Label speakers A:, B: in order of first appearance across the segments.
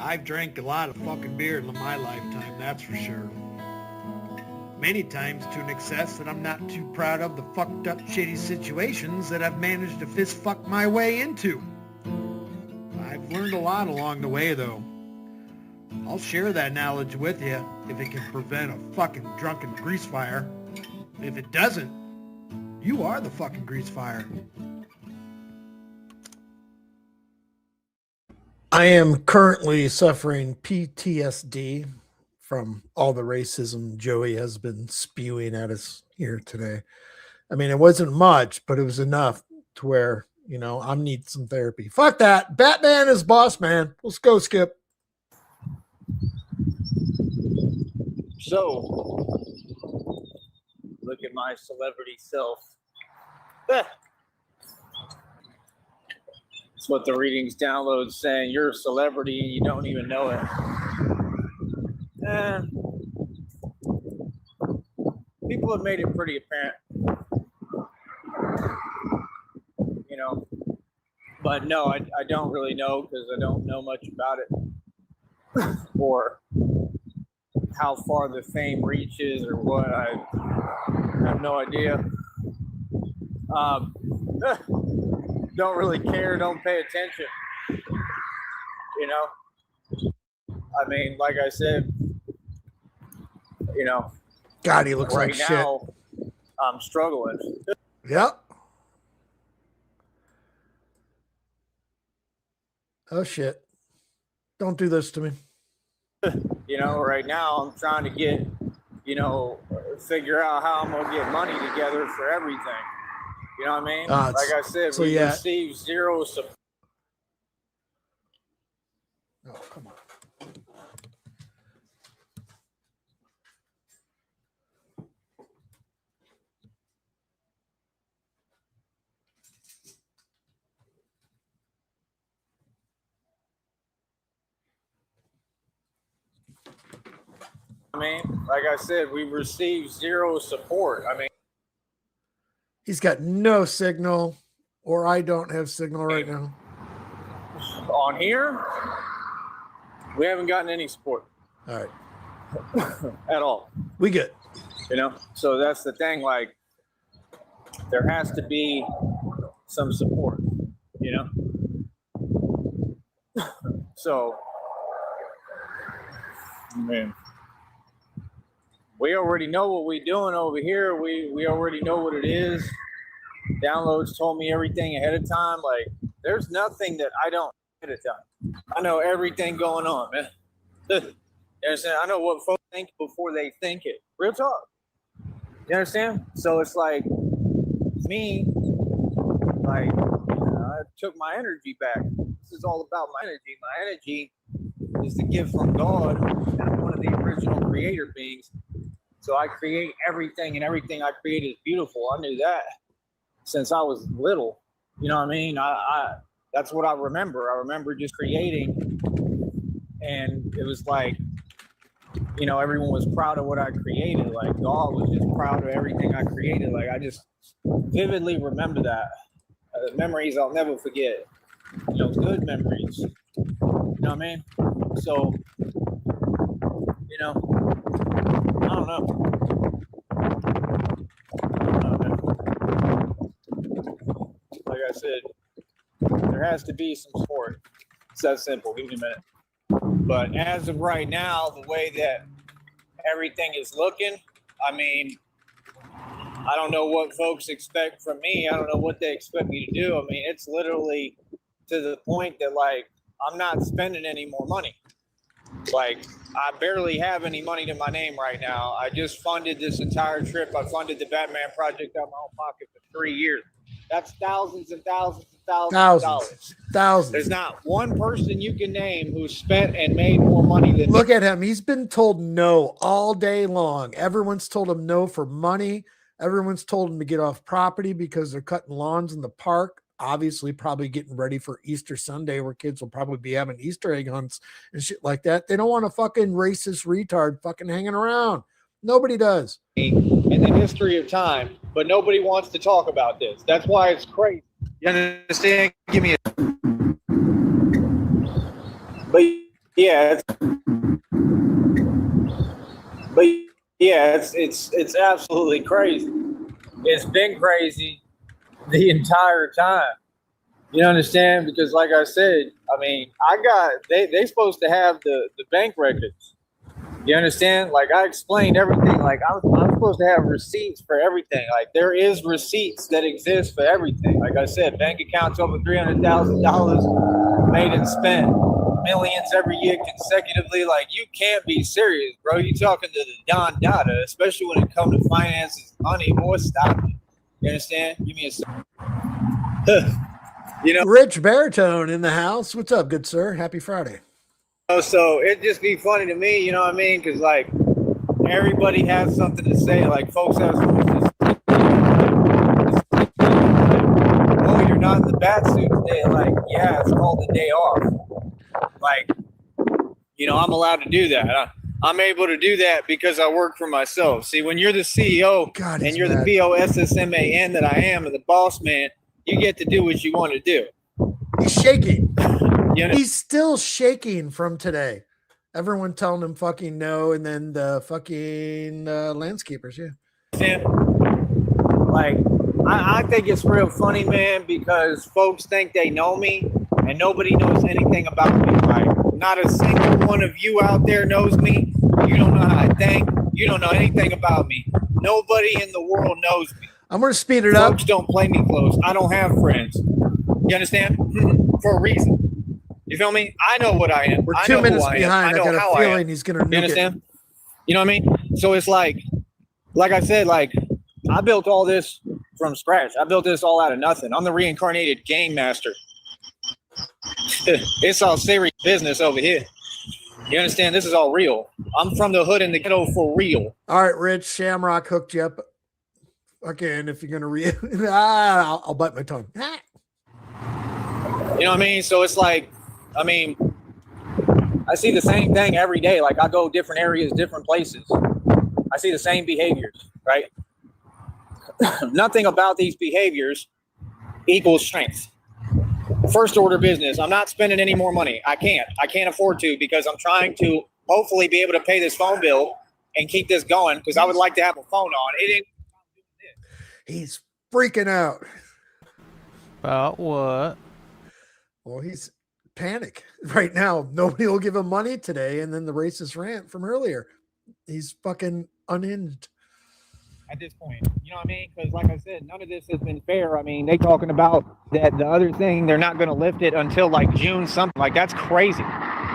A: I've drank a lot of fucking beer in my lifetime, that's for sure. Many times to an excess that I'm not too proud of the fucked up shitty situations that I've managed to fist fuck my way into. I've learned a lot along the way though. I'll share that knowledge with you if it can prevent a fucking drunken grease fire. If it doesn't, you are the fucking grease fire.
B: I am currently suffering PTSD from all the racism Joey has been spewing at us here today. I mean, it wasn't much, but it was enough to where, you know, I need some therapy. Fuck that. Batman is boss, man. Let's go, Skip.
C: So, look at my celebrity self. That's what the readings download saying. You're a celebrity and you don't even know it. People have made it pretty apparent, you know. But no, I don't really know because I don't know much about it or how far the fame reaches or what. I have no idea. Don't really care, don't pay attention. You know? I mean, like I said, you know,
B: God, he looks
C: right
B: like
C: now,
B: shit.
C: I'm struggling.
B: Yep. Oh, shit. Don't do this to me.
C: You know, right now I'm trying to get, you know, figure out how I'm going to get money together for everything. You know what I mean? Like I said, we receive zero support.
B: Oh, come on.
C: I mean, like I said, we receive zero support. I mean,
B: he's got no signal, or I don't have signal right now.
C: On here, we haven't gotten any support.
B: All right.
C: At all.
B: We good.
C: You know, so that's the thing. Like, there has to be some support, you know? So, man, we already know what we're doing over here. We already know what it is. Downloads told me everything ahead of time. Like, there's nothing that I don't know ahead of time. I know everything going on, man. You understand? I know what folks think before they think it. Real talk. You understand? So it's like, me, like, I took my energy back. This is all about my energy. My energy is the gift from God. I'm one of the original creator beings. So I create everything, and everything I create is beautiful. I knew that since I was little. You know what I mean? I that's what I remember. I remember just creating, and it was like, you know, everyone was proud of what I created. Like, God was just proud of everything I created. Like, I just vividly remember that. Memories I'll never forget. You know, good memories. You know what I mean? So, you know, I don't know. Like I said, there has to be some support. It's that simple. Give me a minute. But as of right now, the way that everything is looking, I mean, I don't know what folks expect from me. I don't know what they expect me to do. I mean, it's literally to the point that, like, I'm not spending any more money. Like, I barely have any money to my name right now. I just funded this entire trip. I funded the Batman project out of my own pocket for 3 years. That's thousands and thousands and thousands of dollars.
B: Thousands.
C: There's not one person you can name who spent and made more money than
B: Look at him. He's been told no all day long. Everyone's told him no for money. Everyone's told him to get off property because they're cutting lawns in the park. Obviously, probably getting ready for Easter Sunday where kids will probably be having Easter egg hunts and shit like that. They don't want a fucking racist retard fucking hanging around. Nobody does.
C: In the history of time, but nobody wants to talk about this. That's why it's crazy. You understand? Give me a... But Yeah, but yeah, it's absolutely crazy. It's been crazy the entire time. You understand? Because like I said, I mean, they supposed to have the bank records. You understand? Like I explained everything. Like I'm supposed to have receipts for everything. Like there is receipts that exist for everything. Like I said, bank accounts over $300,000 made and spent, millions every year consecutively. Like you can't be serious, bro. You talking to the Don Dada, especially when it comes to finances, money. Boy, stop it. You understand? Give me a second.
B: Rich Baritone in the house. What's up, good sir? Happy Friday.
C: So it just be funny to me, you know what I mean? Because like everybody has something to say. Like folks have something to say. Oh, you're not in the bat suit today. Like, yeah, it's called the day off. Like, you know, I'm allowed to do that. I'm able to do that because I work for myself. See, when you're the CEO and you're the BOSSMAN that I am and the boss man, you get to do what you want to do.
B: He's shaking.
C: You know?
B: He's still shaking from today. Everyone telling him fucking no, and then the fucking landscapers, yeah.
C: Like, I think it's real funny, man, because folks think they know me, and nobody knows anything about me. Like, not a single one of you out there knows me. You don't know how I think. You don't know anything about me. Nobody in the world knows me.
B: I'm going to speed it up.
C: Folks don't play me close. I don't have friends. You understand? For a reason. You feel me? I know what I am.
B: We're 2 minutes behind. I got a feeling he's going to.
C: You understand? You know what I mean? So it's like I said, like I built all this from scratch. I built this all out of nothing. I'm the reincarnated game master. It's all serious business over here. You understand? This is all real. I'm from the hood and the ghetto for real.
B: All right, Rich. Shamrock hooked you up. Again, if you're going to I'll bite my tongue.
C: You know what I mean? So it's like, I mean, I see the same thing every day. Like I go different areas, different places. I see the same behaviors, right? Nothing about these behaviors equals strength. First order business. I'm not spending any more money. I can't afford to because I'm trying to hopefully be able to pay this phone bill and keep this going because I would like to have a phone on. It ain't.
B: He's freaking out.
D: About what?
B: Well, he's panic right now. Nobody will give him money today. And then the racist rant from earlier. He's fucking unhinged.
C: At this point, you know what I mean? Because like I said, none of this has been fair. I mean, they talking about that the other thing, they're not going to lift it until like June something. Like that's crazy.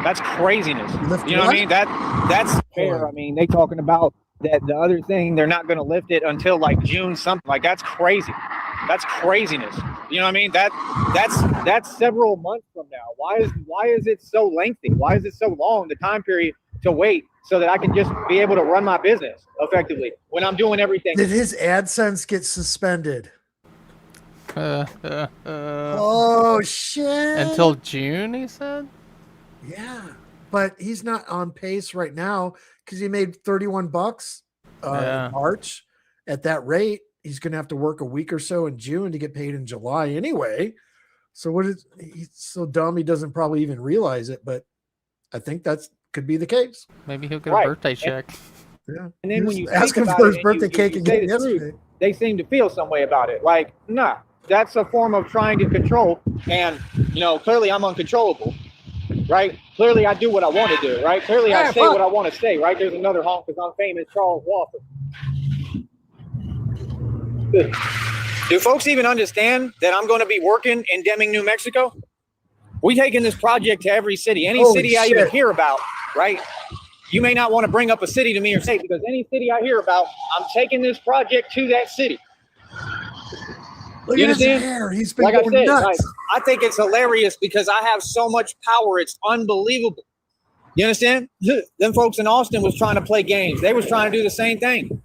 C: That's craziness. You know what I mean? That's fair. I mean, they talking about that the other thing, they're not going to lift it until like June something. Like that's crazy. That's craziness. You know what I mean? That's several months from now. Why is it so lengthy? Why is it so long, the time period to wait so that I can just be able to run my business effectively when I'm doing everything?
B: Did his AdSense get suspended? Oh shit.
D: Until June, he said?
B: Yeah. But he's not on pace right now because he made $31 in March. At that rate, he's going to have to work a week or so in June to get paid in July anyway. So he's so dumb he doesn't probably even realize it, but I think that's could be the case.
D: Maybe he'll get a birthday check.
B: Yeah.
C: And then when you
B: ask him for his birthday cake again yesterday,
C: they seem to feel some way about it. Like, nah, that's a form of trying to control. And, you know, clearly I'm uncontrollable, right? Clearly I do what I want to do, right? Clearly I say what I want to say, right? There's another honk because I'm famous Charles Walker. Do folks even understand that I'm going to be working in Deming, New Mexico? We taking this project to every city, any city I even hear about, right? You may not want to bring up a city to me or state because any city I hear about, I'm taking this project to that city.
B: Look at his hair. He's been
C: like
B: going
C: I said,
B: nuts.
C: like, I think it's hilarious because I have so much power. It's unbelievable. You understand? Them folks in Austin was trying to play games. They was trying to do the same thing.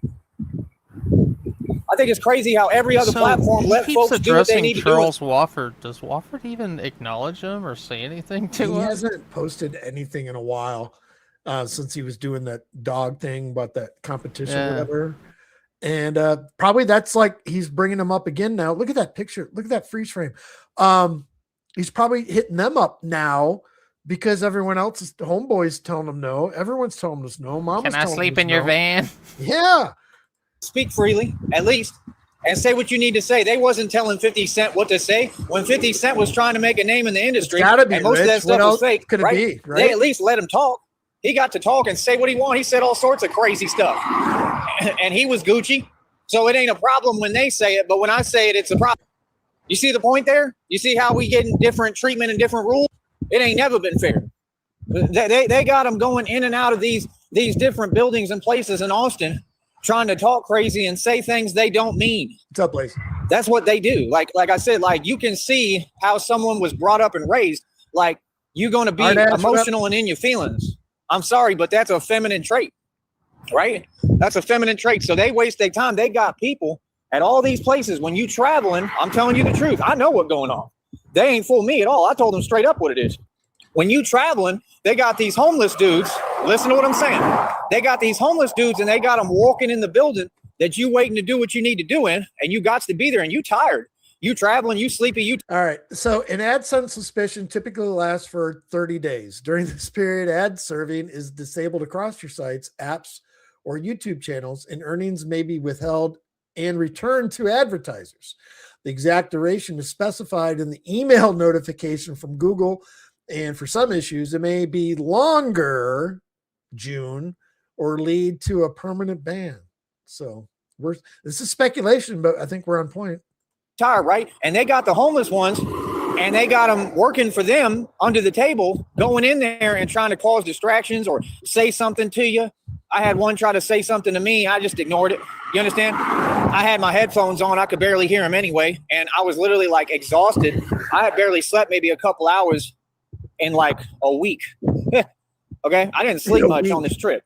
C: I think it's crazy how every other platform let folks do what they need to do.
D: Charles Wofford. Does Wofford even acknowledge him or say anything to him?
B: He hasn't posted anything in a while since he was doing that dog thing about that competition or whatever. And probably that's like he's bringing them up again now. Look at that picture. Look at that freeze frame. He's probably hitting them up now Because everyone else is homeboys telling them no. Everyone's telling us no. Mama's
D: Can I
B: telling
D: sleep
B: us
D: in your
B: no.
D: van?
B: Yeah.
C: Speak freely, at least, and say what you need to say. They wasn't telling 50 Cent what to say when 50 Cent was trying to make a name in the industry.
B: It's gotta be,
C: and most
B: Rich.
C: of that stuff was fake.
B: Could it
C: right?
B: be? Right?
C: They at least let him talk. He got to talk and say what he wanted. He said all sorts of crazy stuff, and he was Gucci. So it ain't a problem when they say it, but when I say it, it's a problem. You see the point there? You see how we getting different treatment and different rules? It ain't never been fair. They got them going in and out of these different buildings and places in Austin, trying to talk crazy and say things they don't mean.
B: What's up, Blaze?
C: That's what they do. Like I said, like you can see how someone was brought up and raised. Like you're going to be emotional and in your feelings. I'm sorry, but that's a feminine trait, right? That's a feminine trait. So they waste their time. They got people at all these places. When you traveling, I'm telling you the truth. I know what's going on. They ain't fool me at all. I told them straight up what it is. When you traveling, they got these homeless dudes. Listen to what I'm saying. They got these homeless dudes and they got them walking in the building that you waiting to do what you need to do in, and you got to be there, and you tired. You traveling, you sleepy,
B: All right. So an ad sent suspicion typically lasts for 30 days. During this period, ad serving is disabled across your sites, apps, or YouTube channels, and earnings may be withheld and returned to advertisers. The exact duration is specified in the email notification from Google, and for some issues, it may be longer, June, or lead to a permanent ban. So this is speculation, but I think we're on point.
C: tired, right? And they got the homeless ones, and they got them working for them under the table, going in there and trying to cause distractions or say something to you. I had one try to say something to me. I just ignored it. You understand? I had my headphones on. I could barely hear him anyway. And I was literally like exhausted. I had barely slept maybe a couple hours in like a week. Okay. I didn't sleep much on this trip.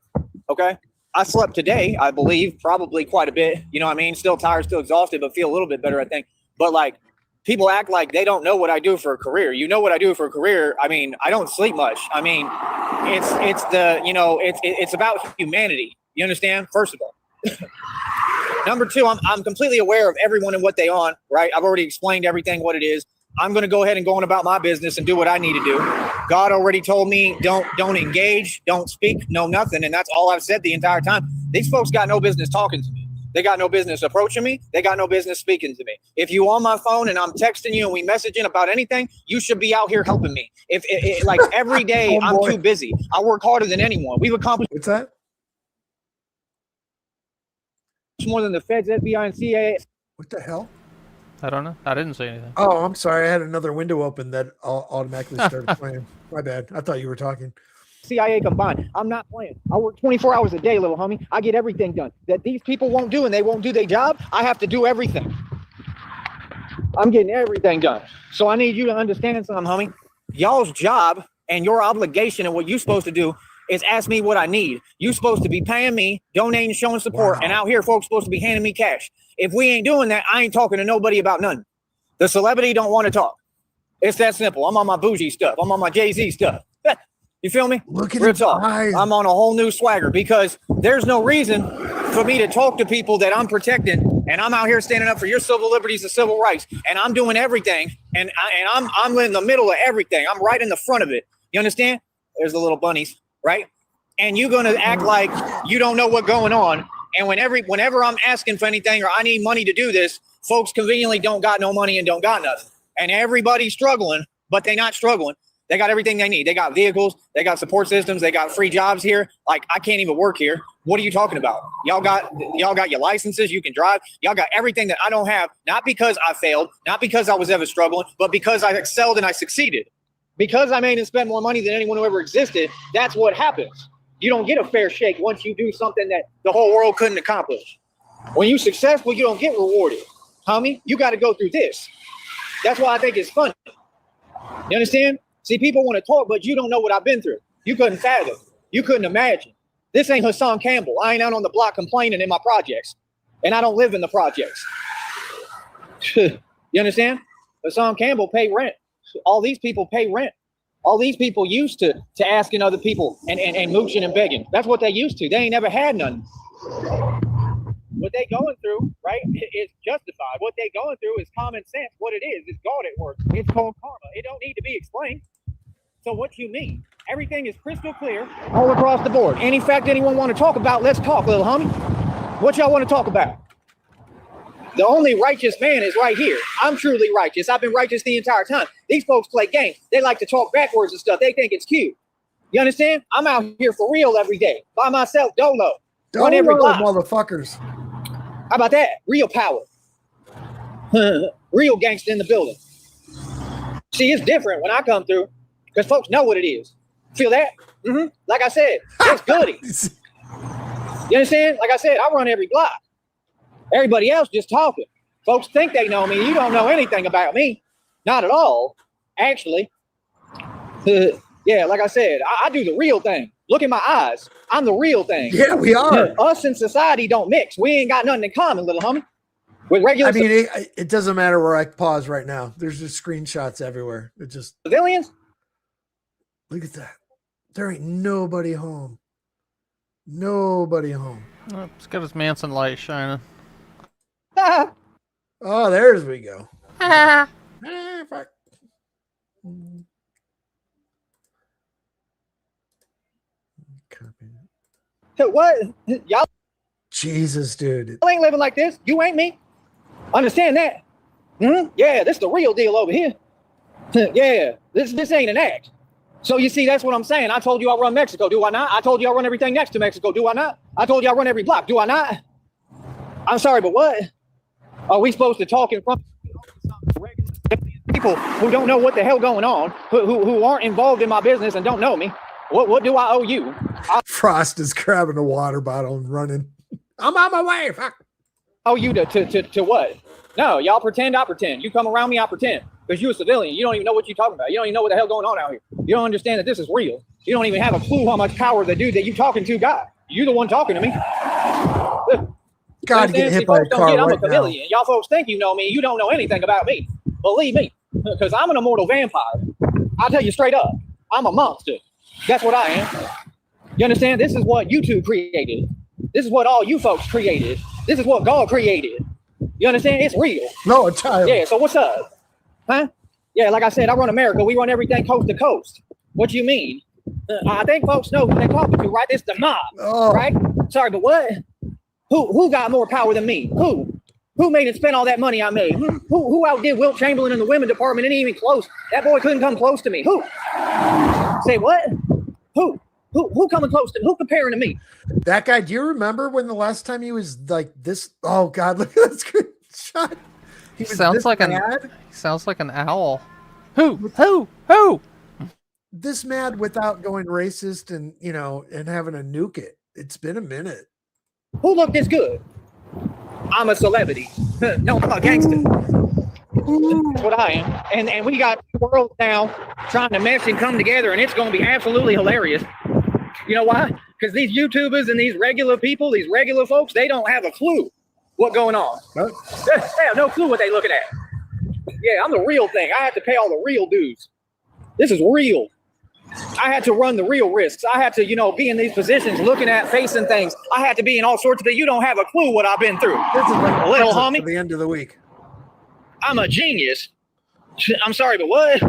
C: Okay. I slept today, I believe, probably quite a bit. You know what I mean? Still tired, still exhausted, but feel a little bit better, I think. But like, people act like they don't know what I do for a career. You know what I do for a career. I mean, I don't sleep much. I mean, it's the, you know, it's about humanity. You understand? First of all. Number two, I'm completely aware of everyone and what they on, right? I've already explained everything, what it is. I'm going to go ahead and go on about my business and do what I need to do. God already told me, don't engage, don't speak, no nothing. And that's all I've said the entire time. These folks got no business talking to me. They got no business approaching me. They got no business speaking to me. If you on my phone and I'm texting you and we messaging about anything, you should be out here helping me. If like every day I'm too busy. I work harder than anyone. We've accomplished.
B: What's that?
C: More than the feds, FBI, and CIA.
B: What the hell?
D: I don't know. I didn't say anything.
B: Oh, I'm sorry. I had another window open that automatically started playing. My bad. I thought you were talking.
C: CIA combined. I'm not playing. I work 24 hours a day, little homie. I get everything done that these people won't do, and they won't do their job. I have to do everything. I'm getting everything done. So I need you to understand something, homie. Y'all's job and your obligation and what you're supposed to do is ask me what I need. You're supposed to be paying me, donating, showing support, and out here, folks supposed to be handing me cash. If we ain't doing that, I ain't talking to nobody about nothing. The celebrity don't want to talk. It's that simple. I'm on my bougie stuff. I'm on my Jay-Z stuff. You feel me?
B: Look at
C: Real
B: his
C: talk.
B: eyes.
C: I'm on a whole new swagger because there's no reason for me to talk to people that I'm protecting, and I'm out here standing up for your civil liberties and civil rights, and I'm doing everything, and I'm in the middle of everything. I'm right in the front of it. You understand? There's the little bunnies, right? And you're gonna act like you don't know what's going on. And whenever I'm asking for anything or I need money to do this, folks conveniently don't got no money and don't got nothing. And everybody's struggling, but they not struggling. They got everything they need. They got vehicles. They got support systems. They got free jobs here. Like, I can't even work here. What are you talking about? Y'all got your licenses. You can drive. Y'all got everything that I don't have, not because I failed, not because I was ever struggling, but because I excelled and I succeeded. Because I made and spent more money than anyone who ever existed, that's what happens. You don't get a fair shake once you do something that the whole world couldn't accomplish. When you're successful, you don't get rewarded. Homie, you got to go through this. That's why I think it's funny. You understand? See, people want to talk, but you don't know what I've been through. You couldn't fathom. You couldn't imagine. This ain't Hassan Campbell. I ain't out on the block complaining in my projects. And I don't live in the projects. You understand? Hassan Campbell pay rent. All these people pay rent. All these people used to asking other people and mooching and begging. That's what they used to. They ain't never had none. What they going through, right, is justified. What they going through is common sense. What it is God at work. It's called karma. It don't need to be explained.
E: So what you mean? Everything is crystal clear all across the board. Any fact anyone want to talk about, let's talk, little homie. What y'all want to talk about? The only righteous man is right here. I'm truly righteous. I've been righteous the entire time. These folks play games. They like to talk backwards and stuff. They think it's cute. You understand? I'm out here for real every day. By myself, dolo. On every block.
B: Motherfuckers.
E: How about that? Real power. Real gangster in the building. See, it's different when I come through because folks know what it is. Feel that? Like I said, it's goody. You understand? Like I said, I run every block. Everybody else just talking. Folks think they know me. You don't know anything about me. Not at all, actually. Yeah, like I said, I do the real thing. Look in my eyes. I'm the real thing.
B: Yeah, we are.
E: Us and society don't mix. We ain't got nothing in common, little homie. With regular
B: it doesn't matter where I pause right now. There's just screenshots everywhere. It just
E: civilians.
B: Look at that. There ain't nobody home. Nobody home.
D: Oh, it's got his Manson light shining.
B: Oh, there's we go. Fuck.
E: What? Y'all
B: Jesus, dude.
E: ain't living like this. You ain't me. Understand that? Yeah, this is the real deal over here. Yeah, this ain't an act. So you see, that's what I'm saying. I told you I run Mexico, do I not? I told you I run everything next to Mexico, do I not? I told you I run every block, do I not? I'm sorry, but what? Are we supposed to talk in front of people who don't know what the hell going on, who aren't involved in my business and don't know me? What do I owe you?
B: Frost is grabbing a water bottle and running. I'm on my way. Fuck.
E: Owe you to what? No, y'all pretend, I pretend. You come around me, I pretend. Because you're a civilian. You don't even know what you're talking about. You don't even know what the hell going on out here. You don't understand that this is real. You don't even have a clue how much power the dude that you talking to got. You're the one talking to me.
B: God, get hit by a car
E: I'm
B: right
E: a chameleon. Y'all folks think you know me. You don't know anything about me. Believe me. Because I'm an immortal vampire. I'll tell you straight up. I'm a monster. That's what I am. You understand? This is what YouTube created. This is what all you folks created. This is what God created. You understand? It's real.
B: No, a child.
E: Yeah, so what's up? Huh? Yeah, like I said, I run America. We run everything coast to coast. What do you mean? I think folks know who they're talking to, right? This is the mob, right? Sorry, but what? Who got more power than me? Who made it spend all that money I made? Who outdid Wilt Chamberlain in the women department? It ain't even close. That boy couldn't come close to me. Who? Say what? Who coming close to? Who comparing to me?
B: That guy. Do you remember when the last time he was like this? Oh God, look at that screenshot.
D: He sounds like an owl. Who?
B: This mad without going racist and and having to nuke it. It's been a minute.
E: Who looked this good? I'm a celebrity. No, I'm a gangster. That's what I am. And we got the world now trying to mesh and come together, and it's going to be absolutely hilarious. You know why? Because these YouTubers and these regular people, these regular folks, they don't have a clue what's going on. They have no clue what they're looking at. Yeah, I'm the real thing. I have to pay all the real dues. This is real. I had to run the real risks. I had to, be in these positions, looking at, facing things. I had to be in all sorts of things. You don't have a clue what I've been through.
B: This is like
E: a little homie.
B: For the end of the week.
E: I'm a genius. I'm sorry, but what?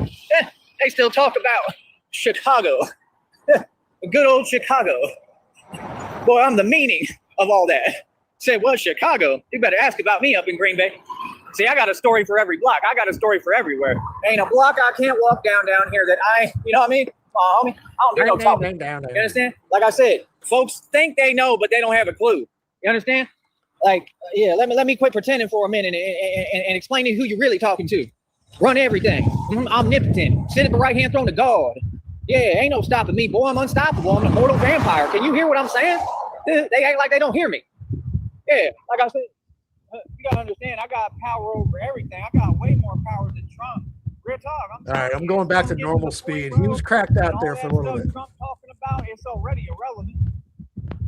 E: They still talk about Chicago. Good old Chicago. Boy, I'm the meaning of all that. Say, what, Chicago? You better ask about me up in Green Bay. See, I got a story for every block. I got a story for everywhere. Ain't a block I can't walk down here that you know what I mean? Homie, I don't do no talking. You understand? Like I said, folks think they know, but they don't have a clue. You understand? Like, yeah, let me quit pretending for a minute and explain to you who you're really talking to. Run everything. I'm omnipotent. Sit at the right-hand throne of God. Yeah, ain't no stopping me, boy. I'm unstoppable. I'm an immortal vampire. Can you hear what I'm saying? They act like they don't hear me. Yeah, like I said, you gotta understand, I got power over everything. I got way more power than Trump. Real talk.
B: All right, I'm going back to normal speed. He was cracked out there for a little bit.
E: Trump talking about it's already irrelevant.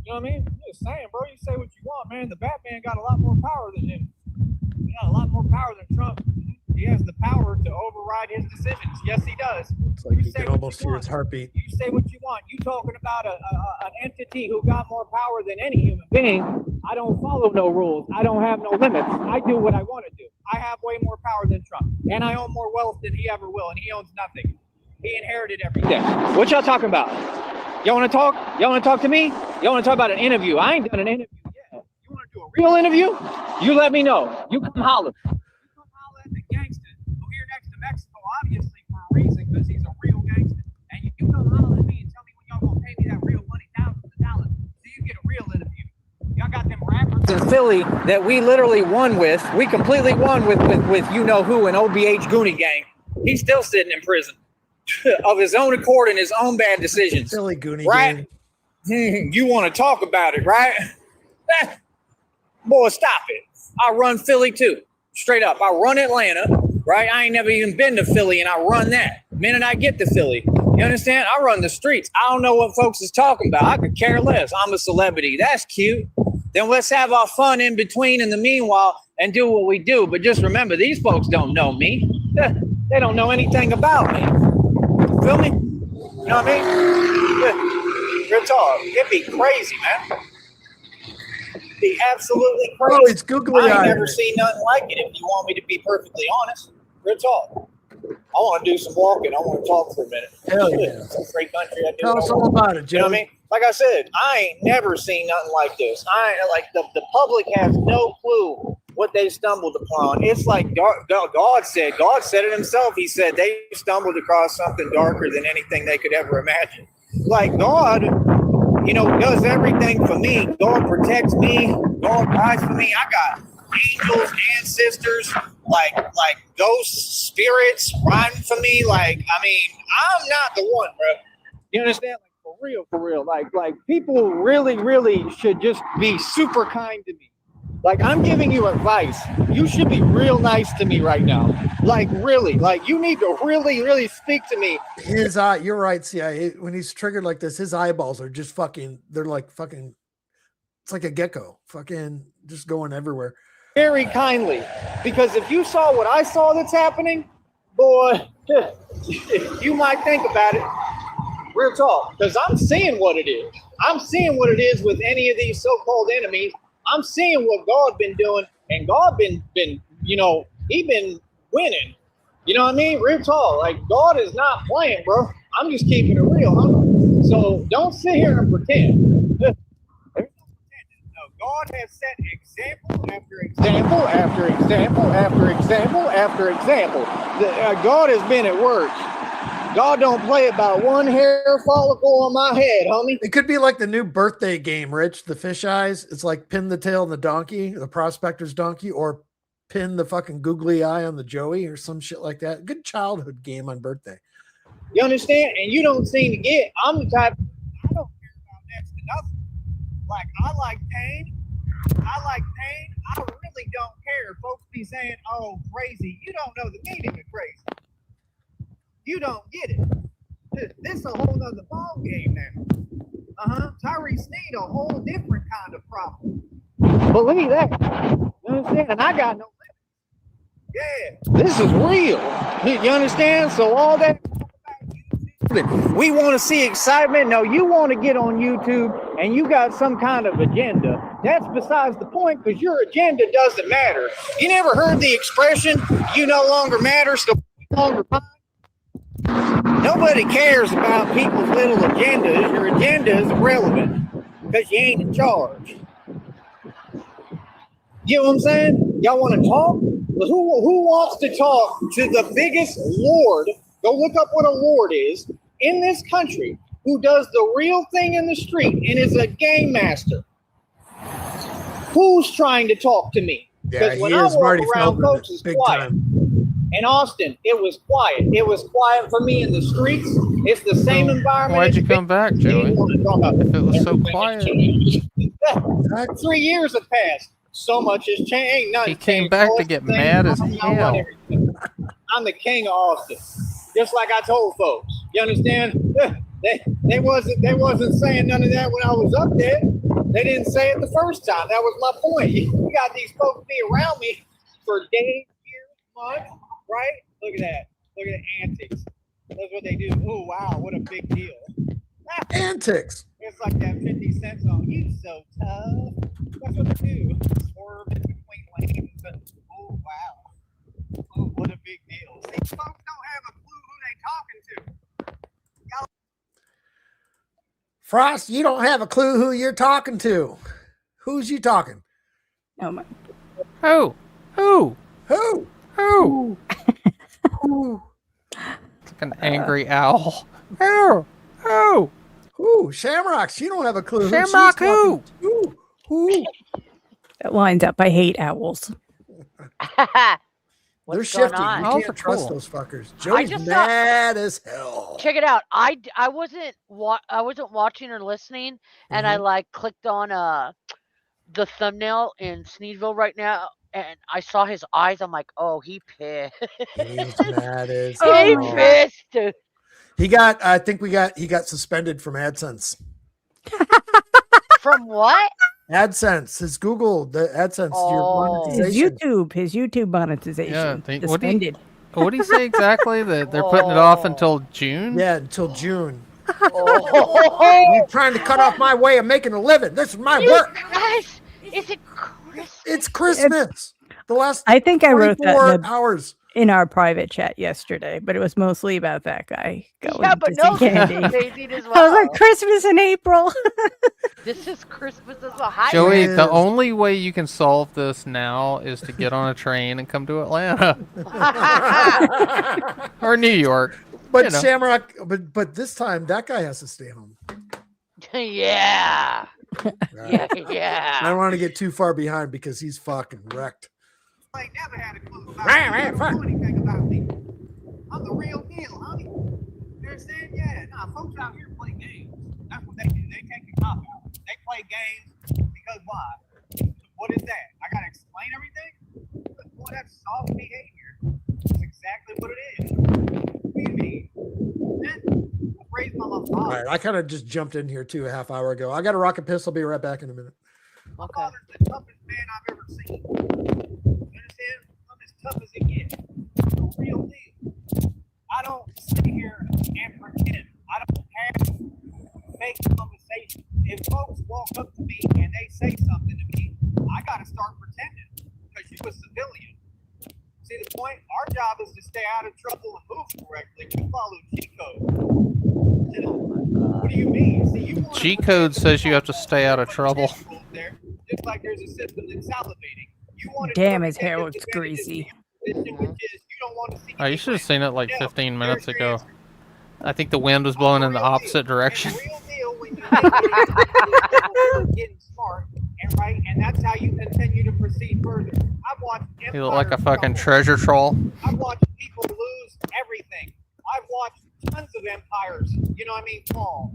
E: You know what I mean? I'm just saying, bro. You say what you want, man. The Batman got a lot more power than him. He got a lot more power than Trump. He has the power to override his decisions. Yes, he does.
B: It's like you can almost hear his heartbeat.
E: You say what you want. You talking about an entity who got more power than any human being. I don't follow no rules. I don't have no limits. I do what I want to do. I have way more power than Trump. And I own more wealth than he ever will. And he owns nothing. He inherited everything. What y'all talking about? Y'all want to talk? Y'all want to talk to me? Y'all want to talk about an interview? I ain't done an interview yet. You want to do a real interview? You let me know. You come holler. You come holler at the gangster who here next to Mexico, obviously for a reason, because he's a real gangster. And you come holler at me and tell me when y'all gonna pay me that real money, thousands of dollars, so you get a real interview. Y'all got them rappers in Philly that we literally won with. We completely won with you know who, an OBH Goonie gang. He's still sitting in prison of his own accord and his own bad decisions.
B: Silly Goonie
E: right? You want to talk about it, right? Boy, stop it. I run Philly too. Straight up. I run Atlanta, right? I ain't never even been to Philly, and I run that. The minute I get to Philly, you understand? I run the streets. I don't know what folks is talking about. I could care less. I'm a celebrity. That's cute. Then let's have our fun in between in the meanwhile and do what we do. But just remember, these folks don't know me. They don't know anything about me. Feel me? You know what I mean? Real talk. It'd be crazy, man. It'd be absolutely crazy.
B: Oh, it's googly
E: I ain't
B: eyed.
E: never seen nothing like it, if you want me to be perfectly honest. Real talk. I want to do some walking. I want to talk for a minute.
B: Hell yeah.
E: It's a great country. I do
B: Tell us all about it, Joe.
E: You know what I mean? Like I said, I ain't never seen nothing like this. I ain't like the public has no clue what they stumbled upon. It's like God said it himself. He said they stumbled across something darker than anything they could ever imagine. Like God, you know, does everything for me. God protects me. God provides for me. I got angels, ancestors, like ghosts, spirits riding for me. Like, I mean, I'm not the one, bro. You understand? Like, for real. Like people really should just be super kind to me. Like, I'm giving you advice. You should be real nice to me right now. Like, really. Like, you need to really speak to me.
B: His eye, you're right, CIA. When he's triggered like this, his eyeballs are just fucking, they're like fucking, it's like a gecko, fucking just going everywhere.
E: Very kindly. Because if you saw what I saw that's happening, boy, you might think about it. Real talk. Because I'm seeing what it is. I'm seeing what it is with any of these so-called enemies. I'm seeing what God been doing, and God been, you know, he been winning. You know what I mean? Real talk. Like, God is not playing, bro. I'm just keeping it real, huh? So don't sit here and pretend. There's no pretending. No, God has set example after example after example after example after example. God has been at work. God don't play about one hair follicle on my head, homie.
B: It could be like the new birthday game, Rich, the fish eyes. It's like pin the tail on the donkey, the prospector's donkey, or pin the fucking googly eye on the Joey or some shit like that. Good childhood game on birthday.
E: You understand? And you don't seem to get, I'm the type, I don't care about next to nothing. Like, I like pain. I really don't care. Folks be saying, oh, crazy. You don't know the meaning of crazy. You don't get it. This is a whole nother ball game now. Tyree Sneed, a whole different kind of problem. Believe that. You understand? And I got no limit. Yeah, this is real. You understand? So all that, we want to see excitement. No, you want to get on YouTube and you got some kind of agenda. That's besides the point, because your agenda doesn't matter. You never heard the expression, you no longer matter, so no longer mind? Nobody cares about people's little agendas. Your agenda is irrelevant because you ain't in charge. You know what I'm saying? Y'all want to talk? Well, who wants to talk to the biggest lord? Go look up what a lord is in this country, who does the real thing in the street and is a game master. Who's trying to talk to me?
B: Yeah,
E: when
B: he
E: I
B: is
E: walk
B: Marty
E: around,
B: Feldman,
E: folks, it's
B: big
E: quiet.
B: time.
E: In Austin, it was quiet. It was quiet for me in the streets. It's the same environment.
D: Why'd you come back, Joey? If it was so quiet.
E: 3 years have passed. So much has changed.
D: He came back to get mad as hell.
E: I'm the king of Austin. Just like I told folks. You understand? They wasn't saying none of that when I was up there. They didn't say it the first time. That was my point. You got these folks be around me for days, years, months, right? Look at that. Look at the antics. That's what they do. Oh, wow. What a big deal.
B: Antics.
E: It's like that 50 Cent song. You so tough. That's what they do. Swerve in between lanes. Oh, wow. Oh, what a big deal. See, folks don't have a clue who they talking to.
B: Frost, you don't have a clue who you're talking to. Who's you talking?
F: Oh my.
D: Who?
B: Who?
D: Who?
B: Who?
D: It's like an angry owl. Who?
B: Who? Shamrocks, you don't have a clue.
D: Shamrock
B: she's
D: who?
B: talking to. Who?
F: That lines up. I hate owls.
B: They're
G: What's going
B: shifty.
G: on?
B: You
D: Owls
B: can't
D: are
B: trust
D: cool.
B: those fuckers. Joey's
G: just saw-
B: mad as hell.
G: Check it out. I wasn't watching or listening, and I like clicked on the thumbnail in Sneedville right now, and I saw his eyes. I'm like, oh, he pissed.
B: He's mad as
G: He
B: hell.
G: pissed.
B: He got. I think he got suspended from AdSense.
G: From what?
B: AdSense, his Google, the AdSense, your
G: Oh.
B: monetization.
F: His YouTube monetization.
D: Yeah, what do you-
F: suspended.
D: What do you say exactly? That they're putting it off until June?
B: Yeah, until June.
G: Oh,
B: You're trying to cut off my way of making a living. This is my
G: you
B: work.
G: guys! Is it Christmas?
B: It's Christmas. The last
F: I think I wrote
B: 24
F: that
B: hours.
F: in our private chat yesterday, but it was mostly about that guy going
G: Yeah, but
F: to
G: no,
F: see candy.
G: amazing as
F: I was
G: well.
F: like, Christmas in April.
G: This is Christmas as a high.
D: Joey,
B: Yes.
D: the only way you can solve this now is to get on a train and come to Atlanta or New York.
B: But
D: You know.
B: Shamrock, but this time that guy has to stay home.
G: Yeah.
B: Right? I
G: Yeah.
B: don't want to get too far behind because he's fucking wrecked.
H: I ain't never had a clue about
B: Right,
H: me.
B: right,
H: Never
B: fuck.
H: knew anything about me. I'm the real deal, homie. You understand? Yeah. Nah, folks out here play games. That's what they do. They take a cop out. They play games because why? What is that? I gotta explain everything? Boy, that's soft behavior. That's exactly what it is. What do you mean? Man, I raised my
B: All
H: father.
B: right, I kind of just jumped in here too a half hour ago. I got a rocket pistol. Be right back in a minute.
H: My
G: Okay.
H: father's the toughest man I've ever seen. You understand? I'm as tough as it gets. I'm the real deal. I don't sit here and pretend. I don't have fake conversation. If folks walk up to me and they say something to me, I gotta start pretending because you're a civilian. See the point? Our job is to stay out of trouble and move correctly. We follow G code. What do you mean? See, you wanna
D: G
H: pretend
D: code
H: that
D: says you
H: there's
D: have to stay out of
H: a
D: trouble.
H: system there, just like there's a system that's salivating. You want to
F: Damn, his hair looks greasy.
D: Oh, you should have seen it like 15 minutes ago. I think the wind was blowing in the opposite direction.
H: Getting smart and right, and that's how you continue to proceed further. I've watched
D: He looked like a
H: empires
D: fucking
H: crumble.
D: treasure troll.
H: I've watched people lose everything. I've watched tons of empires, you know what I mean, fall.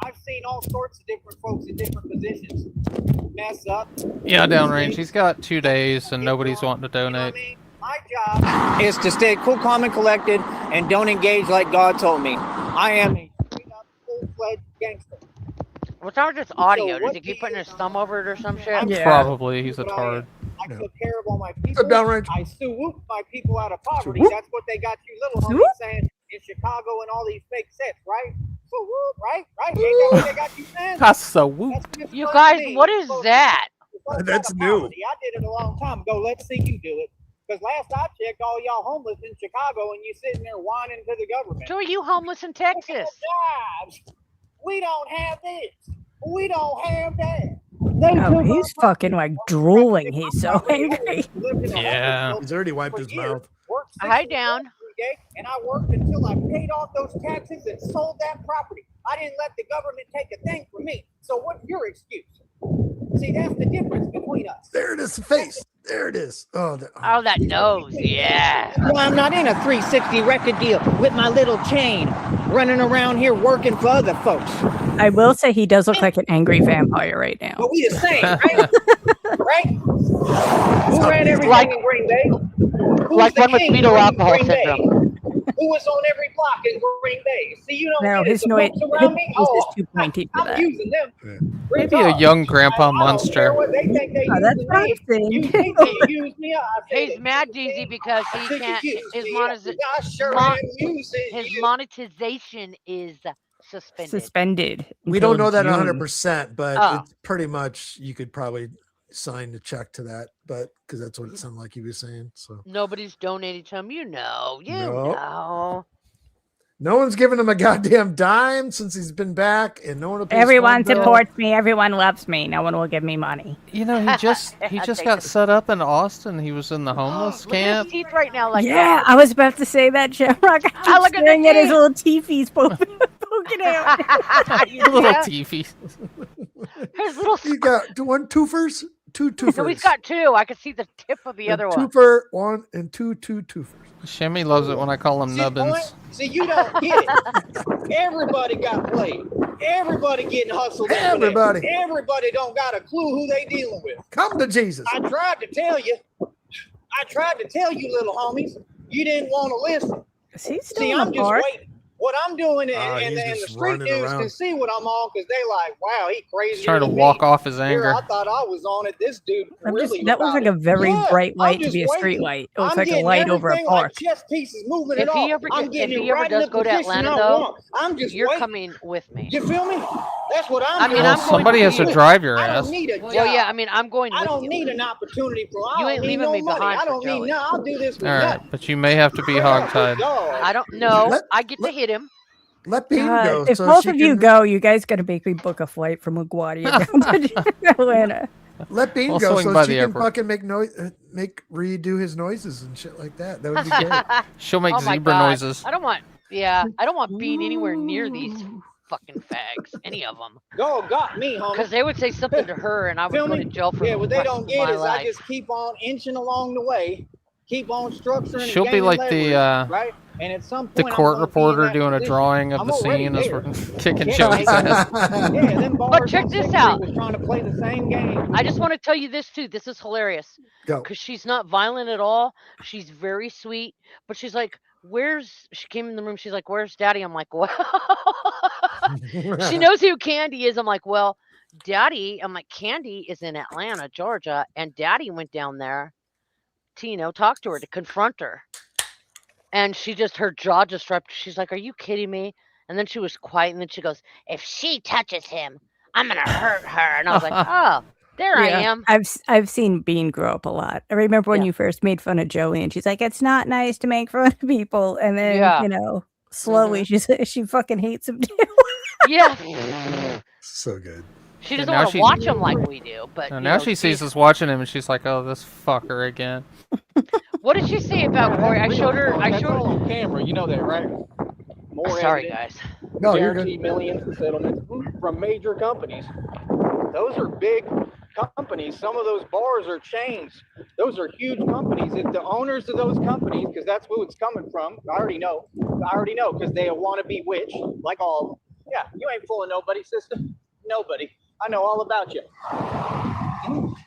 H: I've seen all sorts of different folks in different positions mess up.
D: Yeah, downrange. He's got 2 days and nobody's wanting to
H: You know what I
D: donate.
H: mean? My job
E: Is to stay cool, calm, and collected, and don't engage like God told me. I am a straight up, full-fledged gangster.
G: What's wrong with this audio?
H: So
G: Does
H: what
G: he keep
H: do
G: putting
H: you-
G: his thumb over it or some shit?
F: Yeah.
D: Probably. He's a
H: But
D: tard.
H: I took care of all my
B: What's
H: people.
B: up, downrange?
H: I whoop my people out of poverty.
B: Whoop.
H: That's what they got you little
F: Whoop.
H: homies saying in Chicago and all these fake sets, right? So whoop, right? Ain't that what they got you saying?
D: That's so whoop.
H: That's just
G: You
H: fun
G: guys,
H: to me.
G: what is that?
H: Folks out
B: That's
H: of
B: new.
H: poverty. I did it a long time ago. Let's see you do it. Because last I checked, all y'all homeless in Chicago and you sitting there whining to the government.
G: So are you homeless in Texas?
H: Jobs. We don't have this. We don't have that.
F: Oh, he's fucking like drooling. He's so angry.
D: Yeah.
B: He's already wiped his mouth.
G: Hi, down.
H: And I worked until I paid off those taxes and sold that property. I didn't let the government take a thing from me. So what's your excuse? See, that's the difference between us.
B: There it is, the face. There it is. Oh,
G: Oh, that nose. Yeah.
E: Well, I'm not in a 360 record deal with my little chain, running around here working for other folks.
F: I will say he does look like an angry vampire right now.
E: But we the same, right? Right? Who ran everything
G: Like-
E: in Green Bay? Who's
G: Like
E: the
G: one with
E: king
G: fetal
E: in
G: alcohol
E: Green Bay?
G: syndrome.
E: Who was on every block in Green Bay? See, you don't
F: No,
E: get it.
F: his
E: The
F: noise
E: folks around me,
F: is
E: oh,
F: too pointy for
E: I'm
F: that.
E: using them.
B: Yeah.
D: Maybe a young grandpa
E: I don't care
D: monster.
E: what they think they
F: Oh, that's
E: using
F: what I'm
E: me.
F: saying.
E: You think they use me? I say
G: He's
E: they
G: mad,
E: use me.
G: Deezy, because
E: I
G: he
E: think
G: can't.
E: you use
G: His
E: me. I sure
G: mon-
E: am using
G: his
E: you.
G: monetization is suspended.
F: Suspended.
B: We don't know that
F: until
B: 100%, but
G: Oh.
B: it's pretty much you could probably sign the check to that, but because that's what it sounded like he was saying. So
G: Nobody's donating to him. You know.
B: No.
G: know.
B: No one's given him a goddamn dime since he's been back, and no one will pay his
F: Everyone
B: phone bill.
F: supports me. Everyone loves me. No one will give me money.
D: You know, he just got set up in Austin. He was in the homeless
G: Look at his
D: camp.
G: teeth right now, like
F: Yeah,
G: that.
F: I was about to say that, Shamrock. I
G: look
F: keep
G: at the
F: staring at his
G: teeth.
F: little teefies poking out.
D: Little teefy.
G: His little.
B: He's got two twofers.
G: No, he's got two. I could see the tip of the other one.
B: Twofer, one, and two twofers.
D: Shimmy loves it when I call him
H: See,
D: nubbins.
H: See, you don't get it. Everybody got played. Everybody getting hustled.
B: Everybody.
H: Everybody don't got a clue who they dealing with.
B: Come to Jesus.
H: I tried to tell you. Little homies. You didn't want to listen.
F: Is he still
H: See,
F: in
H: I'm
F: the
H: just
F: park?
H: waiting. What I'm doing, and
B: he's
H: the
B: just
H: street
B: running
H: news
B: around.
H: can see what I'm on because they like, wow, he crazy.
D: He's trying to walk off his anger.
H: I thought I was on it. This dude really.
F: That was like a very bright light to be a street light. It was like a light over a park.
H: Like chess pieces moving
G: If
H: it
G: he
H: off.
G: ever,
H: I'm getting
G: if he
H: it
G: ever
H: right in
G: does
H: the
G: go to
H: position
G: Atlanta,
H: I
G: though,
H: want. I'm just
G: you're
H: waiting.
G: coming with me.
H: You feel me? That's what I'm
G: I mean,
H: doing.
G: I'm
D: somebody has to drive your
H: I
D: ass.
H: don't need a job.
G: Well, yeah, I mean, I'm going with
H: I don't
G: you.
H: need an opportunity for.
G: You
H: I
G: ain't
H: don't need
G: leaving
H: no
G: me
H: money.
G: behind
H: I
G: for
H: don't need
G: Joey.
H: no. I'll do this with
D: All right,
H: nothing.
D: but you may have to be hogtied.
G: I don't know.
B: Let-
G: I get to hit him.
B: Let Bean go.
F: If
B: so
F: both
B: she
F: of you
B: can-
F: go, you guys got to make me book a flight from LaGuardia down to Atlanta.
B: Let Bean
D: I'll
B: go
D: swing
B: so
D: by
B: she
D: the
B: can
D: airport.
B: fucking make redo his noises and shit like that. That would be great.
D: She'll make
G: Oh my
D: zebra
G: God.
D: noises.
G: I don't want being anywhere near these fucking fags, any of them,
H: Go got me, homie.
G: because they would say something to her, and I would
H: Feel
G: go
H: me?
G: to jail for
H: Yeah,
G: the
H: what they
G: rest
H: don't
G: of
H: get
G: my
H: is
G: life.
H: I just keep on inching along the way, keep on structuring.
D: She'll
H: and
D: be
H: gaining
D: like
H: leverage,
D: the
H: right. And at some
D: the
H: point, I'm
D: court
H: gonna be in
D: reporter
H: that
D: doing a
H: position.
D: drawing of
H: I'm
D: the
H: already
D: scene as
H: there.
D: we're kicking
H: Yeah,
D: Joey's ass.
H: Yeah, them bars
G: But check
H: on
G: this
H: 6th
G: out.
H: Street was trying to play the same game.
G: I just want to tell you this too. This is hilarious
B: Go.
G: because she's not violent at all. She's very sweet, but she's like, she came in the room. She's like, "Where's Daddy?" I'm like, "Well," she knows who Candy is. I'm like, "Well, Daddy," I'm like, "Candy is in Atlanta, Georgia, and Daddy went down there to, talk to her, to confront her." And her jaw just dropped. She's like, "Are you kidding me?" And then she was quiet, and then she goes, "If she touches him, I'm gonna hurt her." And I was like, "Oh, there I am."
F: I've seen Bean grow up a lot. I remember when you first made fun of Joey, and she's like, "It's not nice to make fun of people," and then slowly she fucking hates him too.
G: Yeah.
B: So good.
G: She doesn't
D: now
G: want to watch him like we do, but
D: Now she sees us watching him and she's like, "Oh, this fucker again."
G: What did she say about Corey? I showed her.
H: That's all on camera. You know that, right? More
G: Sorry,
H: evidence,
G: guys.
B: No, you're
H: guaranteed millions in settlements from major companies. Those are big companies. Some of those bars are chains. Those are huge companies. If the owners of those companies, because that's who it's coming from, I already know because they want to be witch, like all of them. Yeah, you ain't fooling nobody, sister. Nobody. I know all about you.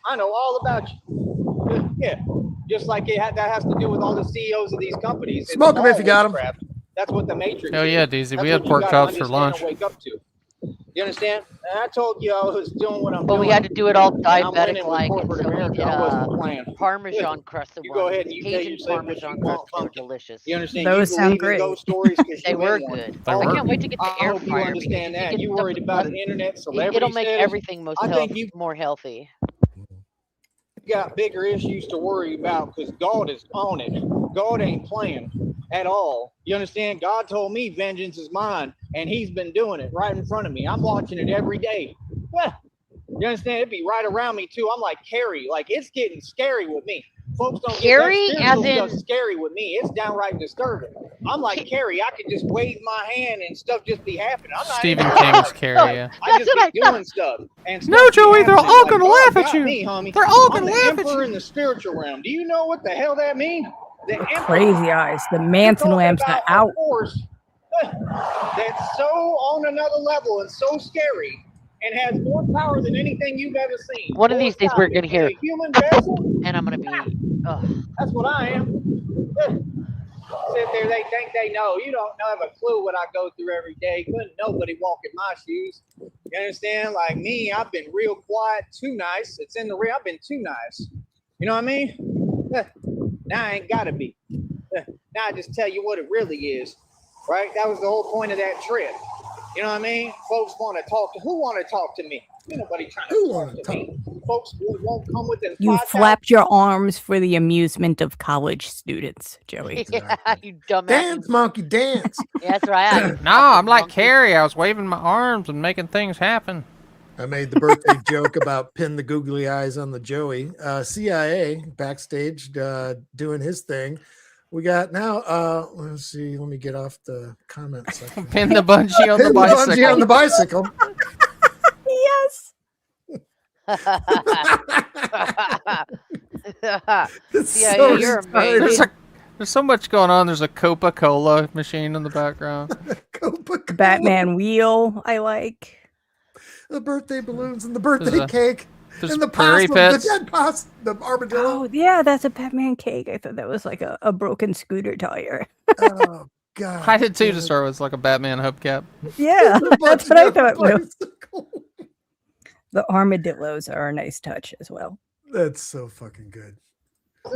H: I know all about you. Yeah, just like that has to do with all the CEOs of these companies.
B: Smoke them if you got them.
H: That's what the Matrix
D: Oh
H: is.
D: yeah, Deezy,
H: That's
D: we had
H: what you
D: pork
H: gotta
D: chops for
H: understand
D: lunch.
H: and wake up to. You understand? And I told you I was doing what I'm
G: But
H: doing.
G: we had to do it all
H: and I'm winning
G: diabetic
H: with
G: like, and
H: corporate
G: so we
H: America.
G: did
H: I wasn't playing.
G: Parmesan crusted
H: You go
G: ones,
H: ahead and you tell
G: Cajun
H: yourself what
G: Parmesan
H: you
G: crust.
H: want,
G: They were
H: pumpkin.
G: delicious.
H: You understand?
F: Those
H: you
F: sound
H: believe in
F: great.
H: those stories because
G: They
H: you
G: were
H: in one.
G: good.
D: They
G: I
D: were.
G: can't wait to get the
H: I
G: air
H: hope you
G: fryer
H: understand
G: because
H: that. You worried about an internet celebrity
G: it'll make
H: status?
G: everything
H: I think you
G: more healthy.
H: got bigger issues to worry about because God is on it. God ain't playing at all. You understand? God told me vengeance is mine, and he's been doing it right in front of me. I'm watching it every day. Yeah. You understand? It'd be right around me too. I'm like Carrie. Like it's getting scary with me. Folks don't
G: Carrie,
H: get that spiritual
G: as in-
H: stuff scary with me. It's downright disturbing. I'm like Carrie. I could just wave my hand and stuff just be happening. I'm not
D: Stephen
H: even
D: King's Carrie. Yeah.
H: I
G: That's
H: just
G: what
H: be
G: I thought.
H: doing stuff. And
D: No,
H: stuff be
D: Joey, they're
H: happening.
D: all
H: Like,
D: gonna
H: God
D: laugh at
H: got
D: you.
H: me, homie.
D: They're all
H: I'm
D: gonna
H: the
D: laugh at
H: emperor
D: you.
H: in the spiritual realm. Do you know what the hell that means? The emperor.
F: Crazy eyes. The Manson lamps are out.
H: Force that's so on another level and so scary and has more power than anything you've ever seen.
G: One of these days we're gonna hear,
H: a human vessel.
G: and I'm gonna be.
H: That's what I am. Sit there, they think they know. You don't have a clue what I go through every day. Couldn't nobody walk in my shoes. You understand? Like me, I've been real quiet, too nice. It's in the real. I've been too nice. You know what I mean? Now I ain't gotta be. Now I just tell you what it really is. Right? That was the whole point of that trip. You know what I mean? Folks want to talk to who want to talk to me? Ain't nobody trying
B: Who
H: to
B: wanna
H: talk to
B: talk?
H: me. Folks won't come within
F: You
H: 5,000.
F: flapped your arms for the amusement of college students, Joey.
G: Yeah, you dumbass.
B: Dance, monkey, dance.
G: Yeah, that's right.
D: No, I'm like Carrie. I was waving my arms and making things happen.
B: I made the birthday joke about pin the googly eyes on the Joey. CIA backstage doing his thing. We got now, let's see, let me get off the comment section.
D: Pin the bungee on the
B: Pin
D: bicycle.
B: bungee on the bicycle.
F: Yes.
B: It's
G: Yeah,
B: so
G: you're
B: retarded.
G: amazing.
D: There's so much going on. There's a Coca-Cola machine in the background.
B: Coca-Cola.
F: Batman wheel, I like.
B: The birthday balloons and the birthday cake.
D: There's
B: And the
D: prairie
B: possum, the
D: pets.
B: dead possum, the armadillo.
F: Oh, yeah, that's a Batman cake. I thought that was like a broken scooter tire.
B: Oh, God.
D: I did too to start with. It's like a Batman hubcap.
F: Yeah,
B: The
F: that's what I
B: bungee on
F: thought.
B: the
F: Too.
B: bicycle.
F: The armadillos are a nice touch as well.
B: That's so fucking good.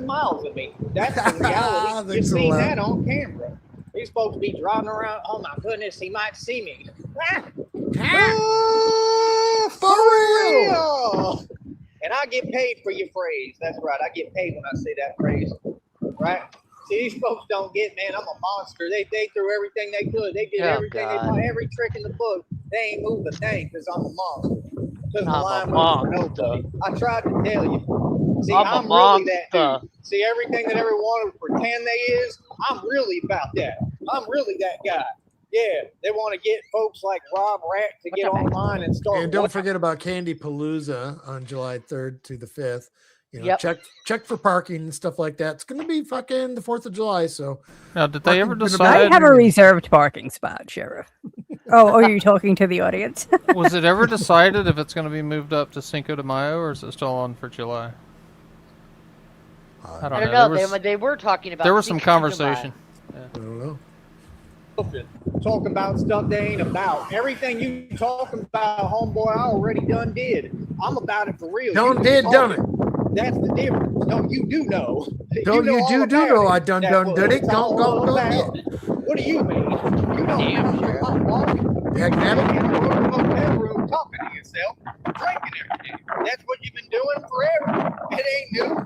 H: Miles of me. That's the reality. You've
B: Thanks a
H: seen
B: lot.
H: that on camera. He's supposed to be driving around. Oh my goodness, he might see me.
B: For real.
H: And I get paid for your phrase. That's right. I get paid when I say that phrase. Right? See, these folks don't get, man, I'm a monster. They threw everything they could. They did everything they put every trick in the book. They ain't moved a thing because I'm a monster. Because the line moves for nobody. I tried to tell you. See, I'm really that dude. See, everything that everyone would pretend they is, I'm really about that. I'm really that guy. Yeah, they want to get folks like Rob Rat to get online and start.
B: And don't forget about Candy Palooza on July 3rd to the 5th. You know, check for parking and stuff like that. It's going to be fucking the 4th of July. So
D: now, did they ever
F: I
D: decide?
F: have a reserved parking spot, Sheriff. Oh, are you talking to the audience?
D: Was it ever decided if it's going to be moved up to Cinco de Mayo or is it still on for July? I don't know.
G: They were talking about.
D: There was some conversation.
B: I don't know.
H: Talk about stuff they ain't about. Everything you talking about, homeboy, I already done did. I'm about it for real.
B: Done it.
H: That's the difference. No, you do know.
B: Don't you do know I done did it. Don't go it.
H: What do you mean? You don't I'm walking.
B: Yeah, can have it.
H: In the room talking to yourself, drinking every day. That's what you've been doing forever. It ain't new.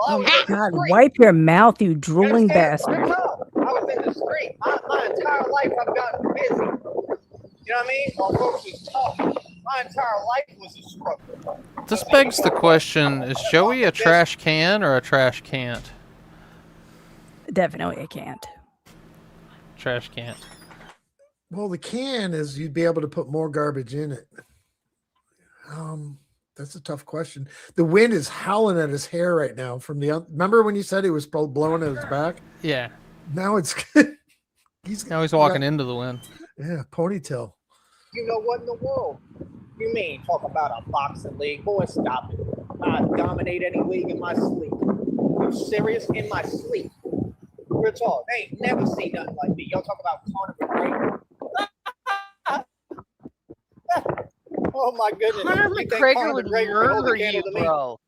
F: Oh my God, wipe your mouth, you drooling bastard.
H: I was in the street. My entire life I've gotten busy. You know what I mean? While folks was talking, my entire life was a struggle.
D: This begs the question, is Joey a trash can or a trash can't?
F: Definitely a can't.
D: Trash can't.
B: Well, the can is you'd be able to put more garbage in it. That's a tough question. The wind is howling at his hair right now. Remember when you said he was blowing at his back?
D: Yeah.
B: Now it's
D: he's walking into the wind.
B: Yeah, ponytail.
H: You know what in the world? You mean talk about a boxing league? Boy, stop it. I dominate any league in my sleep. You serious? In my sleep. Real talk. They ain't never seen nothing like me. Y'all talk about Conor McGregor. Oh my goodness.
G: Conor McGregor would murder you, bro.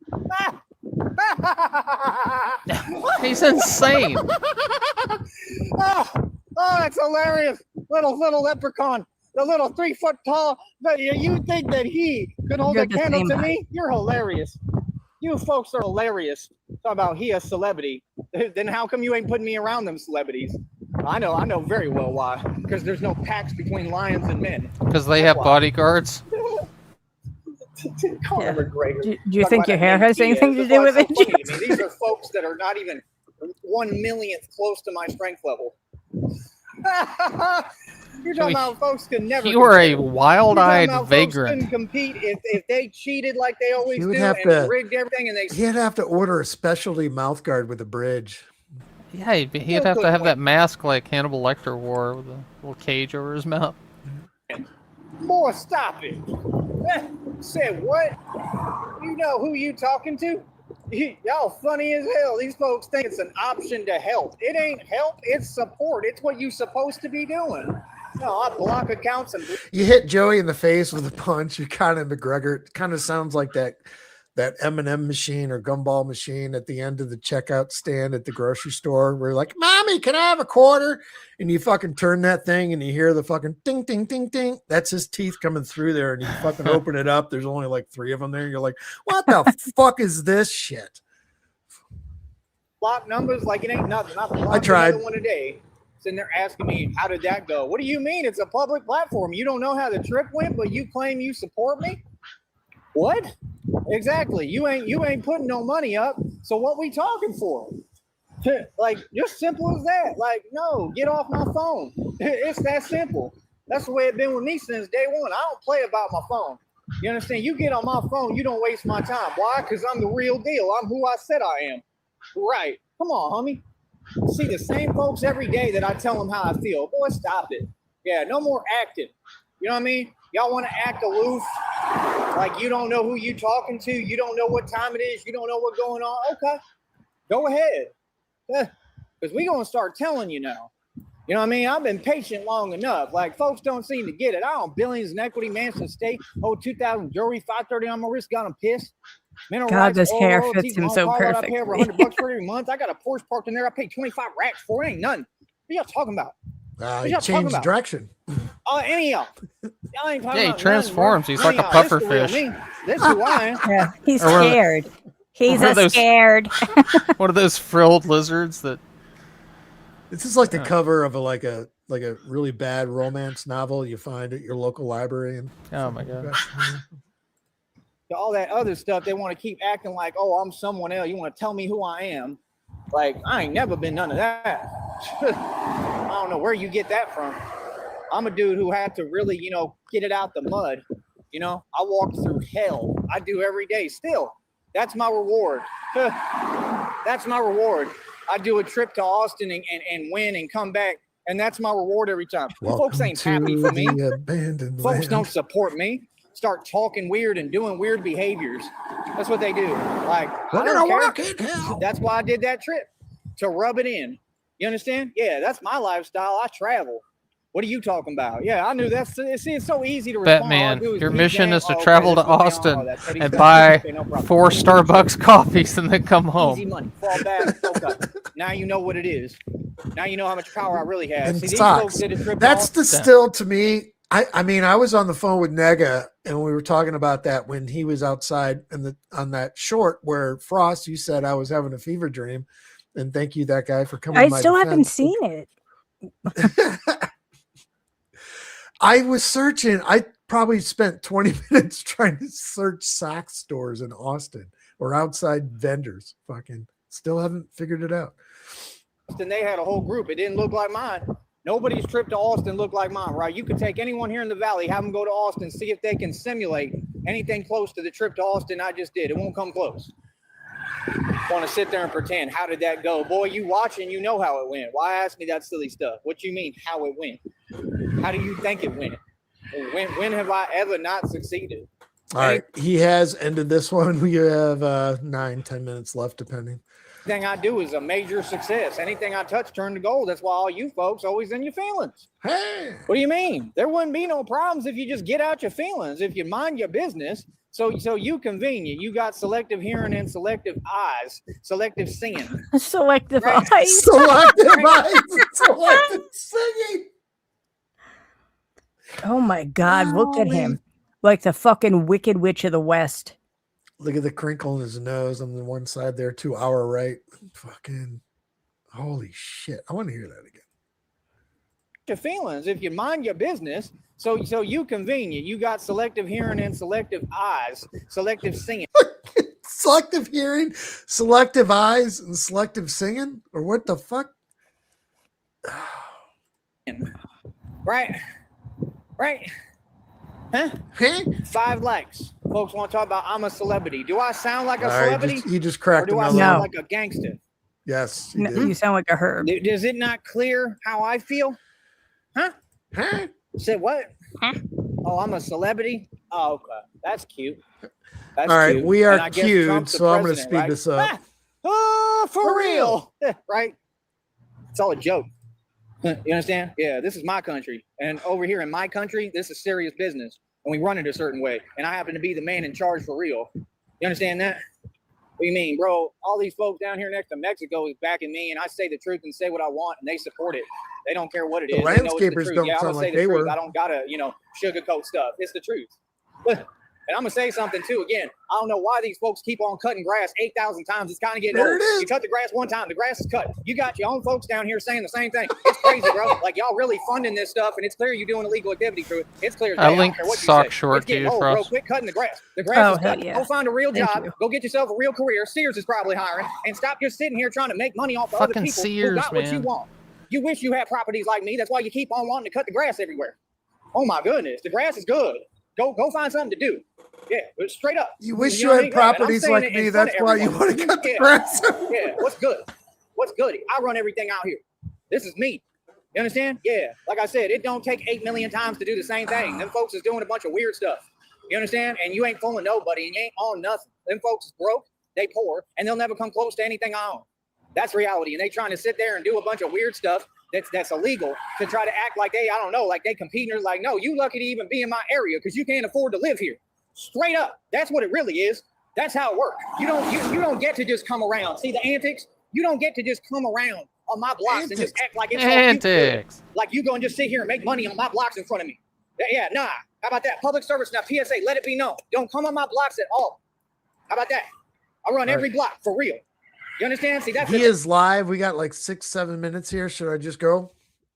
D: He's insane.
H: Oh, that's hilarious. Little leprechaun. The little 3 foot tall. You think that he could hold a candle to me? You're hilarious. You folks are hilarious. Talk about he a celebrity. Then how come you ain't putting me around them celebrities? I know very well why. Because there's no pacts between lions and men.
D: Because they have bodyguards.
H: Conor McGregor.
F: Do you think your hair has anything to do with it?
H: These are folks that are not even 1/1,000,000th close to my strength level. You're talking about folks can never.
D: You are a wild-eyed vagrant.
H: Couldn't compete if they cheated like they always do and rigged everything, and
B: he'd have to order a specialty mouth guard with a bridge.
D: Yeah, he'd have to have that mask like Hannibal Lecter wore with a little cage over his mouth.
H: Boy, stop it. Said what? You know who you talking to? Y'all funny as hell. These folks think it's an option to help. It ain't help, it's support. It's what you supposed to be doing. No, I block accounts and
B: you hit Joey in the face with a punch. You kind of McGregor. It kind of sounds like that that M&M machine or gumball machine at the end of the checkout stand at the grocery store where you're like, Mommy, can I have a quarter? And you fucking turn that thing and you hear the fucking ding, ding, ding, ding. That's his teeth coming through there. And you fucking open it up. There's only like 3 of them there. You're like, what the fuck is this shit?
E: Block numbers like it ain't nothing.
B: I tried.
E: One a day. Sitting there asking me, how did that go? What do you mean? It's a public platform. You don't know how the trip went, but you claim you support me? What? Exactly. You ain't putting no money up. So what we talking for? Like, just simple as that. Like, no, get off my phone. It's that simple. That's the way it's been with me since day one. I don't play about my phone. You understand? You get on my phone, you don't waste my time. Why? Because I'm the real deal. I'm who I said I am. Right. Come on, homie. See the same folks every day that I tell them how I feel. Boy, stop it. Yeah, no more acting. You know what I mean? Y'all want to act aloof, like you don't know who you talking to. You don't know what time it is. You don't know what's going on. Okay, go ahead. Because we're going to start telling you now. You know what I mean? I've been patient long enough. Like, folks don't seem to get it. I own billions in equity, Manson State. Oh, 2,000 jewelry, 530 on my wrist. Got them pissed.
F: God, this hair fits him so perfect.
E: I pay over $100 for it every month. I got a Porsche parked in there. I pay 25 racks for it. Ain't nothing. What y'all talking about?
B: He changed direction.
E: Any of y'all. Y'all ain't talking about
D: he transforms.
E: Nothing,
D: He's like a puffer fish.
E: This is who I am.
F: Yeah, he's scared. He's scared.
D: One of those frilled lizards that.
B: This is like the cover of a really bad romance novel you find at your local library. And
D: oh my god.
E: All that other stuff, they want to keep acting like, oh, I'm someone else. You want to tell me who I am? Like, I ain't never been none of that. I don't know where you get that from. I'm a dude who had to really, get it out the mud. I walked through hell. I do every day still. That's my reward. That's my reward. I do a trip to Austin and win and come back, and that's my reward every time. Folks ain't happy for me. Folks don't support me. Start talking weird and doing weird behaviors. That's what they do. Like, I don't care. That's why I did that trip, to rub it in. You understand? Yeah, that's my lifestyle. I travel. What are you talking about? Yeah, I knew that's. See, it's so easy to respond.
D: Batman, your mission is to travel to Austin and buy 4 Starbucks coffees and then come home.
E: Easy money. Fall back. Okay. Now you know what it is. Now you know how much power I really have.
B: And
E: see, these folks did a trip.
B: That's still to me. I mean, I was on the phone with Nega and we were talking about that when he was outside on that short where Frost, you said I was having a fever dream. And thank you, that guy, for coming.
F: I still haven't seen it.
B: I was searching. I probably spent 20 minutes trying to search sock stores in Austin or outside vendors. Fucking still haven't figured it out.
E: And they had a whole group. It didn't look like mine. Nobody's trip to Austin looked like mine, right? You could take anyone here in the valley, have them go to Austin, see if they can simulate anything close to the trip to Austin I just did. It won't come close. Want to sit there and pretend, how did that go? Boy, you watching, you know how it went. Why ask me that silly stuff? What you mean, how it went? How do you think it went? When have I ever not succeeded?
B: All right, he has ended this one. We have 9-10 minutes left, depending.
E: Anything I do is a major success. Anything I touch turn to gold. That's why all you folks always in your feelings.
B: Hey,
E: what do you mean? There wouldn't be no problems if you just get out your feelings, if you mind your business. So you convenient. You got selective hearing and selective eyes, selective singing.
F: Selective
E: right?
F: eyes.
B: Selective eyes. Selective singing.
F: Oh my God! Look at him, like the fucking Wicked Witch of the West.
B: Look at the crinkle in his nose on the one side there, to our right. Fucking holy shit. I want to hear that again.
E: Your feelings, if you mind your business. So you convenient. You got selective hearing and selective eyes, selective singing.
B: Selective hearing, selective eyes, and selective singing? Or what the fuck?
E: Right. Huh? 5 likes. Folks want to talk about I'm a celebrity. Do I sound like a celebrity?
B: You just cracked.
E: Or do I sound like a gangster?
B: Yes.
F: You sound like a herb.
E: Does it not clear how I feel? Huh? Say what?
F: Huh?
E: Oh, I'm a celebrity? Oh, okay. That's cute.
B: All right, we are cued, so I'm going to speed this up.
E: Oh, for real. Right? It's all a joke. You understand? Yeah, this is my country. And over here in my country, this is serious business. And we run it a certain way. And I happen to be the man in charge for real. You understand that? What do you mean, bro? All these folks down here next to Mexico is backing me, and I say the truth and say what I want, and they support it. They don't care what it is.
B: The
E: They know it's the
B: landscapers
E: truth.
B: don't
E: Yeah, I'm
B: sound
E: gonna say
B: like
E: the
B: they
E: truth.
B: were.
E: I don't gotta, sugarcoat stuff. It's the truth. And I'm gonna say something too. Again, I don't know why these folks keep on cutting grass 8,000 times. It's kind of getting
B: There
E: old.
B: it is.
E: You cut the grass one time, the grass is cut. You got your own folks down here saying the same thing. It's crazy, bro. Like y'all really funding this stuff, and it's clear you're doing illegal activity through it. It's clear.
D: I linked sock short
E: It's
D: to
E: getting
D: you,
E: old, bro.
D: Frost.
E: Quit cutting the grass. The grass is
F: hell
E: cut.
F: yeah.
E: Go find a real
F: Thank
E: job.
F: you.
E: Go get yourself a real career. Sears is probably hiring, and stop just sitting here trying to make money off of other
D: Fucking
E: people who
D: Sears,
E: got what you
D: man.
E: want. You wish you had properties like me. That's why you keep on wanting to cut the grass everywhere. Oh my goodness, the grass is good. Go find something to do. Yeah, but straight up.
B: You wish you
E: know what
B: had
E: I mean? Yeah, and I'm
B: properties
E: saying
B: like
E: it
B: me.
E: in front
B: That's
E: of
B: why you
E: everyone.
B: want to cut the
E: Yeah.
B: grass.
E: Yeah, what's good? What's good? I run everything out here. This is me. You understand? Yeah. Like I said, it don't take 8 million times to do the same thing. Them folks is doing a bunch of weird stuff. You understand? And you ain't fooling nobody, and you ain't on nothing. Them folks is broke, they poor, and they'll never come close to anything I own. That's reality. And they trying to sit there and do a bunch of weird stuff that's illegal to try to act like like they competing. Or like, no, you lucky to even be in my area because you can't afford to live here. Straight up. That's what it really is. That's how it works. You don't get to just come around. See the antics? You don't get to just come around on my blocks and just act like it's all
D: Antics.
E: like you go and just sit here and make money on my blocks in front of me. Yeah, nah. How about that? Public service now, PSA, let it be known. Don't come on my blocks at all. How about that? I run every block for real. You understand? See, that's
B: He is live. We got like 6-7 minutes here. Should I just go?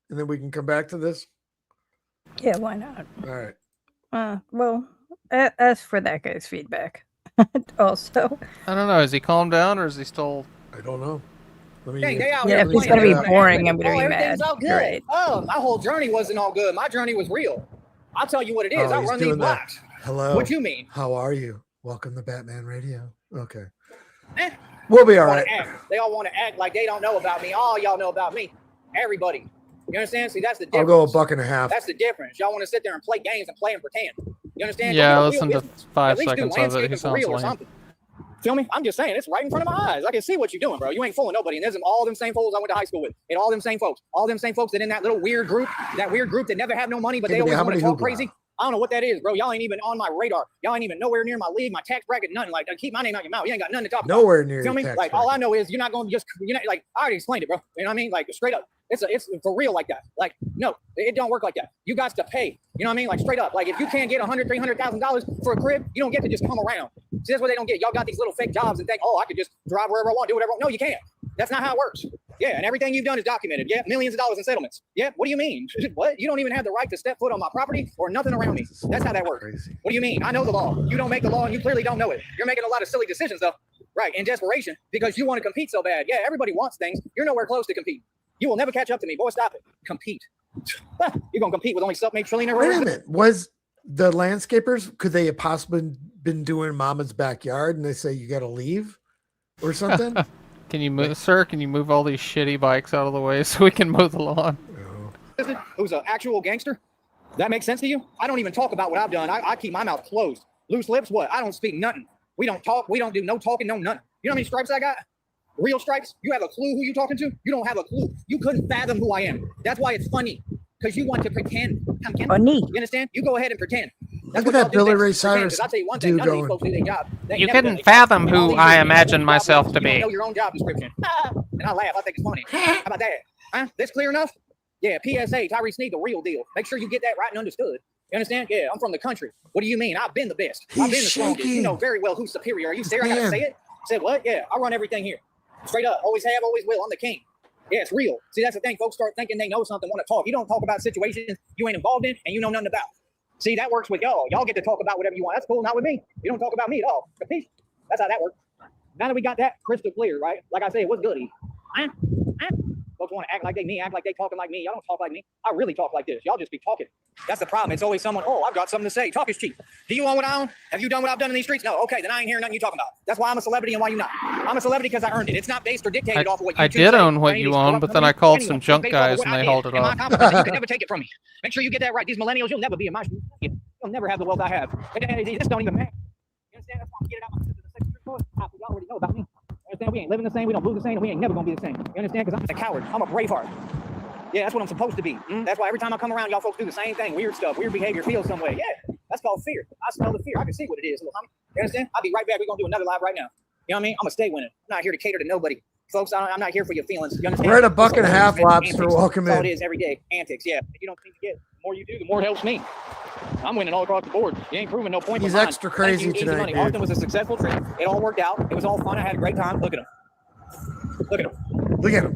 B: And then we can come back to this?
F: Yeah, why not?
B: All right.
F: Well, as for that guy's feedback, also.
D: I don't know. Is he calmed down or is he still?
B: I don't know. Let me.
E: Dang, they out
F: Yeah,
E: here
F: if it's
E: playing
F: gonna be
E: everything.
F: boring, I'm gonna be
E: Everything's
F: mad.
E: all good.
F: Right.
E: Oh, my whole journey wasn't all good. My journey was real. I'll tell you what it is. I
B: he's
E: run these
B: doing that.
E: blocks.
B: Hello.
E: What you mean?
B: How are you? Welcome to Batman Radio. Okay.
E: Eh.
B: We'll be all
E: Wanna
B: right.
E: act. They all want to act like they don't know about me. All y'all know about me. Everybody. You understand? See, that's the
B: I'll
E: difference.
B: go $1.50.
E: That's the difference. Y'all want to sit there and play games and play and pretend. You understand?
D: Yeah,
E: Go do
D: listen
E: real
D: to
E: business.
D: 5
E: At least do
D: seconds of it. He
E: landscaping for
D: sounds
E: real or
D: lame.
E: something. Feel me? I'm just saying, it's right in front of my eyes. I can see what you're doing, bro. You ain't fooling nobody. And there's all them same fools I went to high school with. And all them same folks that in that little weird group that never have no money, but they always want to talk crazy. I don't know what that is, bro. Y'all ain't even on my radar. Y'all ain't even nowhere near my league, my tax bracket, nothing. Like, keep my name out your mouth. You ain't got nothing to talk about.
B: Nowhere near
E: Feel
B: your
E: me?
B: tax
E: Like, all I
B: bracket.
E: know is you're not going to just, like, I already explained it, bro. You know what I mean? Like, straight up. It's for real like that. Like, no, it don't work like that. You got to pay. You know what I mean? Like, straight up. Like, if you can't get $100,000, $300,000 for a crib, you don't get to just come around. See, that's what they don't get. Y'all got these little fake jobs and think, oh, I could just drive wherever I want, do whatever I want. No, you can't. That's not how it works. Yeah, and everything you've done is documented. Yeah, millions of dollars in settlements. Yeah, what do you mean? What? You don't even have the right to step foot on my property or nothing around me. That's how that works.
B: Crazy.
E: What do you mean? I know the law. You don't make the law and you clearly don't know it. You're making a lot of silly decisions, though. Right, in desperation, because you want to compete so bad. Yeah, everybody wants things. You're nowhere close to compete. You will never catch up to me. Boy, stop it. Compete. You're going to compete with only self-made trillionaire.
B: Wait a minute. Was the landscapers, could they have possibly been doing Mama's backyard and they say you got to leave or something?
D: Can you move, sir? Can you move all these shitty bikes out of the way so we can mow the lawn?
E: Who's an actual gangster? That makes sense to you? I don't even talk about what I've done. I keep my mouth closed. Loose lips, what? I don't speak nothing. We don't talk. We don't do no talking, no nothing. You know how many stripes I got? Real stripes? You have a clue who you talking to? You don't have a clue. You couldn't fathom who I am. That's why it's funny. Because you want to pretend.
F: Funny.
E: You understand? You go ahead and pretend.
B: Look at that Billy Ray Cyrus
E: I'll tell you one thing.
B: dude
E: None of these
B: going.
E: folks do their job.
D: You couldn't fathom who I imagine myself to
E: You don't
D: be.
E: know your own job description. And I laugh. I think it's funny. How about that? Huh? That's clear enough? Yeah, PSA, Tyree Sneed, the real deal. Make sure you get that right and understood. You understand? Yeah, I'm from the country. What do you mean? I've been the best. I've been the strongest. You know very well who's superior. Are you serious? I gotta say it? Said what? Yeah, I run everything here. Straight up. Always have, always will. I'm the king. Yeah, it's real. See, that's the thing. Folks start thinking they know something, want to talk. You don't talk about situations you ain't involved in and you know nothing about. See, that works with y'all. Y'all get to talk about whatever you want. That's cool. Not with me. You don't talk about me at all. Capiche? That's how that works. Now that we got that crystal clear, right? Like I said, what's goody? Huh? Folks want to act like they me, act like they talking like me. Y'all don't talk like me. I really talk like this. Y'all just be talking. That's the problem. It's always someone, oh, I've got something to say. Talk is cheap. Do you own what I own? Have you done what I've done in these streets? No. Okay, then I ain't hearing nothing you talking about. That's why I'm a celebrity and why you not. I'm a celebrity because I earned it. It's not based or dictated off of what you
D: I
E: two
D: did
E: say.
D: own what
E: Any
D: you
E: of these
D: own, but then I
E: companies,
D: called
E: anyone,
D: some
E: it's
D: junk
E: based off of
D: guys
E: what
D: and
E: I
D: they
E: did.
D: hauled it
E: And my
D: off.
E: accomplishments, you can never take it from me. Make sure you get that right. These millennials, you'll never be in my shoes. You'll never have the wealth I have. This don't even matter. You understand? That's why I'm getting out my sister, the second trick. Y'all already know about me. You understand? We ain't living the same. We don't move the same. And we ain't never gonna be the same. You understand? Because I'm a coward. I'm a braveheart. Yeah, that's what I'm supposed to be. That's why every time I come around, y'all folks do the same thing. Weird stuff, weird behavior, feel some way. Yeah, that's called fear. I smell the fear. I can see what it is. Look, You understand? I'll be right back. We're going to do another live right now. You know what I mean? I'm going to stay winning. I'm not here to cater to nobody. Folks, I'm not here for your feelings. You understand?
B: We're at a buck and a half, Lobster.
E: Antics.
B: Welcome
E: That's all
B: in.
E: it is every day. Antics, yeah. You don't seem to get. The more you do, the more it helps me. I'm winning all across the board. You ain't proving no point.
B: He's extra crazy tonight,
E: money.
B: dude.
E: Austin was a successful trip. It all worked out. It was all fun. I had a great time. Look at him. Look at him.
B: Look at him.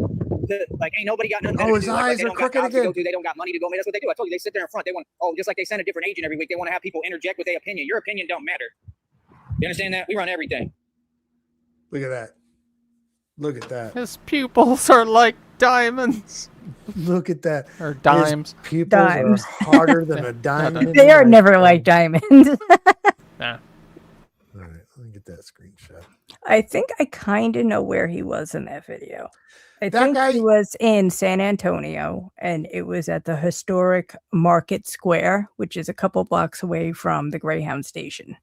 E: Like, ain't nobody got nothing
B: Oh,
E: to
B: his
E: do.
B: eyes
E: they
B: are
E: don't got
B: crooked
E: jobs to
B: again.
E: go to. They don't got money to go. That's what they do. I told you, they sit there in front. They want, just like they send a different agent every week. They want to have people interject with their opinion. Your opinion don't matter. You understand that? We run everything.
B: Look at that. Look at that.
D: His pupils are like diamonds.
B: Look at that.
D: Or dimes.
B: His pupils
F: Dimes.
B: are harder than a diamond.
F: They are never like diamonds.
D: Nah.
B: All right, let me get that screenshot.
F: I think I kind of know where he was in that video. I
B: That
F: think
B: guy-
F: he was in San Antonio, and it was at the historic Market Square, which is a couple blocks away from the Greyhound station.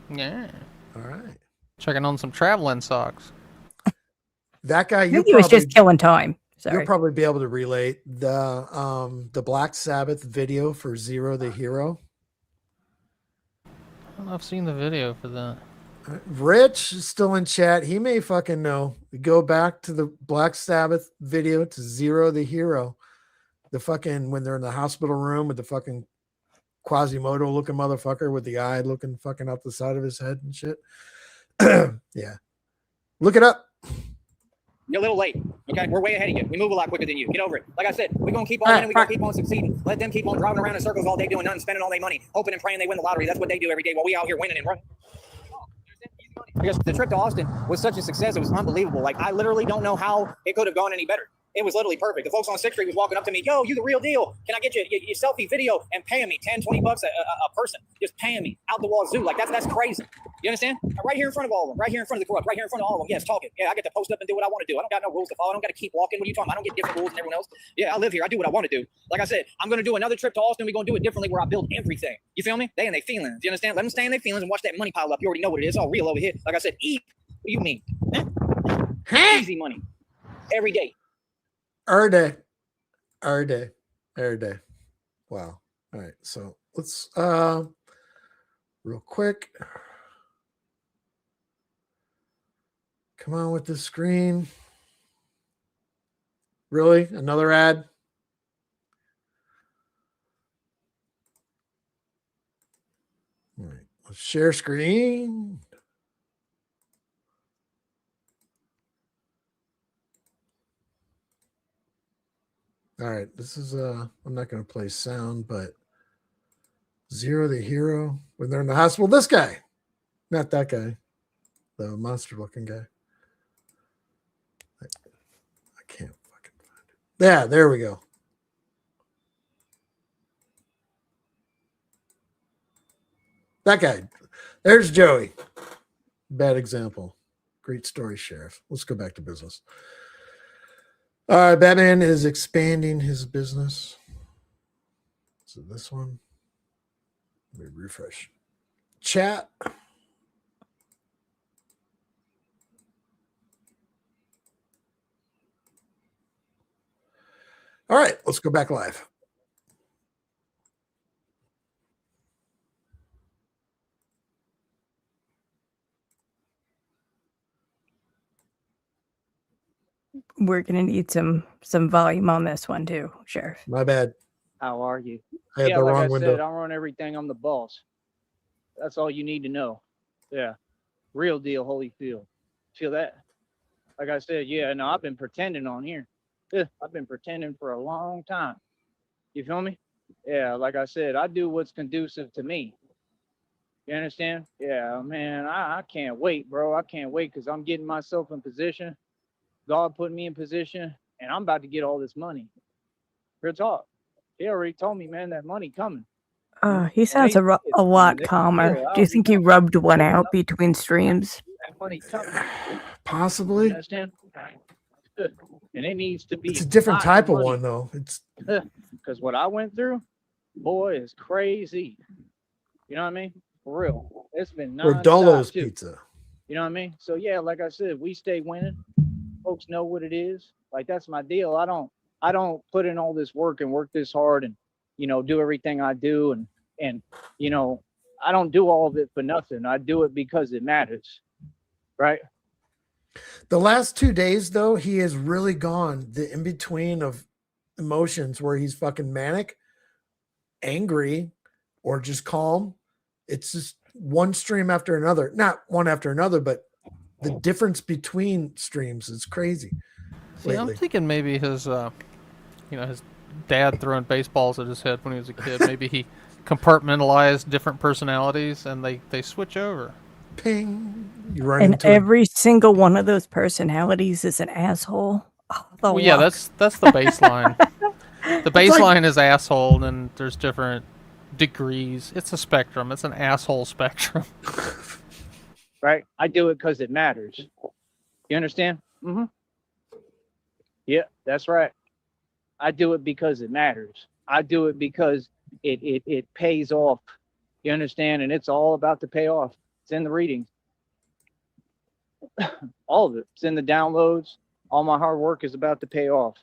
D: Yeah.
B: All right.
D: Checking on some traveling socks.
B: That guy,
F: I
B: you
F: think he was
B: probably,
F: just killing time. Sorry.
B: you'll probably be able to relate the Black Sabbath video for Zero the Hero.
D: I don't know, I've seen the video for that.
B: Rich is still in chat. He may fucking know. Go back to the Black Sabbath video to Zero the Hero. The fucking, when they're in the hospital room with the fucking Quasimodo looking motherfucker with the eye looking fucking out the side of his head and shit. Yeah. Look it up.
E: You're a little late. Okay, we're way ahead of you. We move a lot quicker than you. Get over it. Like I said, we're gonna keep on winning. We're gonna keep on succeeding. Let them keep on driving around in circles all day doing nothing, spending all their money, hoping and praying they win the lottery. That's what they do every day while we out here winning and running. Because the trip to Austin was such a success, it was unbelievable. Like, I literally don't know how it could have gone any better. It was literally perfect. The folks on 6th Street was walking up to me, yo, you the real deal. Can I get you your selfie video and paying me $10, $20 a person? Just paying me out the wall zoo. Like, that's crazy. You understand? Right here in front of all of them. Right here in front of the corrupt. Right here in front of all of them. Yes, talking. Yeah, I get to post up and do what I want to do. I don't got no rules to follow. I don't got to keep walking. What are you talking about? I don't get different rules than everyone else. Yeah, I live here. I do what I want to do. Like I said, I'm going to do another trip to Austin. We're going to do it differently where I build everything. You feel me? They and they feelings. You understand? Let them stay in their feelings and watch that money pile up. You already know what it is. It's all real over here. Like I said, eat. What do you mean? Easy money. Every day.
B: Every day. Wow. All right. So let's real quick. Come on with the screen. Really? Another ad? All right. Let's share screen. All right, this is I'm not going to play sound, but Zero the Hero when they're in the hospital. This guy, not that guy, the monster-looking guy. I can't fucking find it. Yeah, there we go. That guy. There's Joey. Bad example. Great story, Sheriff. Let's go back to business. Batman is expanding his business. So this one, let me refresh. Chat. All right, let's go back live.
F: We're gonna need some volume on this one too, Sheriff.
B: My bad.
E: How are you?
B: I had the wrong window.
E: Said, I run everything. I'm the boss. That's all you need to know. Yeah. Real deal, Holyfield. Feel that? Like I said, yeah, no, I've been pretending on here. Yeah, I've been pretending for a long time. You feel me? Yeah, like I said, I do what's conducive to me. You understand? Yeah, man, I can't wait, bro. I can't wait because I'm getting myself in position. God put me in position, and I'm about to get all this money. Real talk. He already told me, man, that money coming.
F: He sounds a lot calmer. Do you think he rubbed one out between streams?
E: That money coming.
B: Possibly.
E: You understand? And it needs to be.
B: It's a different type of one, though. It's
E: because what I went through, boy, is crazy. You know what I mean? For real. It's been
B: Rodolo's pizza.
E: You know what I mean? So yeah, like I said, we stay winning. Folks know what it is. Like, that's my deal. I don't put in all this work and work this hard and, you know, do everything I do and, you know, I don't do all of it for nothing. I do it because it matters, right?
B: The last 2 days, though, he has really gone the in between of emotions where he's fucking manic, angry, or just calm. It's just one stream after another. Not one after another, but the difference between streams is crazy.
D: See, I'm thinking maybe his, his dad throwing baseballs at his head when he was a kid. Maybe he compartmentalized different personalities and they switch over.
B: Ping. You run
F: and
B: into
F: every single one of those personalities is an asshole. Oh,
D: well, yeah, that's the baseline. The baseline is asshole, and there's different degrees. It's a spectrum. It's an asshole spectrum.
E: Right? I do it because it matters. You understand? Mm-hmm. Yeah, that's right. I do it because it matters. I do it because it pays off. You understand? And it's all about the payoff. It's in the readings. All of it. It's in the downloads. All my hard work is about to pay off.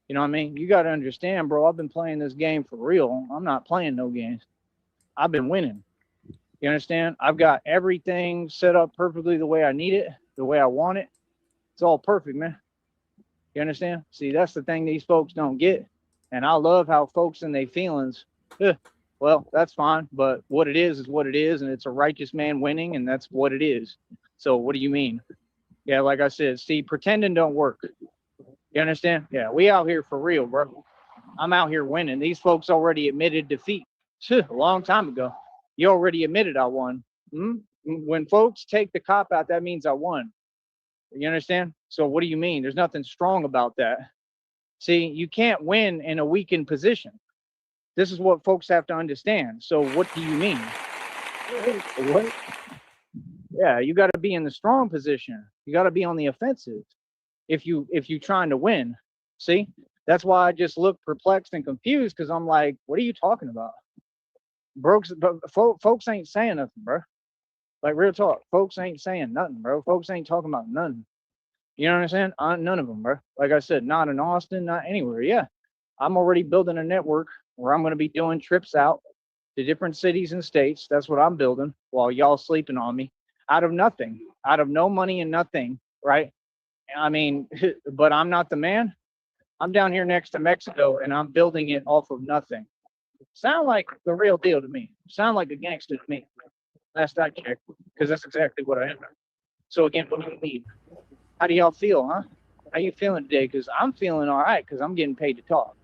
E: You know what I mean? You got to understand, bro. I've been playing this game for real. I'm not playing no games. I've been winning. You understand? I've got everything set up perfectly the way I need it, the way I want it. It's all perfect, man. You understand? See, that's the thing these folks don't get. And I love how folks in their feelings, well, that's fine. But what it is what it is. And it's a righteous man winning. And that's what it is. So what do you mean? Yeah, like I said, see, pretending don't work. You understand? Yeah, we out here for real, bro. I'm out here winning. These folks already admitted defeat a long time ago. You already admitted I won. When folks take the cop out, that means I won. You understand? So what do you mean? There's nothing strong about that. See, you can't win in a weakened position. This is what folks have to understand. So what do you mean? What? Yeah, you got to be in the strong position. You got to be on the offensive if you trying to win. See, that's why I just look perplexed and confused, because I'm like, what are you talking about? Folks ain't saying nothing, bro. Like, real talk, folks ain't saying nothing, bro. Folks ain't talking about nothing. You know what I'm saying? None of them, bro. Like I said, not in Austin, not anywhere. Yeah, I'm already building a network where I'm going to be doing trips out to different cities and states. That's what I'm building while y'all sleeping on me, out of nothing, out of no money and nothing, right? I mean, but I'm not the man. I'm down here next to Mexico, and I'm building it off of nothing. Sound like the real deal to me. Sound like a gangster to me. Last I checked, because that's exactly what I am. So again, what do you need? How do y'all feel, huh? How you feeling today? Because I'm feeling all right, because I'm getting paid to talk.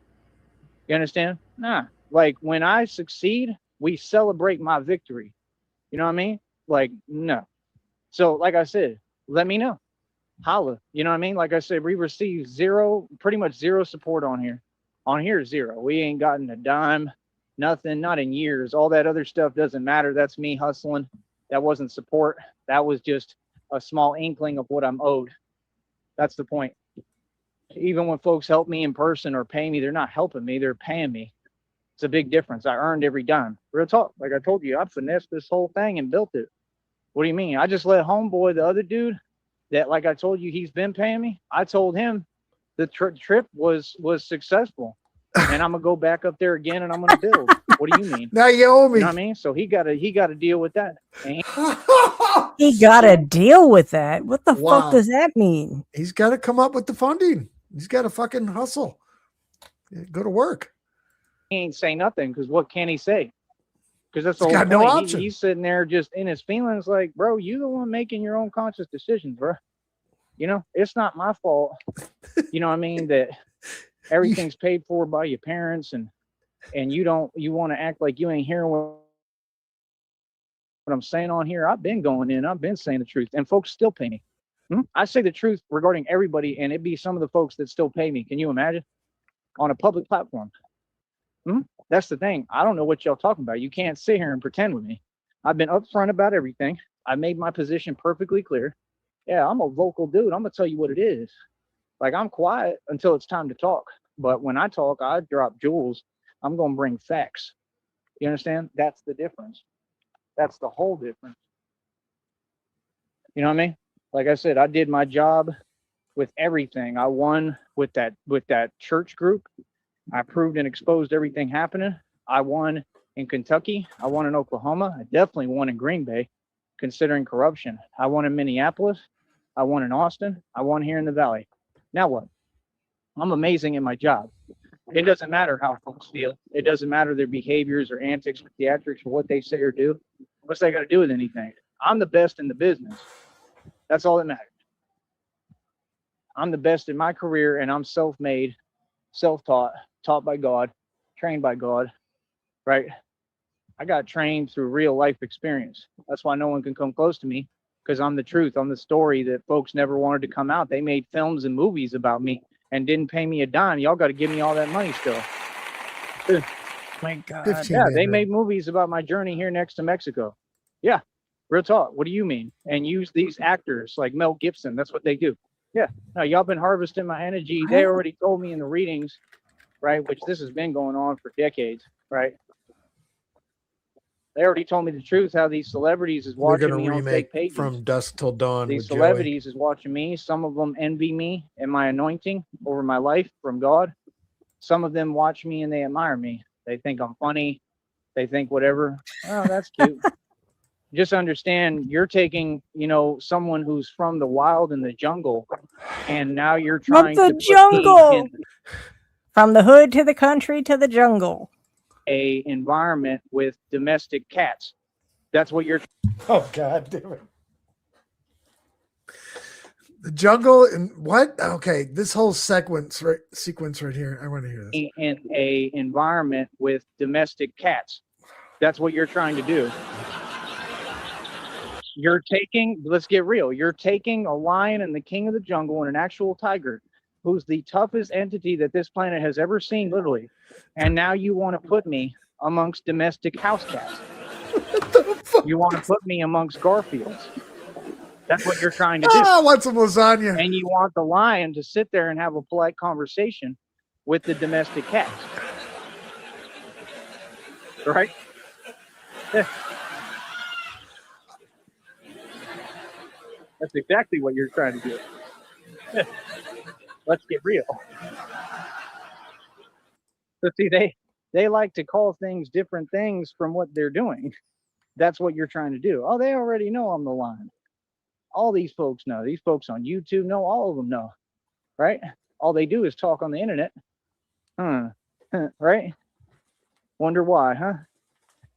E: You understand? Nah. Like, when I succeed, we celebrate my victory. You know what I mean? Like, no. So, like I said, let me know. Holla. You know what I mean? Like I said, we receive pretty much zero support on here. On here, zero. We ain't gotten a dime, nothing, not in years. All that other stuff doesn't matter. That's me hustling. That wasn't support. That was just a small inkling of what I'm owed. That's the point. Even when folks help me in person or pay me, they're not helping me, they're paying me. It's a big difference. I earned every dime. Real talk. Like I told you, I finessed this whole thing and built it. What do you mean? I just let homeboy, the other dude that, like I told you, he's been paying me. I told him the trip was successful, and I'm gonna go back up there again, and I'm gonna build. What do you mean?
B: Now you owe me.
E: You know what I mean? So he got to deal with that.
F: He got to deal with that. What the fuck does that mean?
B: He's got to come up with the funding. He's got to fucking hustle. Go to work.
E: He ain't say nothing, because what can he say? Because that's the
B: He's
E: whole
B: got no
E: point.
B: option.
E: He's sitting there just in his feelings, like, bro, you the one making your own conscious decisions, bro. You know, it's not my fault. You know what I mean? That everything's paid for by your parents, and you want to act like you ain't hearing what I'm saying on here. I've been going in. I've been saying the truth, and folks still pay me. I say the truth regarding everybody, and it'd be some of the folks that still pay me. Can you imagine? On a public platform. That's the thing. I don't know what y'all talking about. You can't sit here and pretend with me. I've been upfront about everything. I made my position perfectly clear. Yeah, I'm a vocal dude. I'm gonna tell you what it is. Like, I'm quiet until it's time to talk. But when I talk, I drop jewels. I'm gonna bring facts. You understand? That's the difference. That's the whole difference. You know what I mean? Like I said, I did my job with everything. I won with that church group. I proved and exposed everything happening. I won in Kentucky. I won in Oklahoma. I definitely won in Green Bay, considering corruption. I won in Minneapolis. I won in Austin. I won here in the Valley. Now what? I'm amazing at my job. It doesn't matter how folks feel. It doesn't matter their behaviors or antics or theatrics or what they say or do. What's that got to do with anything? I'm the best in the business. That's all that matters. I'm the best in my career, and I'm self-made, self-taught, taught by God, trained by God, right? I got trained through real life experience. That's why no one can come close to me, because I'm the truth. I'm the story that folks never wanted to come out. They made films and movies about me and didn't pay me a dime. Y'all got to give me all that money still.
F: My God.
B: 15
E: Yeah,
B: man
E: they
B: room.
E: made movies about my journey here next to Mexico. Yeah, real talk. What do you mean? And use these actors like Mel Gibson. That's what they do. Yeah, no, y'all been harvesting my energy. They already told me in the readings, right, which this has been going on for decades, right? They already told me the truth, how these celebrities is
B: We're
E: watching
B: gonna
E: me on
B: remake
E: fake pages.
B: From Dusk Till Dawn
E: These
B: with Joey.
E: celebrities is watching me. Some of them envy me and my anointing over my life from God. Some of them watch me and they admire me. They think I'm funny. They think whatever. Oh, that's cute. Just understand, you're taking, you know, someone who's from the wild and the jungle, and now you're
F: From
E: trying
F: the
E: to put me
F: jungle.
E: in
F: From the hood to the country to the jungle.
E: a environment with domestic cats. That's what you're.
B: Oh God damn it. The jungle and what? Okay, this whole sequence right here. I want to hear this.
E: In a environment with domestic cats. That's what you're trying to do. You're taking, let's get real, you're taking a lion and the king of the jungle and an actual tiger, who's the toughest entity that this planet has ever seen, literally, and now you want to put me amongst domestic house cats. You want to put me amongst Garfields. That's what you're trying to do.
B: I want some lasagna.
E: And you want the lion to sit there and have a polite conversation with the domestic cats. Right? Yeah. That's exactly what you're trying to do. Yeah. Let's get real. So see, they like to call things different things from what they're doing. That's what you're trying to do. Oh, they already know I'm the lion. All these folks know. These folks on YouTube know. All of them know. Right? All they do is talk on the internet. Right? Wonder why, huh?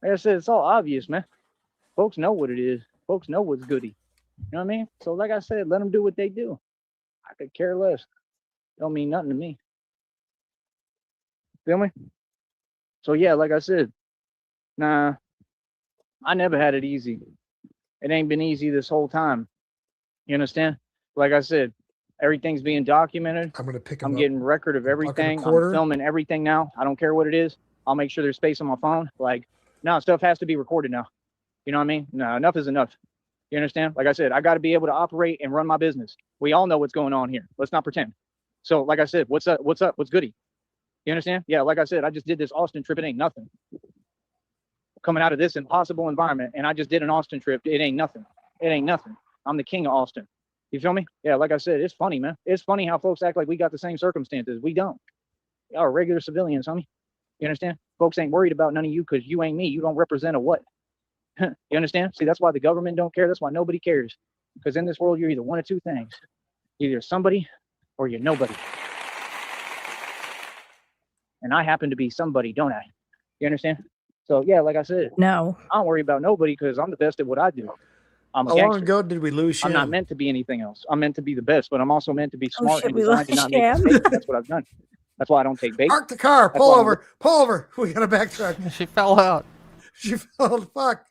E: Like I said, it's all obvious, man. Folks know what it is. Folks know what's goody. You know what I mean? So like I said, let them do what they do. I could care less. Don't mean nothing to me. Feel me? So yeah, like I said, nah, I never had it easy. It ain't been easy this whole time. You understand? Like I said, everything's being documented.
B: I'm gonna pick him
E: I'm
B: up.
E: getting record of everything. I'm
B: quarter.
E: filming everything now. I don't care what it is. I'll make sure there's space on my phone. Like, no, stuff has to be recorded now. You know what I mean? No, enough is enough. You understand? Like I said, I got to be able to operate and run my business. We all know what's going on here. Let's not pretend. So, like I said, what's up? What's up? What's goody? You understand? Yeah, like I said, I just did this Austin trip. It ain't nothing. Coming out of this impossible environment, and I just did an Austin trip. It ain't nothing. It ain't nothing. I'm the king of Austin. You feel me? Yeah, like I said, it's funny, man. It's funny how folks act like we got the same circumstances. We don't. Y'all are regular civilians, homie. You understand? Folks ain't worried about none of you because you ain't me. You don't represent a what? You understand? See, that's why the government don't care. That's why nobody cares. Because in this world, you're either one of two things. Either somebody or you're nobody. And I happen to be somebody, don't I? You understand? So, yeah, like I said,
F: No.
E: I don't worry about nobody because I'm the best at what I do. I'm a
B: How long
E: gangster.
B: ago did we lose Shem?
E: I'm not meant to be anything else. I'm meant to be the best, but I'm also meant to be
F: Oh,
E: smart
F: shit,
E: and
F: we
E: designed to
F: lost
E: not make
F: Shem.
E: mistakes. That's what I've done. That's why I don't take bait.
B: Park the car.
E: That's
B: Pull
E: why I'm-
B: over. Pull over. We got to backtrack.
D: She fell out.
B: She fell. Fuck.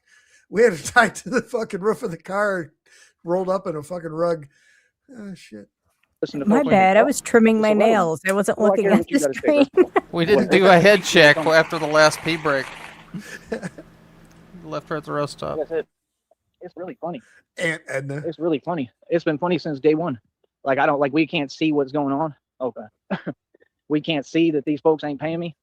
B: We had to tie to the fucking roof of the car, rolled up in a fucking rug. Oh shit.
E: Listen to
F: My
E: folks when they
F: bad. I
E: talk.
F: was trimming
E: Just
F: my
E: a little.
F: nails. I wasn't
E: Well, I
F: looking
E: care
F: at
E: what you
F: the
E: gotta say,
F: screen.
D: We didn't do a head check after the last pee break. Left her at the roast stop.
E: Like I said, it's really funny.
B: Aunt Edna.
E: It's really funny. It's been funny since day one. Like, I don't, like, we can't see what's going on. Okay. We can't see that these folks ain't paying me.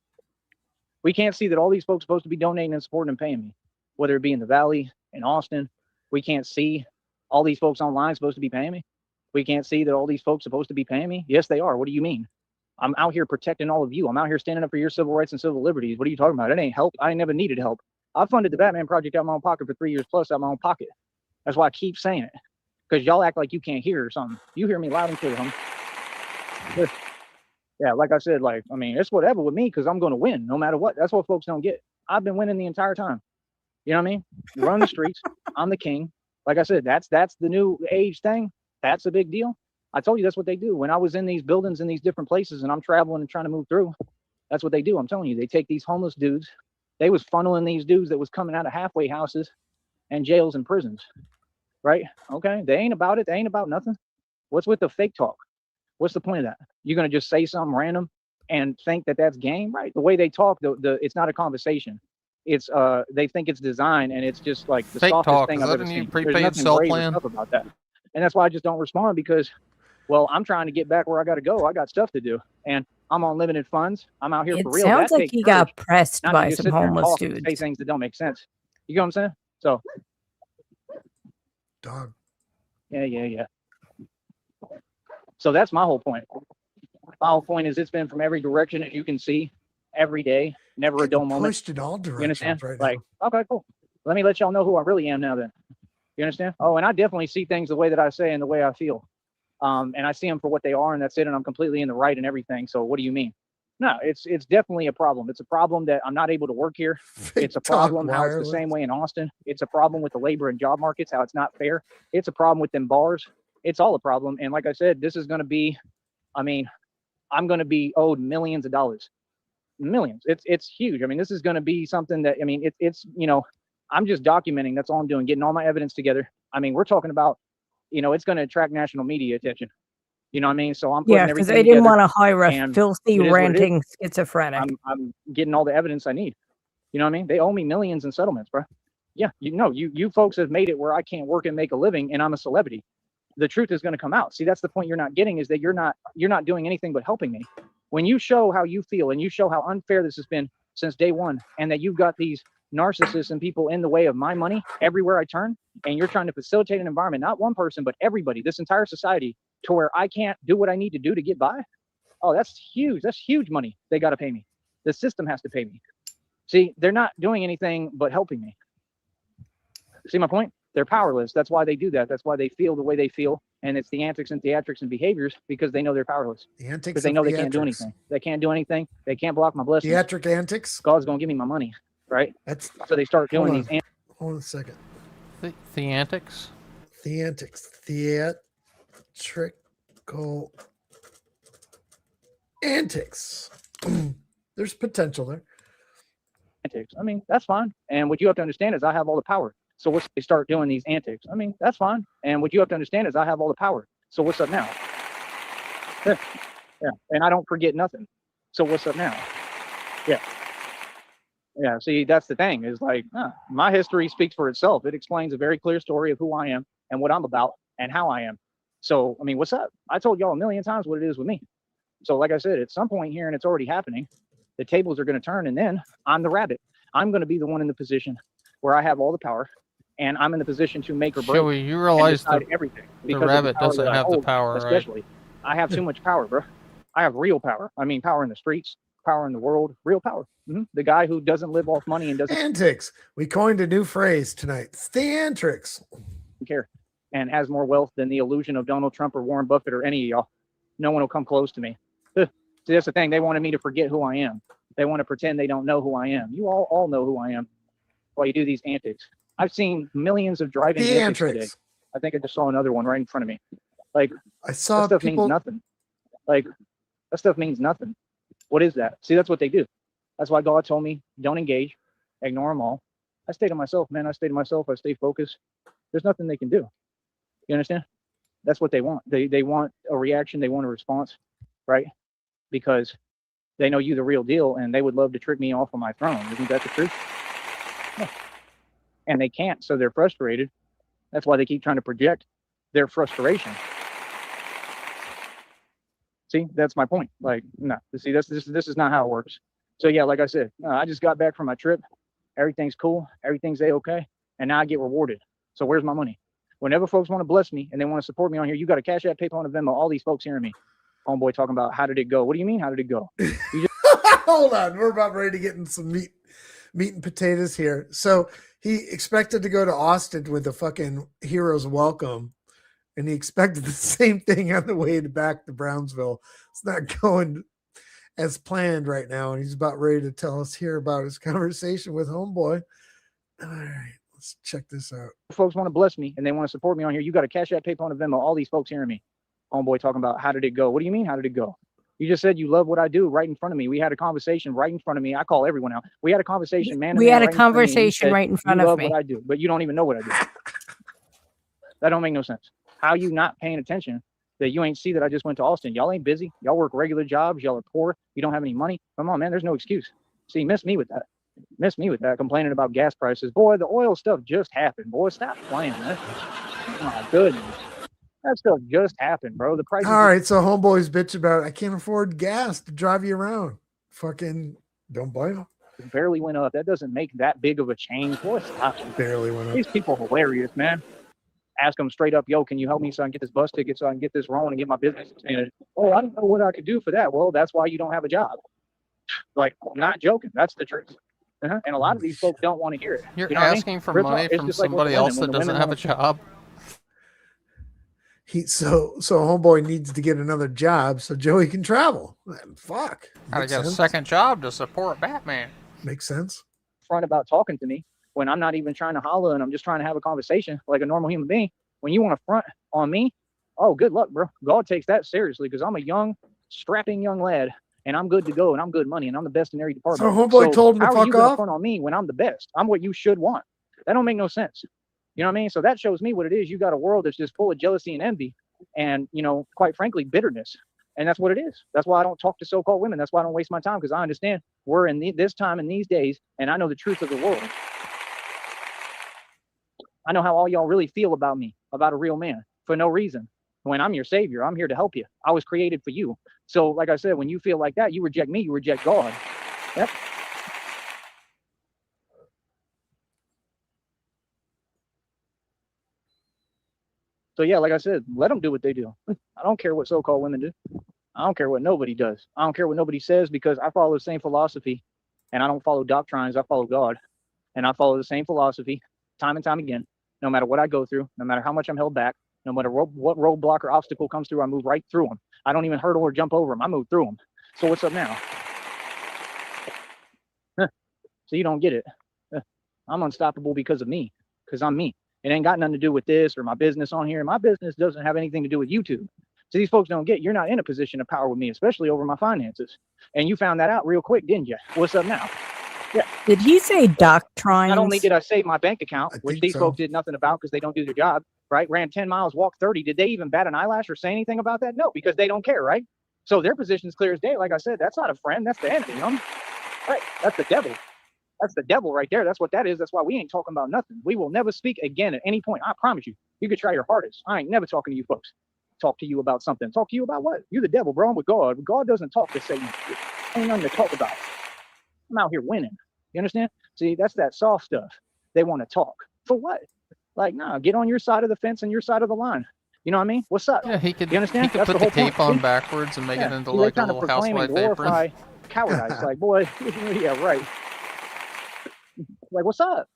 E: We can't see that all these folks supposed to be donating and supporting and paying me, whether it be in the Valley, in Austin. We can't see all these folks online supposed to be paying me. We can't see that all these folks supposed to be paying me. Yes, they are. What do you mean? I'm out here protecting all of you. I'm out here standing up for your civil rights and civil liberties. What are you talking about? It ain't help. I never needed help. I funded the Batman Project out of my own pocket for 3 years plus out of my own pocket. That's why I keep saying it. Because y'all act like you can't hear or something. You hear me loud and clear, homie. Yeah, like I said, like, I mean, it's whatever with me because I'm going to win no matter what. That's what folks don't get. I've been winning the entire time. You know what I mean? You run the streets. I'm the king. Like I said, that's the new age thing. That's a big deal. I told you that's what they do. When I was in these buildings in these different places and I'm traveling and trying to move through, that's what they do. I'm telling you, they take these homeless dudes. They was funneling these dudes that was coming out of halfway houses and jails and prisons, right? Okay, they ain't about it. They ain't about nothing. What's with the fake talk? What's the point of that? You're gonna just say something random and think that that's game, right? The way they talk, it's not a conversation. It's they think it's design, and it's just like the
D: Fake
E: softest
D: talk.
E: thing
D: Is
E: I've
D: that
E: ever
D: a new
E: seen.
D: prepaid
E: There's nothing
D: cell
E: brave or
D: plan?
E: stuff about that, and that's why I just don't respond because, well, I'm trying to get back where I got to go. I got stuff to do, and I'm on limited funds. I'm out here
F: It
E: for real.
F: sounds
E: That
F: like
E: takes
F: he
E: courage,
F: got pressed
E: not
F: by
E: to just
F: some
E: sit there and
F: homeless
E: talk and say
F: dudes.
E: things that don't make sense. You know what I'm saying? So,
B: Dog.
E: yeah. So that's my whole point. My whole point is it's been from every direction that you can see, every day, never a dull moment.
B: Pushed in all
E: You understand?
B: directions right
E: Like,
B: now.
E: okay, cool. Let me let y'all know who I really am now then. You understand? Oh, and I definitely see things the way that I say and the way I feel. And I see them for what they are, and that's it, and I'm completely in the right and everything. So what do you mean? No, it's definitely a problem. It's a problem that I'm not able to work here. It's a problem how it's the same way in Austin. It's a problem with the labor and job markets, how it's not fair. It's a problem with them bars. It's all a problem. And like I said, this is going to be, I mean, I'm going to be owed millions of dollars. Millions. It's huge. I mean, this is going to be something that, I mean, it's, you know, I'm just documenting. That's all I'm doing, getting all my evidence together. I mean, we're talking about, you know, it's going to attract national media attention. You know what I mean? So I'm putting
F: Yeah, because
E: everything
F: they didn't
E: together,
F: want to hire a
E: and
F: filthy,
E: it is what it is.
F: ranting schizophrenic.
E: I'm getting all the evidence I need. You know what I mean? They owe me millions in settlements, bro. Yeah, you know, you folks have made it where I can't work and make a living, and I'm a celebrity. The truth is going to come out. See, that's the point you're not getting, is that you're not doing anything but helping me. When you show how you feel and you show how unfair this has been since day one, and that you've got these narcissists and people in the way of my money everywhere I turn, and you're trying to facilitate an environment, not one person, but everybody, this entire society, to where I can't do what I need to do to get by. Oh, that's huge. That's huge money. They got to pay me. The system has to pay me. See, they're not doing anything but helping me. See my point? They're powerless. That's why they do that. That's why they feel the way they feel. And it's the antics and theatrics and behaviors, because they know they're powerless.
B: The antics
E: Because they know they can't do anything. They can't do anything. They can't block my blessings.
B: Theatric antics.
E: God's going to give me my money, right?
B: That's
E: So they start doing these antics.
B: Hold on a second.
D: The antics.
B: The antics. Theatrical antics. There's potential there.
E: Antics. I mean, that's fine. And what you have to understand is I have all the power. So once they start doing these antics, I mean, that's fine. And what you have to understand is I have all the power. So what's up now? Yeah. And I don't forget nothing. So what's up now? Yeah. Yeah. See, that's the thing, is like, my history speaks for itself. It explains a very clear story of who I am and what I'm about and how I am. So, I mean, what's up? I told y'all a million times what it is with me. So like I said, at some point here, and it's already happening, the tables are going to turn, and then I'm the rabbit. I'm going to be the one in the position where I have all the power, and I'm in the position to make or break.
D: Joey, you realize
E: everything,
D: the rabbit doesn't have the power,
E: especially. I have too much power, bro. I have real power. I mean, power in the streets, power in the world, real power. The guy who doesn't live off money and doesn't
B: antics. We coined a new phrase tonight. Theatrics.
E: care, and has more wealth than the illusion of Donald Trump or Warren Buffett or any of y'all. No one will come close to me. See, that's the thing. They wanted me to forget who I am. They want to pretend they don't know who I am. You all know who I am while you do these antics. I've seen millions of driving antics today. I think I just saw another one right in front of me. Like,
B: I saw
E: that stuff
B: people...
E: means nothing. Like, that stuff means nothing. What is that? See, that's what they do. That's why God told me, don't engage, ignore them all. I stay to myself, man. I stay to myself. I stay focused. There's nothing they can do. You understand? That's what they want. They want a reaction. They want a response, right? Because they know you the real deal, and they would love to trick me off of my throne. Isn't that the truth? Yeah. And they can't, so they're frustrated. That's why they keep trying to project their frustration. See, that's my point. Like, no, see, this is not how it works. So yeah, like I said, I just got back from my trip. Everything's cool. Everything's a-okay. And now I get rewarded. So where's my money? Whenever folks want to bless me and they want to support me on here, you got a Cashapp, PayPal, and a Venmo, all these folks hearing me. Homeboy talking about, how did it go? What do you mean, how did it go?
B: Hold on. We're about ready to get in some meat and potatoes here. So he expected to go to Austin with a fucking hero's welcome, and he expected the same thing on the way back to Brownsville. It's not going as planned right now, and he's about ready to tell us here about his conversation with Homeboy. All right, let's check this out.
E: Folks want to bless me, and they want to support me on here. You got a Cashapp, PayPal, and Venmo. All these folks hearing me. Homeboy talking about, how did it go? What do you mean, how did it go? You just said you love what I do right in front of me. We had a conversation right in front of me. I call everyone out. We had a conversation, man.
F: We had a conversation right in front of me.
E: You love what I do, but you don't even know what I do. That don't make no sense. How you not paying attention that you ain't see that I just went to Austin? Y'all ain't busy. Y'all work regular jobs. Y'all are poor. You don't have any money. Come on, man. There's no excuse. See, miss me with that. Miss me with that. Complaining about gas prices. Boy, the oil stuff just happened. Boy, stop playing, man. Oh, my goodness. That stuff just happened, bro. The price.
B: All right, so Homeboy's bitch about, I can't afford gas to drive you around. Fucking don't blame him.
E: Barely went up. That doesn't make that big of a change. Boy, stop.
B: Barely went up.
E: These people are hilarious, man. Ask them straight up, yo, can you help me so I can get this bus ticket, so I can get this rolling and get my business expanded? Oh, I don't know what I could do for that. Well, that's why you don't have a job. Like, I'm not joking. That's the truth. And a lot of these folks don't want to hear it.
D: You're
E: you know
D: asking for money from somebody else that doesn't have a job.
B: So Homeboy needs to get another job so Joey can travel. Fuck.
D: Gotta get a second job to support Batman.
B: Makes sense.
E: Front about talking to me when I'm not even trying to holler and I'm just trying to have a conversation like a normal human being. When you want to front on me, oh, good luck, bro. God takes that seriously because I'm a young, strapping young lad and I'm good to go and I'm good money and I'm the best in every department.
B: So Homeboy told him to
E: fuck off. How are you gonna front on me when I'm the best? I'm what you should want. That don't make no sense. You know what I mean? So that shows me what it is. You got a world that's just full of jealousy and envy and, you know, quite frankly, bitterness. And that's what it is. That's why I don't talk to so-called women. That's why I don't waste my time, because I understand we're in this time and these days, and I know the truth of the world. I know how all y'all really feel about me, about a real man, for no reason. When I'm your savior, I'm here to help you. I was created for you. So like I said, when you feel like that, you reject me, you reject God. Yep. So yeah, like I said, let them do what they do. I don't care what so-called women do. I don't care what nobody does. I don't care what nobody says, because I follow the same philosophy, and I don't follow doctrines. I follow God, and I follow the same philosophy time and time again. No matter what I go through, no matter how much I'm held back, no matter what roadblock or obstacle comes through, I move right through them. I don't even hurdle or jump over them. I move through them. So what's up now? So you don't get it. I'm unstoppable because of me, because I'm me. It ain't got nothing to do with this or my business on here. My business doesn't have anything to do with YouTube. So these folks don't get, you're not in a position of power with me, especially over my finances. And you found that out real quick, didn't you? What's up now? Yeah.
F: Did he say doctrines?
E: Not only did I save my bank account, which these folks did nothing about because they don't do their job, right? Ran 10 miles, walked 30. Did they even bat an eyelash or say anything about that? No, because they don't care, right? So their position's clear as day. Like I said, that's not a friend. That's the enemy. Right? That's the devil. That's the devil right there. That's what that is. That's why we ain't talking about nothing. We will never speak again at any point. I promise you. You could try your hardest. I ain't never talking to you folks. Talk to you about something. Talk to you about what? You're the devil, bro. I'm with God. God doesn't talk to Satan. Ain't nothing to talk about. I'm out here winning. You understand? See, that's that soft stuff. They want to talk. For what? Like, nah, get on your side of the fence and your side of the line. You know what I mean? What's up?
D: Yeah, he could.
E: You understand?
D: He could
E: That's
D: put the cape on backwards and make it into like a little housewife apron.
E: Cowardice. Like, boy, yeah, right. Like, what's up?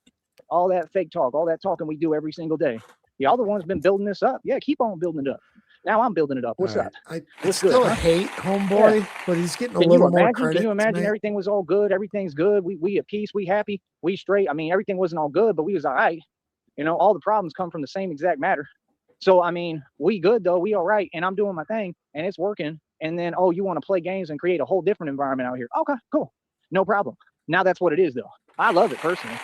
E: All that fake talk, all that talking we do every single day. Y'all the ones been building this up. Yeah, keep on building it up. Now I'm building it up. What's up?
B: I still hate Homeboy, but he's getting a little more credit.
E: Can you imagine everything was all good? Everything's good. We at peace. We happy. We straight. I mean, everything wasn't all good, but we was all right. You know, all the problems come from the same exact matter. So, I mean, we good though. We all right. And I'm doing my thing and it's working. And then, oh, you want to play games and create a whole different environment out here. Okay, cool. No problem. Now that's what it is though. I love it personally.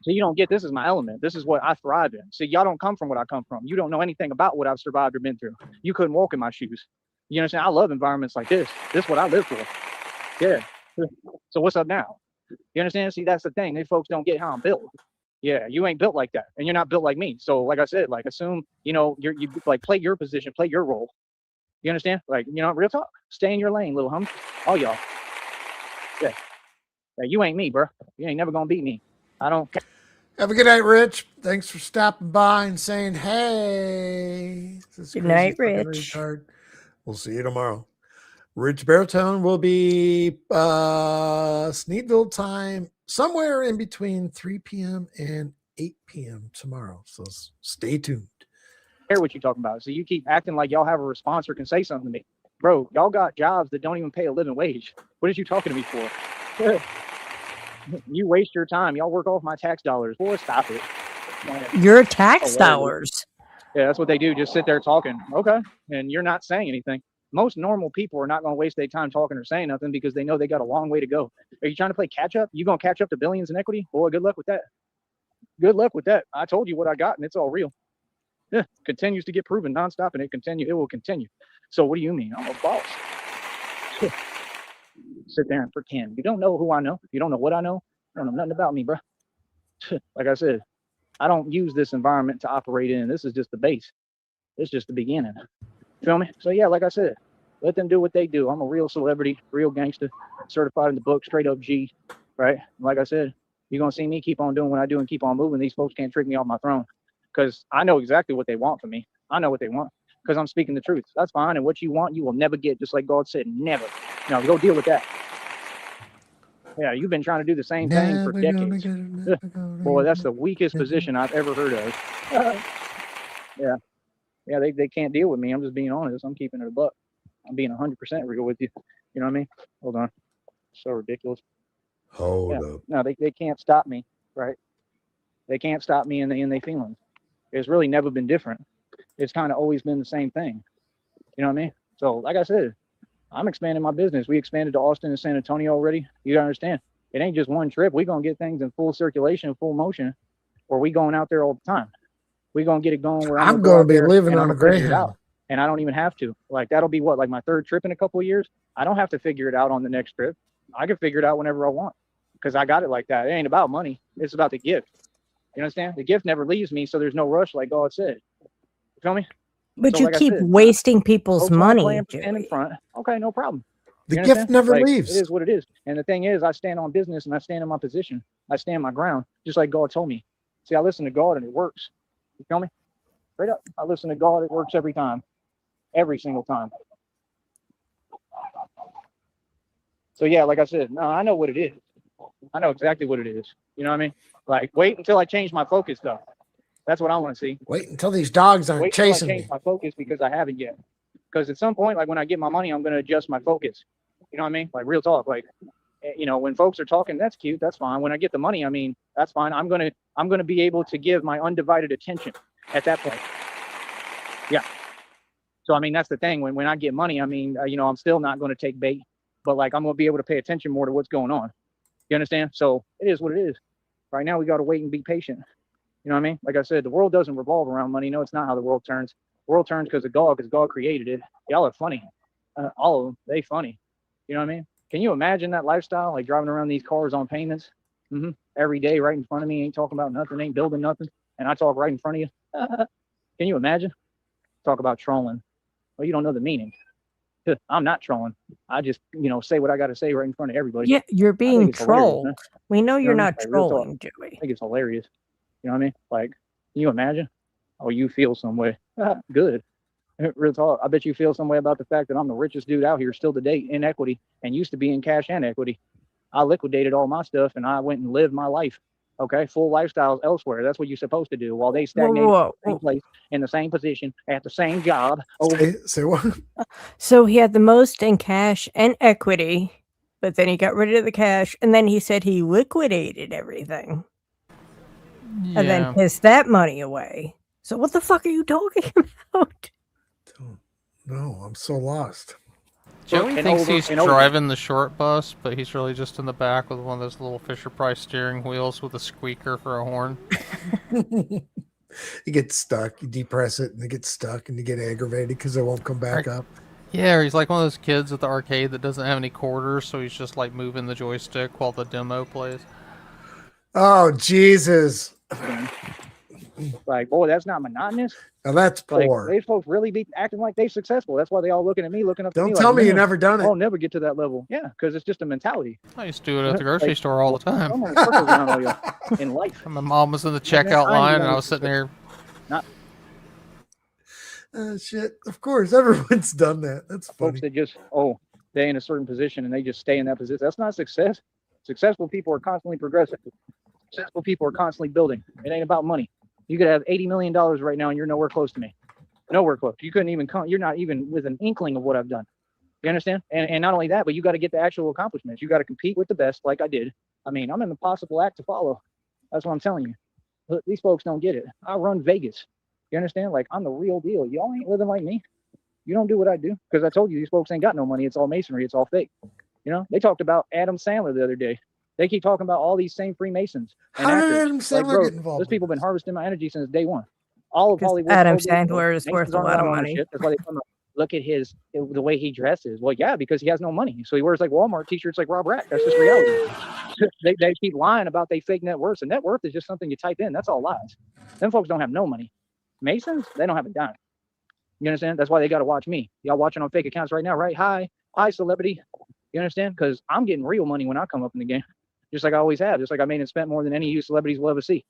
E: So you don't get, this is my element. This is what I thrive in. See, y'all don't come from what I come from. You don't know anything about what I've survived or been through. You couldn't walk in my shoes. You understand? I love environments like this. This is what I live for. Yeah. So what's up now? You understand? See, that's the thing. These folks don't get how I'm built. Yeah, you ain't built like that. And you're not built like me. So like I said, like assume, you know, you like play your position, play your role. You understand? Like, you know, real talk. Stay in your lane, little hum. All y'all. Yeah. Yeah, you ain't me, bro. You ain't never gonna beat me. I don't care.
B: Have a good night, Rich. Thanks for stopping by and saying, hey.
F: Good night, Rich.
B: Retard. We'll see you tomorrow. Rich Baritone will be Sneedville time somewhere in between 3 p.m. and 8 p.m. tomorrow. So stay tuned.
E: Care what you talking about. So you keep acting like y'all have a response or can say something to me. Bro, y'all got jobs that don't even pay a living wage. What are you talking to me for? You waste your time. Y'all work off my tax dollars. Boy, stop it.
F: Your tax dollars.
E: Yeah, that's what they do. Just sit there talking. Okay. And you're not saying anything. Most normal people are not going to waste their time talking or saying nothing because they know they got a long way to go. Are you trying to play catch up? You going to catch up to billions in equity? Boy, good luck with that. Good luck with that. I told you what I got and it's all real. Yeah, continues to get proven nonstop and it will continue. So what do you mean? I'm a boss. Sit there and pretend. You don't know who I know. You don't know what I know. You don't know nothing about me, bro. Like I said, I don't use this environment to operate in. This is just the base. It's just the beginning. Feel me? So yeah, like I said, let them do what they do. I'm a real celebrity, real gangster, certified in the book, straight up G, right? Like I said, you're going to see me keep on doing what I do and keep on moving. These folks can't trick me off my throne because I know exactly what they want from me. I know what they want because I'm speaking the truth. That's fine. And what you want, you will never get, just like God said, never. Now go deal with that. Yeah, you've been trying to do the same thing for decades. Boy, that's the weakest position I've ever heard of. Yeah, they can't deal with me. I'm just being honest. I'm keeping it a buck. I'm being 100% real with you. You know what I mean? Hold on. So ridiculous.
B: Hold up.
E: No, they can't stop me, right? They can't stop me in their feelings. It's really never been different. It's kind of always been the same thing. You know what I mean? So, like I said, I'm expanding my business. We expanded to Austin and San Antonio already. You gotta understand. It ain't just one trip. We're going to get things in full circulation, full motion, or we going out there all the time. We're going to get it going where
B: I'm going to be living on a Greyhound.
E: And I don't even have to. Like, that'll be what, like my third trip in a couple of years? I don't have to figure it out on the next trip. I can figure it out whenever I want because I got it like that. It ain't about money. It's about the gift. You understand? The gift never leaves me, so there's no rush like God said. You feel me?
F: But
E: So,
F: you
E: like I
F: keep
E: said,
F: wasting people's money.
E: Stand in front. Okay, no problem.
B: The gift never leaves.
E: It is what it is. And the thing is, I stand on business and I stand in my position. I stand my ground, just like God told me. See, I listen to God and it works. You feel me? Straight up. I listen to God. It works every time. Every single time. So yeah, like I said, no, I know what it is. I know exactly what it is. You know what I mean? Like, wait until I change my focus, though. That's what I want to see.
B: Wait until these dogs aren't chasing me.
E: Change my focus because I haven't yet. Because at some point, like when I get my money, I'm going to adjust my focus. You know what I mean? Like real talk. Like, you know, when folks are talking, that's cute. That's fine. When I get the money, I mean, that's fine. I'm going to be able to give my undivided attention at that point. Yeah. So, I mean, that's the thing. When I get money, I mean, you know, I'm still not going to take bait, but like I'm going to be able to pay attention more to what's going on. You understand? So it is what it is. Right now, we got to wait and be patient. You know what I mean? Like I said, the world doesn't revolve around money. No, it's not how the world turns. The world turns because God created it. Y'all are funny. All of them, they funny. You know what I mean? Can you imagine that lifestyle? Like driving around these cars on payments every day right in front of me, ain't talking about nothing, ain't building nothing. And I talk right in front of you. Can you imagine? Talk about trolling. Well, you don't know the meaning. I'm not trolling. I just, you know, say what I got to say right in front of everybody.
F: Yeah, you're being trolled. We know you're not trolling,
E: Joey.
F: Joey.
E: I think it's hilarious. You know what I mean? Like, can you imagine? Oh, you feel some way. Good. Real talk. I bet you feel some way about the fact that I'm the richest dude out here still to date in equity and used to be in cash and equity. I liquidated all my stuff and I went and lived my life. Okay, full lifestyles elsewhere. That's what you're supposed to do while they stagnate in the same place, in the same position, at the same job.
B: Say what?
F: So he had the most in cash and equity, but then he got rid of the cash, and then he said he liquidated everything.
D: Yeah.
F: And then pissed that money away. So what the fuck are you talking about?
B: No, I'm so lost.
D: Joey thinks he's driving the short bus, but he's really just in the back with one of those little Fisher-Price steering wheels with a squeaker for a horn.
B: You get stuck, you depress it, and they get stuck, and you get aggravated because it won't come back up.
D: Yeah, he's like one of those kids at the arcade that doesn't have any quarters, so he's just like moving the joystick while the demo plays.
B: Oh, Jesus.
E: Like, boy, that's not monotonous.
B: Now that's poor.
E: Like, these folks really be acting like they're successful. That's why they all looking at me, looking up to me.
B: Don't tell me you've never done it.
E: I'll never get to that level. Yeah, because it's just a mentality.
D: I used to do it at the grocery store all the time.
E: I'm on circles around all y'all in life.
D: My mom was in the checkout line, and I was sitting there.
B: Shit. Of course, everyone's done that. That's
E: Folks
B: funny.
E: that just, they're in a certain position and they just stay in that position. That's not success. Successful people are constantly progressing. Successful people are constantly building. It ain't about money. You could have $80 million right now and you're nowhere close to me. Nowhere close. You couldn't even come. You're not even with an inkling of what I've done. You understand? And not only that, but you got to get the actual accomplishments. You got to compete with the best like I did. I mean, I'm an impossible act to follow. That's what I'm telling you. Look, these folks don't get it. I run Vegas. You understand? Like, I'm the real deal. Y'all ain't living like me. You don't do what I do. Because I told you, these folks ain't got no money. It's all masonry. It's all fake. You know, they talked about Adam Sandler the other day. They keep talking about all these same Freemasons. And
B: How did
E: actors.
B: Adam Sandler get involved?
E: Those people have been harvesting my energy since day one. All of
F: Because
E: Hollywood.
F: Adam Sandler is worth a lot of money.
E: That's why they come up. Look at the way he dresses. Well, yeah, because he has no money. So he wears like Walmart t-shirts like Rob Rack. That's just reality. they keep lying about they fake net worth. And net worth is just something you type in. That's all lies. Them folks don't have no money. Masons, they don't have a dime. You understand? That's why they got to watch me. Y'all watching on fake accounts right now, right? Hi, celebrity. You understand? Because I'm getting real money when I come up in the game. Just like I always have. Just like I made and spent more than any of you celebrities will ever see.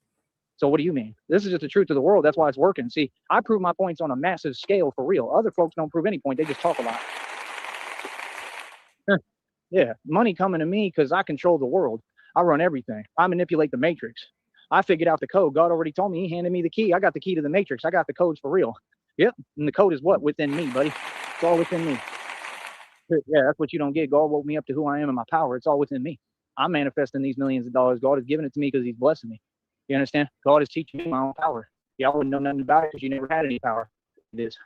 E: So what do you mean? This is just the truth of the world. That's why it's working. See, I prove my points on a massive scale for real. Other folks don't prove any point. They just talk a lot. Yeah, money coming to me because I control the world. I run everything. I manipulate the matrix. I figured out the code. God already told me. He handed me the key. I got the key to the matrix. I got the codes for real. Yep. And the code is what? Within me, buddy. It's all within me. Yeah, that's what you don't get. God woke me up to who I am and my power. It's all within me. I'm manifesting these millions of dollars. God has given it to me because he's blessing me. You understand? God is teaching me my own power. Y'all wouldn't know nothing about it because you never had any power. It is.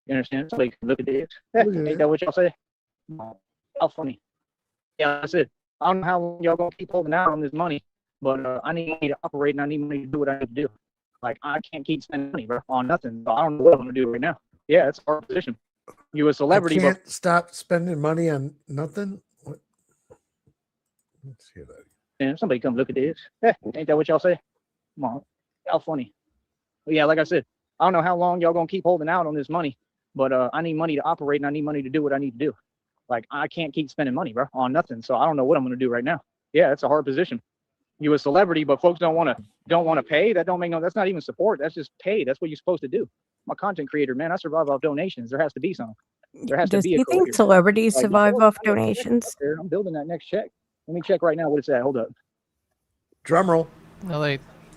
E: You understand? So like, look at this. Ain't that what y'all say? How funny. Yeah, that's it. I don't know how long y'all gonna keep holding out on this money, but I need money to operate and I need money to do what I need to do. Like, I can't keep spending money, bro, on nothing. So I don't know what I'm gonna do right now. Yeah, it's a hard position. You a celebrity,
B: I can't stop spending money on nothing. What? Let's hear that.
E: And somebody come look at this. Ain't that what y'all say? Come on, how funny. But yeah, like I said, I don't know how long y'all gonna keep holding out on this money, but I need money to operate and I need money to do what I need to do. Like, I can't keep spending money, bro, on nothing. So I don't know what I'm gonna do right now. Yeah, it's a hard position. You a celebrity, but folks don't wanna pay. That don't make no. That's not even support. That's just pay. That's what you're supposed to do. I'm a content creator, man. I survive off donations. There has to be some. There has to be a career.
F: Do you think celebrities
E: Like,
F: survive off donations?
E: I'm building that next check. Let me check right now what it's at. Hold up.
B: Drum roll.
D: No,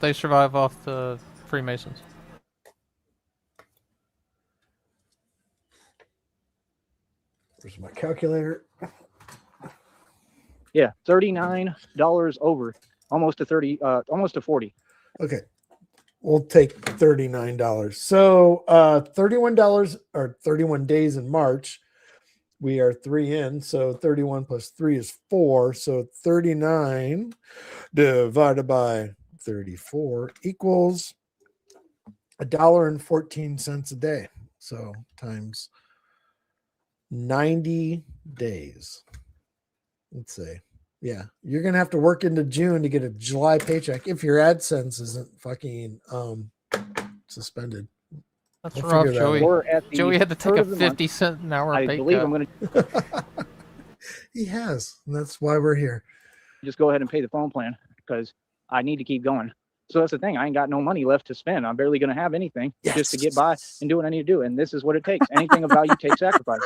D: they survive off the Freemasons.
B: Where's my calculator?
E: Yeah, $39 over, almost to 30, almost to 40.
B: Okay, we'll take $39. So $31 or 31 days in March. We are 3 in, so 31 plus 3 is 4. So 39 divided by 34 equals $1.14 a day. So times 90 days. Let's say, yeah, you're gonna have to work into June to get a July paycheck if your AdSense isn't fucking suspended.
D: That's rough, Joey. Joey had to take a 50-cent an hour pay
E: believe
D: cut.
E: I'm gonna.
B: He has, and that's why we're here.
E: Just go ahead and pay the phone plan because I need to keep going. So that's the thing. I ain't got no money left to spend. I'm barely gonna have anything just to get by and do what I need to do. And this is what it takes. Anything of value takes sacrifice.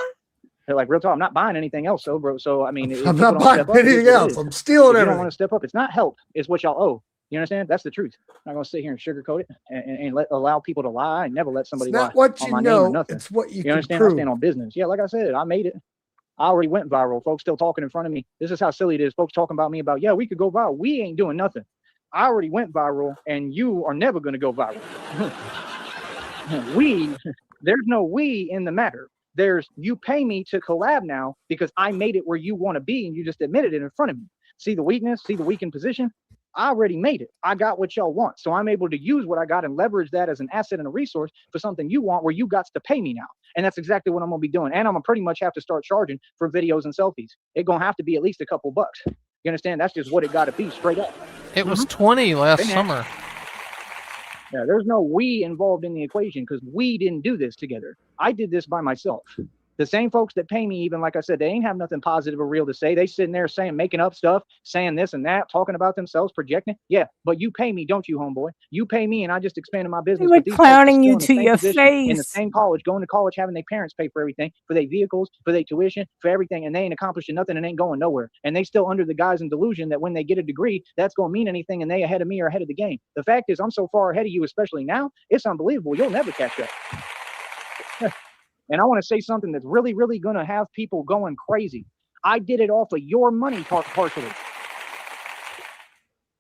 E: They're like, real talk, I'm not buying anything else, so bro. So I mean,
B: I'm not buying anything else. I'm stealing everything.
E: You don't want to step up. It's not help. It's what y'all owe. You understand? That's the truth. I'm not gonna sit here and sugarcoat it and allow people to lie. I never let somebody lie.
B: It's not what
E: on my
B: you
E: name or
B: know.
E: nothing.
B: It's what you
E: You understand?
B: prove.
E: I stand on business. Yeah, like I said, I made it. I already went viral. Folks still talking in front of me. This is how silly it is. Folks talking about me about, yeah, we could go viral. We ain't doing nothing. I already went viral, and you are never gonna go viral. There's no we in the matter. There's you pay me to collab now because I made it where you want to be and you just admitted it in front of me. See the weakness, see the weakened position? I already made it. I got what y'all want. So I'm able to use what I got and leverage that as an asset and a resource for something you want where you got to pay me now. And that's exactly what I'm going to be doing. And I'm going to pretty much have to start charging for videos and selfies. It's going to have to be at least a couple bucks. You understand? That's just what it got to be straight up.
D: It was 20 last summer.
E: Yeah, there's no we involved in the equation because we didn't do this together. I did this by myself. The same folks that pay me, even like I said, they ain't have nothing positive or real to say. They sitting there saying, making up stuff, saying this and that, talking about themselves, projecting. Yeah, but you pay me, don't you, homeboy? You pay me, and I just expanded my
F: They
E: business.
F: were
E: But these folks are
F: clowning you
E: still in the
F: to
E: same
F: your
E: position, in the
F: face.
E: same college, going to college, having their parents pay for everything, for their vehicles, for their tuition, for everything, and they ain't accomplishing nothing and ain't going nowhere. And they still under the guise and delusion that when they get a degree, that's going to mean anything, and they ahead of me or ahead of the game. The fact is, I'm so far ahead of you, especially now, it's unbelievable. You'll never catch up. And I want to say something that's really, really going to have people going crazy. I did it off of your money partially.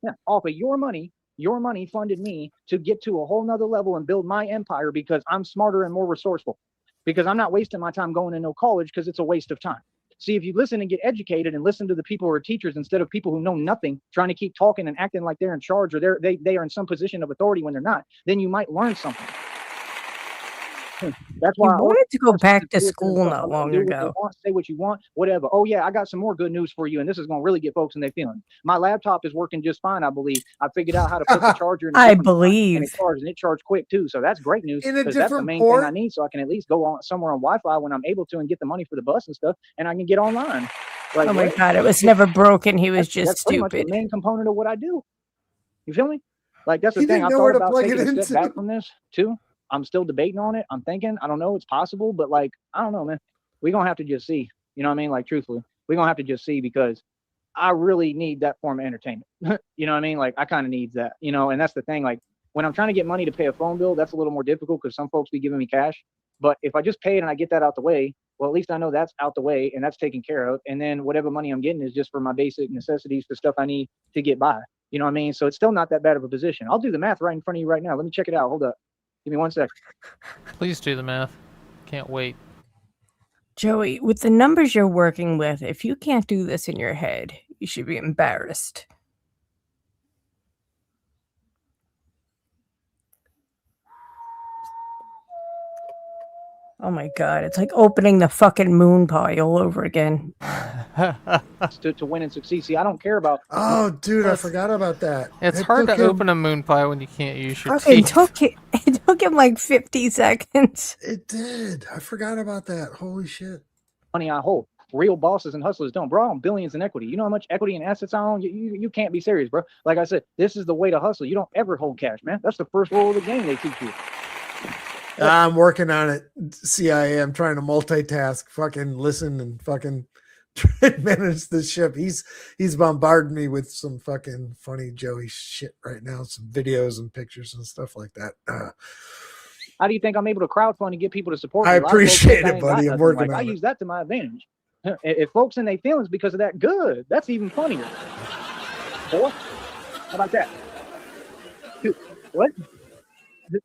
E: Yeah, off of your money. Your money funded me to get to a whole nother level and build my empire because I'm smarter and more resourceful. Because I'm not wasting my time going to no college because it's a waste of time. See, if you listen and get educated and listen to the people who are teachers instead of people who know nothing, trying to keep talking and acting like they're in charge or they are in some position of authority when they're not, then you might learn something. That's why
F: You wanted to go back to school not long
E: do
F: ago.
E: what they want, say what you want, whatever. Oh yeah, I got some more good news for you, and this is going to really get folks in their feelings. My laptop is working just fine, I believe. I figured out how to put the charger in a
F: I
E: different spot,
F: believe.
E: and it charged quick too. So that's great news
B: In a
E: because that's the
B: different
E: main
B: port?
E: thing I need, so I can at least go on somewhere on Wi-Fi when I'm able to and get the money for the bus and stuff, and I can get online. Like,
F: Oh my
E: what?
F: god, it was never broken. He was just
E: That's pretty much the
F: stupid.
E: main component of what I do. You feel me? Like that's the
B: He
E: thing.
B: didn't
E: I
B: know
E: thought
B: where to
E: about
B: plug
E: taking
B: it
E: a step
B: into.
E: back from this too. I'm still debating on it. I'm thinking, I don't know, it's possible, but like, I don't know, man. We're gonna have to just see. You know what I mean? Like truthfully, we're gonna have to just see because I really need that form of entertainment. You know what I mean? Like I kind of need that, you know, and that's the thing. Like when I'm trying to get money to pay a phone bill, that's a little more difficult because some folks be giving me cash. But if I just pay it and I get that out the way, well, at least I know that's out the way and that's taken care of. And then whatever money I'm getting is just for my basic necessities, for stuff I need to get by. You know what I mean? So it's still not that bad of a position. I'll do the math right in front of you right now. Let me check it out. Hold up. Give me 1 second.
D: Please do the math. Can't wait.
F: Joey, with the numbers you're working with, if you can't do this in your head, you should be embarrassed. Oh my god, it's like opening the fucking moon pie all over again.
E: to win and succeed. See, I don't care about.
B: Oh, dude, I forgot about that.
D: It's
B: It
D: hard to
B: took him-
D: open a moon pie when you can't use your
F: Fucking
D: teeth.
F: it took him like 50 seconds.
B: It did. I forgot about that. Holy shit.
E: Money I hold. Real bosses and hustlers don't, bro. I own billions in equity. You know how much equity and assets I own? You can't be serious, bro. Like I said, this is the way to hustle. You don't ever hold cash, man. That's the first rule of the game they teach you.
B: I'm working on it. CIA. I'm trying to multitask, fucking listen and fucking try and manage the ship. He's bombarding me with some fucking funny Joey shit right now, some videos and pictures and stuff like that.
E: How do you think I'm able to crowdfund and get people to support me?
B: I
E: A lot of folks
B: appreciate
E: think I
B: it,
E: ain't got
B: buddy. I'm
E: nothing.
B: working
E: Like, I
B: on it.
E: use that to my advantage. If folks in their feelings because of that, good. That's even funnier. Boy, how about that? Dude, what?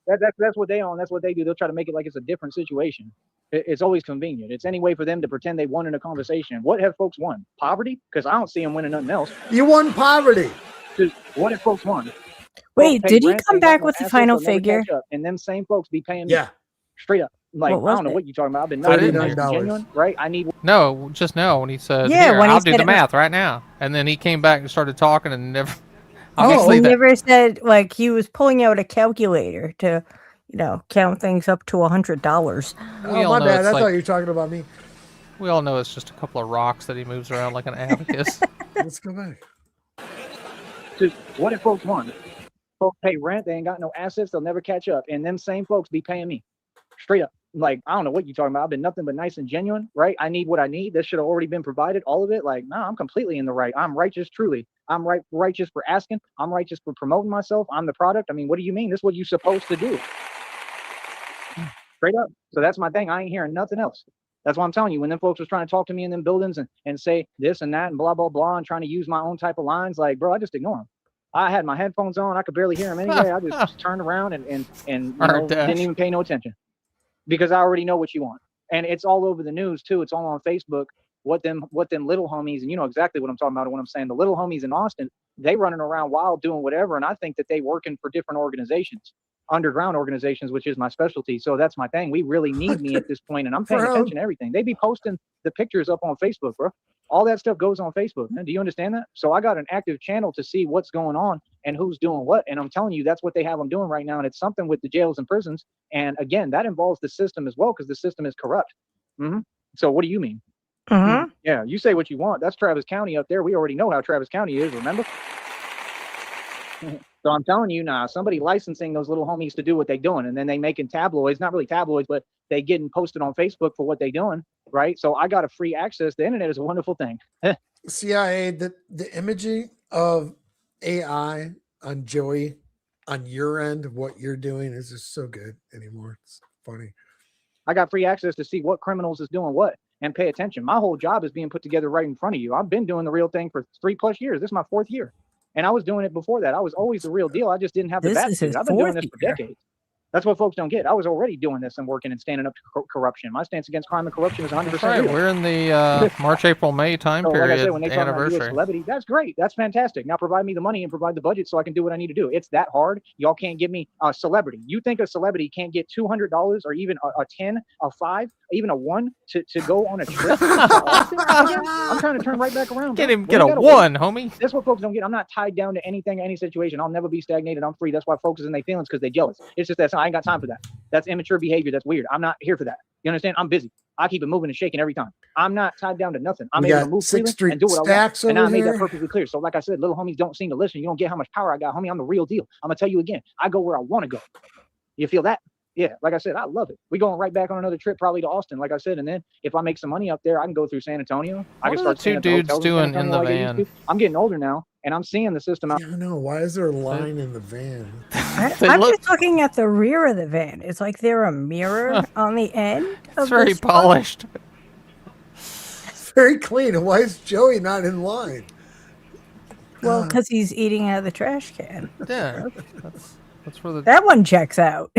E: That's what they own. That's what they do. They'll try to make it like it's a different situation. It's always convenient. It's any way for them to pretend they won in a conversation. What have folks won? Poverty? Because I don't see them winning nothing else.
B: You won poverty.
E: What have folks won?
F: Wait,
E: Folks pay
F: did he
E: rent,
F: come
E: they got
F: back
E: no
F: with the
E: assets,
F: final
E: they'll never
F: figure?
E: catch up. And them same folks be paying me
B: Yeah.
E: straight up. Like,
F: What was
E: I don't know
F: it?
E: what you're talking about. I've been
D: I didn't
E: nice
D: hear.
E: and genuine, right? I need
D: No, just now when he said,
F: Yeah,
D: "Here,
F: when he
D: I'll do
F: said
D: the
F: it was-
D: math right now," and then he came back and started talking and never.
F: He
D: Obviously, that
F: never said, like, he was pulling out a calculator to, count things up to $100.
D: we
B: Oh,
D: all
B: my
D: know
B: bad.
D: it's
B: I thought
D: like
B: you were talking about me.
D: we all know it's just a couple of rocks that he moves around like an abacus.
B: Let's go back.
E: what if folks won? Folks pay rent, they ain't got no assets, they'll never catch up. And them same folks be paying me straight up. Like, I don't know what you're talking about. I've been nothing but nice and genuine, right? I need what I need. This should have already been provided, all of it. Like, no, I'm completely in the right. I'm righteous, truly. I'm righteous for asking. I'm righteous for promoting myself. I'm the product. I mean, what do you mean? This is what you're supposed to do. Straight up. So that's my thing. I ain't hearing nothing else. That's what I'm telling you. When them folks was trying to talk to me in them buildings and say this and that and blah, blah, blah, and trying to use my own type of lines, like, bro, I just ignore them. I had my headphones on. I could barely hear them anyway. I just turned around and didn't even pay no attention because I already know what you want. And it's all over the news too. It's all on Facebook. What them little homies, and you know exactly what I'm talking about when I'm saying the little homies in Austin, they running around wild doing whatever. And I think that they working for different organizations, underground organizations, which is my specialty. So that's my thing. We really need me at this point, and I'm paying attention to everything. They be posting the pictures up on Facebook, bro. All that stuff goes on Facebook, man. Do you understand that? So I got an active channel to see what's going on and who's doing what. And I'm telling you, that's what they have them doing right now. And it's something with the jails and prisons. And again, that involves the system as well, because the system is corrupt. So what do you mean? Yeah, you say what you want. That's Travis County up there. We already know how Travis County is, remember? So I'm telling you now, somebody licensing those little homies to do what they're doing, and then they making tabloids, not really tabloids, but they getting posted on Facebook for what they're doing, right? So I got a free access. The internet is a wonderful thing.
B: CIA, the imaging of AI on Joey on your end of what you're doing is just so good anymore. It's funny.
E: I got free access to see what criminals is doing what and pay attention. My whole job is being put together right in front of you. I've been doing the real thing for 3+ years. This is my 4th year. And I was doing it before that. I was always the real deal. I just didn't have the attitude. I've been doing this for decades. That's what folks don't get. I was already doing this and working and standing up to corruption. My stance against crime and corruption is 100%
D: right.
E: real.
D: We're in the March, April, May time period.
E: Like I said, when they talk about you as a
D: anniversary.
E: celebrity, that's great. That's fantastic. Now provide me the money and provide the budget so I can do what I need to do. It's that hard. Y'all can't give me a celebrity. You think a celebrity can't get $200 or even a 10, a 5, even a 1 to go on a trip? I'm trying to turn right back around.
D: Get a 1, homie.
E: That's what folks don't get. I'm not tied down to anything, any situation. I'll never be stagnated. I'm free. That's why folks is in their feelings because they're jealous. It's just that I ain't got time for that. That's immature behavior. That's weird. I'm not here for that. You understand? I'm busy. I keep it moving and shaking every time. I'm not tied down to nothing. I'm able to move freely and do what I want. And I made that perfectly clear. So like I said, little homies don't seem to listen. You don't get how much power I got, homie. I'm the real deal. I'm going to tell you again. I go where I want to go. You feel that? Yeah, like I said, I love it. We're going right back on another trip, probably to Austin, like I said. And then if I make some money up there, I can go through San Antonio. I can start
D: two dudes doing in the van?
E: I'm getting older now, and I'm seeing the system out.
B: I don't know. Why is there a line in the van?
F: I'm just looking at the rear of the van. It's like there a mirror on the end.
D: It's very polished.
B: It's very clean. And why is Joey not in line?
F: Well, because he's eating out of the trash can.
D: Yeah, that's where
F: that one checks out.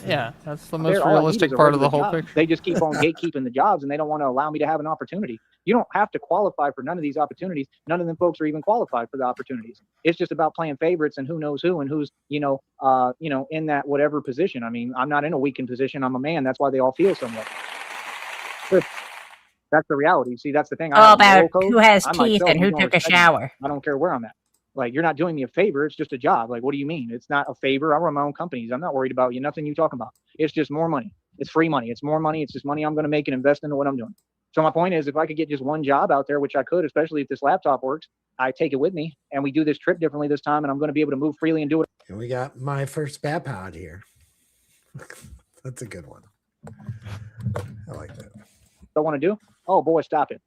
D: Yeah, that's the most realistic part of the whole picture.
E: They just keep on gatekeeping the jobs, and they don't want to allow me to have an opportunity. You don't have to qualify for none of these opportunities. None of them folks are even qualified for the opportunities. It's just about playing favorites and who knows who and who's in that whatever position. I mean, I'm not in a weakened position. I'm a man. That's why they all feel somewhat. That's the reality. See, that's the thing.
F: All about who has teeth and who took a shower.
E: I don't care where I'm at. Like, you're not doing me a favor. It's just a job. Like, what do you mean? It's not a favor. I run my own companies. I'm not worried about you. Nothing you talking about. It's just more money. It's free money. It's more money. It's just money I'm going to make and invest into what I'm doing. So my point is, if I could get just one job out there, which I could, especially if this laptop works, I take it with me and we do this trip differently this time, and I'm going to be able to move freely and do it.
B: And we got my first bat pod here. That's a good one. I like that.
E: I want to do? Oh boy, stop it.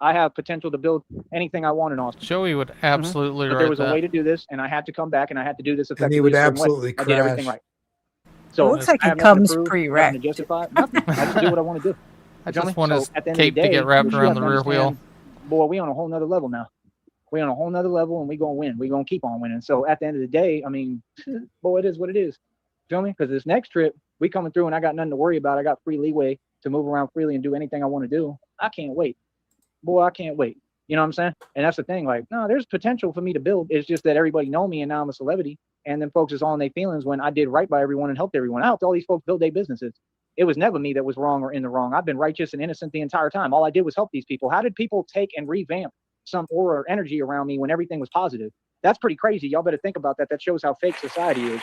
E: I have potential to build anything I want in Austin.
D: Joey would absolutely
E: But there was a way to do this, and I had to come back, and I had to do this effectively.
B: And he would absolutely crash.
E: I did everything right. So
F: it looks like it comes pre-wrapped.
E: I just do what I want to do.
D: I just want his cape to get wrapped around the rear wheel.
E: Boy, we on a whole nother level now. We on a whole nother level, and we gonna win. We gonna keep on winning. So at the end of the day, I mean, boy, it is what it is. Feel me? Because this next trip, we coming through, and I got nothing to worry about. I got free leeway to move around freely and do anything I want to do. I can't wait. Boy, I can't wait. You know what I'm saying? And that's the thing. Like, no, there's potential for me to build. It's just that everybody know me, and now I'm a celebrity. And then folks is all in their feelings when I did right by everyone and helped everyone. I helped all these folks build their businesses. It was never me that was wrong or in the wrong. I've been righteous and innocent the entire time. All I did was help these people. How did people take and revamp some aura or energy around me when everything was positive? That's pretty crazy. Y'all better think about that. That shows how fake society is.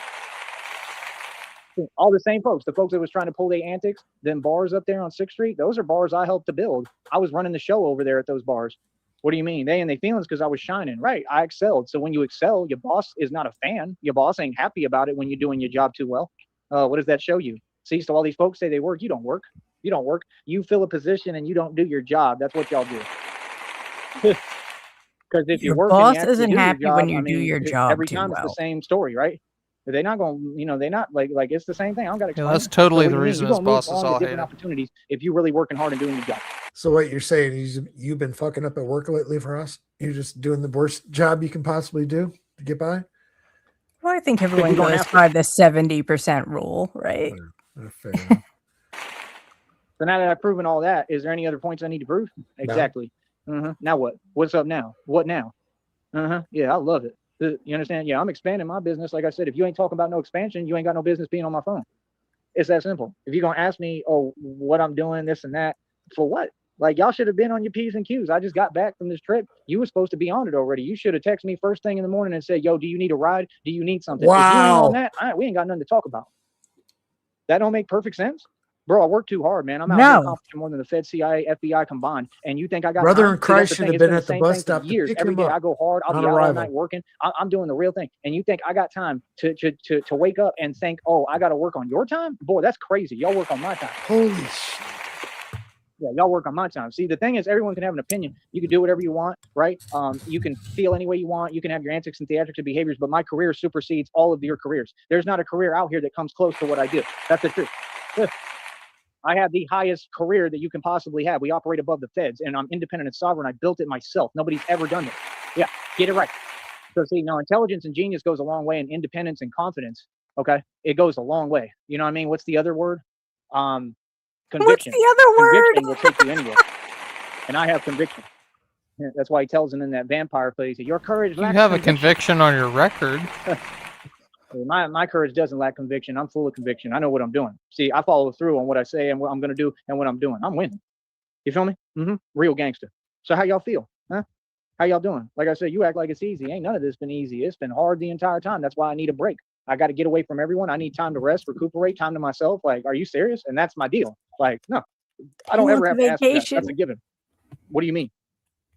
E: All the same folks, the folks that was trying to pull their antics, them bars up there on 6th Street, those are bars I helped to build. I was running the show over there at those bars. What do you mean? They in their feelings because I was shining. Right. I excelled. So when you excel, your boss is not a fan. Your boss ain't happy about it when you're doing your job too well. What does that show you? See, so all these folks say they work. You don't work. You don't work. You fill a position and you don't do your job. That's what y'all do. Because if you work,
F: your boss isn't happy when you do your job
E: every time it's the same story, right? They're not going, they're not like it's the same thing. I don't got to explain.
D: Yeah, that's totally the reason his boss is all hated.
E: Opportunities if you're really working hard and doing your job.
B: So what you're saying is you've been fucking up at work lately for us? You're just doing the worst job you can possibly do to get by?
F: Well, I think everyone goes by the 70% rule, right?
B: Fair enough.
E: So now that I've proven all that, is there any other points I need to prove? Exactly. No. Now what? What's up now? What now? Yeah, I love it. You understand? Yeah, I'm expanding my business. Like I said, if you ain't talking about no expansion, you ain't got no business being on my phone. It's that simple. If you're going to ask me, what I'm doing, this and that, for what? Like, y'all should have been on your P's and Q's. I just got back from this trip. You were supposed to be on it already. You should have texted me first thing in the morning and said, yo, do you need a ride? Do you need something?
B: Wow.
E: If you ain't on that, we ain't got nothing to talk about. That don't make perfect sense? Bro, I work too hard, man. I'm out here accomplishing more than the Fed, CIA, FBI combined. And you think I got
B: Brother
E: time?
B: in Christ should have been at the
E: same
B: bus
E: thing
B: stop
E: for
B: to
E: years.
B: pick
E: Every
B: him
E: day
B: up
E: I go hard. I'll
B: on
E: be out all
B: arrival.
E: night working. I'm doing the real thing. And you think I got time to wake up and think, oh, I got to work on your time? Boy, that's crazy. Y'all work on my time.
B: Holy shit.
E: Yeah, y'all work on my time. See, the thing is, everyone can have an opinion. You can do whatever you want, right? You can feel any way you want. You can have your antics and theatrics and behaviors, but my career supersedes all of your careers. There's not a career out here that comes close to what I do. That's the truth. I have the highest career that you can possibly have. We operate above the feds, and I'm independent and sovereign. I built it myself. Nobody's ever done it. Yeah, get it right. So see, now intelligence and genius goes a long way, and independence and confidence, okay? It goes a long way. You know what I mean? What's the other word? Conviction.
F: What's the other word?
E: Conviction will take you anywhere. And I have conviction. Yeah, that's why he tells him in that vampire place, your courage
D: You
E: lacks
D: have a
E: conviction
D: conviction on your record.
E: My courage doesn't lack conviction. I'm full of conviction. I know what I'm doing. See, I follow through on what I say and what I'm going to do and what I'm doing. I'm winning. You feel me? Real gangster. So how y'all feel? Huh? How y'all doing? Like I said, you act like it's easy. Ain't none of this been easy. It's been hard the entire time. That's why I need a break. I got to get away from everyone. I need time to rest, recuperate, time to myself. Like, are you serious? And that's my deal. Like, no, I don't ever have to ask for that. That's a given. What do you mean?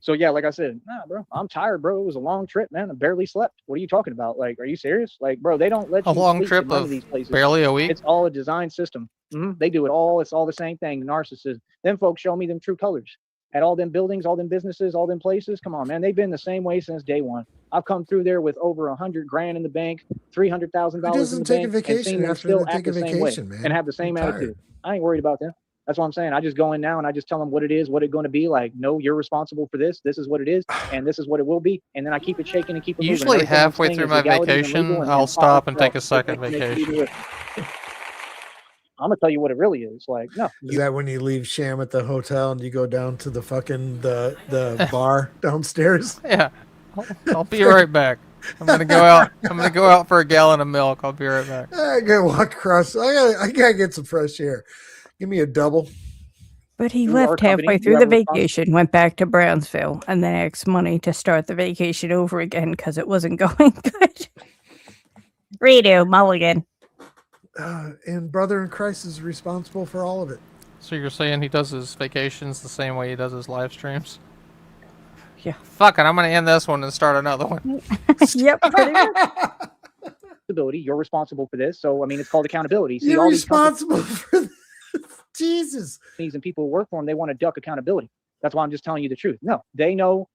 E: So yeah, like I said, nah, bro, I'm tired, bro. It was a long trip, man. I barely slept. What are you talking about? Like, are you serious? Like, bro, they don't let you
D: A long
E: sleep
D: trip
E: in none
D: of
E: of these places.
D: barely a week.
E: It's all a design system. They do it all. It's all the same thing. Narcissism. Them folks show me them true colors. At all them buildings, all them businesses, all them places. Come on, man. They've been the same way since day one. I've come through there with over $100 grand in the bank, $300,000 in the bank, and seen them still act the same way and have the same attitude. I ain't worried about them. That's what I'm saying. I just go in now and I just tell them what it is, what it's going to be. Like, no, you're responsible for this. This is what it is, and this is what it will be. And then I keep it shaking and keep it moving.
D: Usually halfway through my vacation, I'll stop and take a second vacation.
E: I'm gonna tell you what it really is. Like, no.
B: Is that when you leave Sham at the hotel and you go down to the fucking the bar downstairs?
D: Yeah, I'll be right back. I'm gonna go out. I'm gonna go out for a gallon of milk. I'll be right back.
B: I gotta walk across. I gotta get some fresh air. Give me a double.
F: But he left halfway through the vacation, went back to Brownsville, and then asked money to start the vacation over again because it wasn't going good. Redo, mulligan.
B: And brother in Christ is responsible for all of it.
D: So you're saying he does his vacations the same way he does his live streams?
F: Yeah.
D: Fuck it, I'm gonna end this one and start another one.
F: Yep, pretty much.
E: You're responsible for this. So I mean, it's called accountability. See,
B: You're
E: all
B: responsible for this. Jesus.
E: And people who work for them, they want to duck accountability. That's why I'm just telling you the truth. No, they know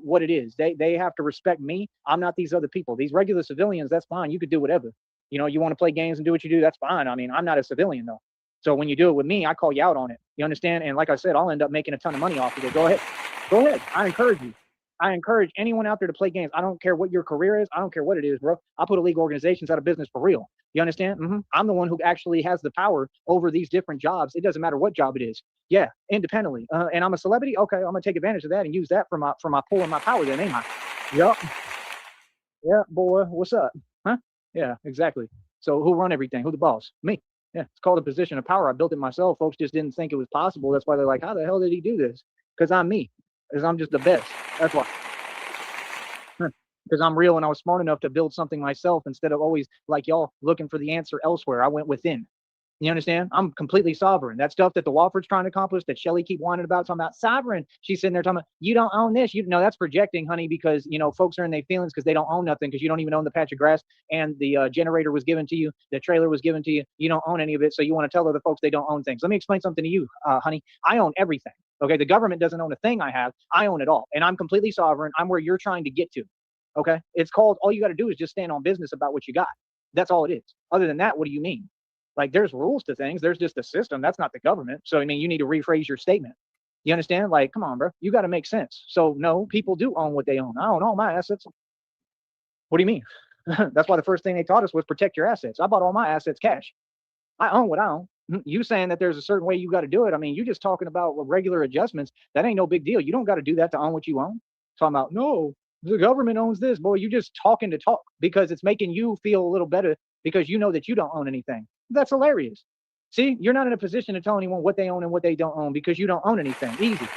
E: what it is. They have to respect me. I'm not these other people. These regular civilians, that's fine. You could do whatever. You know, you want to play games and do what you do, that's fine. I mean, I'm not a civilian though. So when you do it with me, I call you out on it. You understand? And like I said, I'll end up making a ton of money off of it. Go ahead. Go ahead. I encourage you. I encourage anyone out there to play games. I don't care what your career is. I don't care what it is, bro. I put illegal organizations out of business for real. You understand? I'm the one who actually has the power over these different jobs. It doesn't matter what job it is. Yeah, independently. And I'm a celebrity. Okay, I'm gonna take advantage of that and use that for my pull and my power. Then, ain't I? Yep. Yeah, boy. What's up? Huh? Yeah, exactly. So who run everything? Who the boss? Me. Yeah, it's called a position of power. I built it myself. Folks just didn't think it was possible. That's why they're like, how the hell did he do this? Because I'm me. Because I'm just the best. That's why. Because I'm real and I was smart enough to build something myself instead of always like y'all looking for the answer elsewhere. I went within. You understand? I'm completely sovereign. That stuff that the Wofford's trying to accomplish, that Shelly keep whining about, talking about sovereign. She's sitting there talking about, you don't own this. You know, that's projecting, honey, because, you know, folks are in their feelings because they don't own nothing, because you don't even own the patch of grass, and the generator was given to you. The trailer was given to you. You don't own any of it. So you want to tell other folks they don't own things. Let me explain something to you, honey. I own everything. Okay. The government doesn't own a thing I have. I own it all. And I'm completely sovereign. I'm where you're trying to get to. Okay. It's called, all you got to do is just stand on business about what you got. That's all it is. Other than that, what do you mean? Like, there's rules to things. There's just a system. That's not the government. So, I mean, you need to rephrase your statement. You understand? Like, come on, bro. You got to make sense. So, no, people do own what they own. I own all my assets. What do you mean? That's why the first thing they taught us was protect your assets. I bought all my assets cash. I own what I own. You saying that there's a certain way you got to do it. I mean, you just talking about regular adjustments. That ain't no big deal. You don't got to do that to own what you own. Talking about, no, the government owns this. Boy, you just talking to talk because it's making you feel a little better because you know that you don't own anything. That's hilarious. See, you're not in a position to tell anyone what they own and what they don't own because you don't own anything. Easy.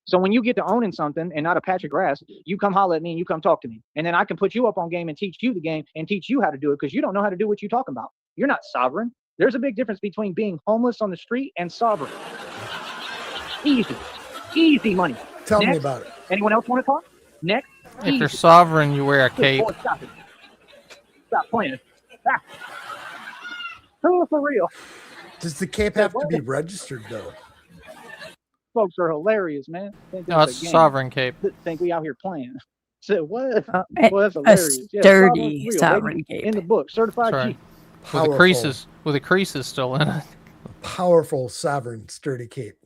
E: So when you get to owning something and not a patch of grass, you come holler at me and you come talk to me. And then I can put you up on game and teach you the game and teach you how to do it because you don't know how to do what you're talking about. You're not sovereign. There's a big difference between being homeless on the street and sovereign. Easy money.
B: Tell me
E: Next.
B: about it.
E: Anyone else want to talk? Next.
D: If you're
E: Easy.
D: sovereign, you wear a
E: Good
D: cape.
E: boy, stop it. Stop playing. Ah. Oh, for real.
B: Does the cape have to be registered though?
E: Folks are hilarious, man. Think
D: No,
E: this
D: it's
E: is a game.
D: sovereign cape.
E: Think we out here playing. So what?
F: A
E: Well, that's
F: a
E: hilarious. Yeah,
F: sturdy
E: real,
F: sovereign
E: baby.
F: cape.
E: In the book, certified
D: That's right.
E: G.
D: With
B: Powerful.
D: the creases still in it.
B: Powerful, sovereign, sturdy cape.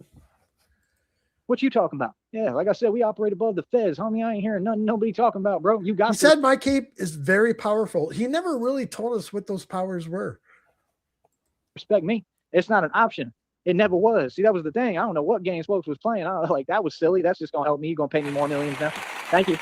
E: What you talking about? Yeah, like I said, we operate above the feds, homie. I ain't hearing nothing nobody talking about, bro. You got
B: He
E: this.
B: said my cape is very powerful. He never really told us what those powers were.
E: Respect me. It's not an option. It never was. See, that was the thing. I don't know what games folks was playing. I was like, that was silly. That's just gonna help me. You're gonna pay me more millions now. Thank you.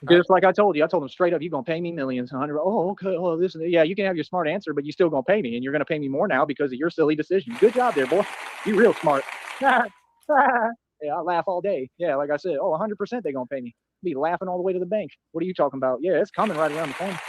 E: Just like I told you. I told them straight up, you're gonna pay me millions. 100. Oh, okay. Oh, this. Yeah, you can have your smart answer, but you still gonna pay me, and you're gonna pay me more now because of your silly decision. Good job there, boy. You real smart. Yeah, I laugh all day. Yeah, like I said, 100% they gonna pay me. Be laughing all the way to the bank. What are you talking about? Yeah, it's coming right around the corner.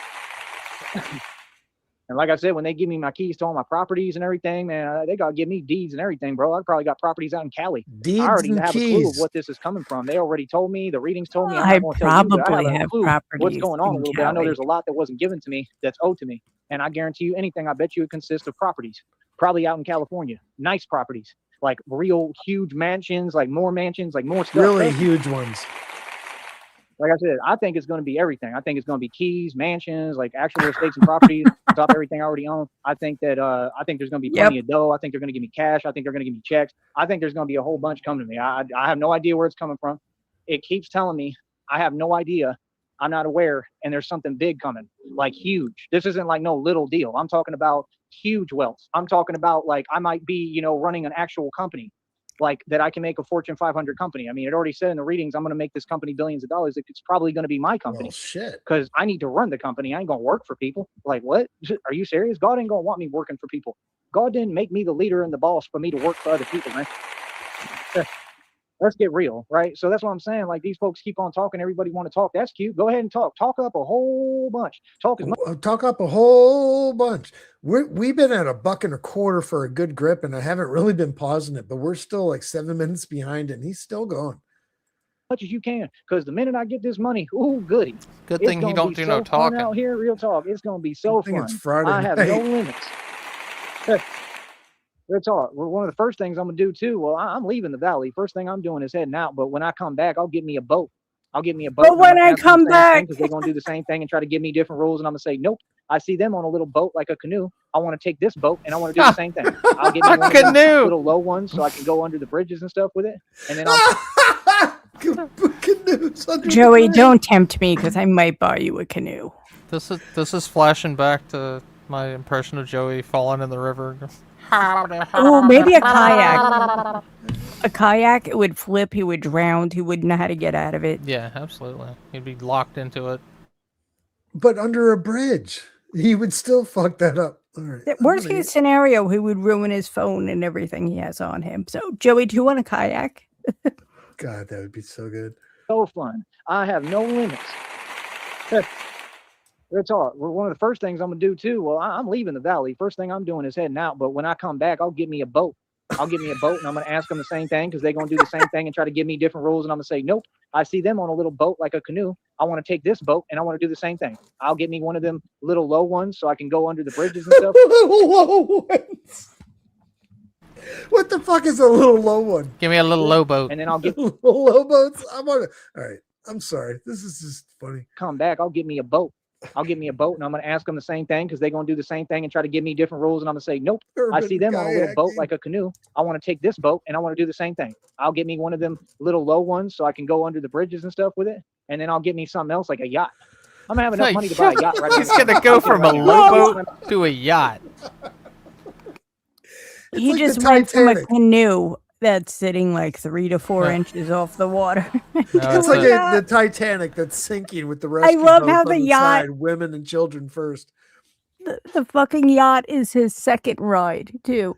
E: And like I said, when they give me my keys to all my properties and everything, man, they got to give me deeds and everything, bro. I probably got properties out in Cali.
B: Deeds
E: I already
B: and
E: have a clue of
B: keys.
E: what this is coming from. They already told me. The readings told me. I'm
F: I
E: not going to tell you, but I
F: probably
E: have a
F: have
E: clue what's
F: properties
E: going on a
F: in
E: little bit. I know
F: Cali.
E: there's a lot that wasn't given to me that's owed to me. And I guarantee you anything, I bet you it consists of properties, probably out in California. Nice properties, like real huge mansions, like more stuff.
B: Really huge ones.
E: Like I said, I think it's going to be everything. I think it's going to be keys, mansions, like actual estates and properties on top of everything I already own. I think that I think there's going to be plenty of dough. I think they're going to give me cash. I think they're going to give me checks. I think there's going to be a whole bunch coming to me. I have no idea where it's coming from. It keeps telling me I have no idea. I'm not aware, and there's something big coming, like huge. This isn't like no little deal. I'm talking about huge wealth. I'm talking about like I might be, running an actual company. Like that I can make a Fortune 500 company. I mean, it already said in the readings, I'm going to make this company billions of dollars. It's probably going to be my company.
B: Well, shit.
E: Because I need to run the company. I ain't going to work for people. Like, what? Are you serious? God ain't going to want me working for people. God didn't make me the leader and the boss for me to work for other people, man. Let's get real, right? So that's what I'm saying. Like, these folks keep on talking. Everybody want to talk. That's cute. Go ahead and talk. Talk up a whole bunch. Talk as much.
B: Talk up a whole bunch. We've been at $1.25 for a good grip, and I haven't really been pausing it, but we're still like 7 minutes behind, and he's still going.
E: Much as you can, because the minute I get this money, ooh, goody.
D: Good thing you don't do no talking.
E: Out here, real talk. It's gonna be so fun.
B: It's Friday
E: I have
B: night.
E: no limits. Real talk. Well, one of the first things I'm gonna do too. Well, I'm leaving the valley. First thing I'm doing is heading out. But when I come back, I'll get me a boat.
F: But when I come back,
E: because they're gonna do the same thing and try to give me different rules, and I'm gonna say nope. I see them on a little boat like a canoe. I want to take this boat and I want to do the same thing. I'll get me one of those little low ones so I can go under the bridges and stuff with it, and then
F: Joey, don't tempt me because I might buy you a canoe.
D: This is flashing back to my impression of Joey falling in the river.
F: Oh, maybe a kayak. A kayak, it would flip, he would drown, he wouldn't know how to get out of it.
D: Yeah, absolutely. He'd be locked into it.
B: But under a bridge, he would still fuck that up. All right.
F: Worst case scenario, he would ruin his phone and everything he has on him. So, Joey, do you want a kayak?
B: God, that would be so good.
E: so fun. I have no limits. That's all. One of the first things I'm gonna do too. Well, I'm leaving the valley. First thing I'm doing is heading out. But when I come back, I'll get me a boat. And I'm gonna ask them the same thing because they're gonna do the same thing and try to give me different rules. And I'm gonna say, nope. I see them on a little boat like a canoe. I want to take this boat and I want to do the same thing. I'll get me one of them little low ones so I can go under the bridges and stuff.
B: Little low ones. What the fuck is a little low one?
D: Give me a little low boat.
E: And then I'll get
B: little low boats. I'm on it. All right. I'm sorry. This is just funny.
E: Come back. I'll get me a boat. And I'm going to ask them the same thing because they're going to do the same thing and try to give me different rules. And I'm going to say, nope. I see them on a little boat like a canoe. I want to take this boat and I want to do the same thing. I'll get me one of them little low ones so I can go under the bridges and stuff with it. And then I'll get me something else like a yacht. I'm going to have enough money to buy a yacht right now.
D: He's going to go from a low boat to a yacht.
F: He
B: like
F: just
B: the
F: went from a
B: Titanic.
F: canoe that's sitting like 3 to 4 inches off the water.
B: It's like the Titanic that's sinking with the rescue
F: love
B: boats
F: how
B: on
F: the
B: the
F: yacht-
B: side, women and children first.
F: The fucking yacht is his second ride, too.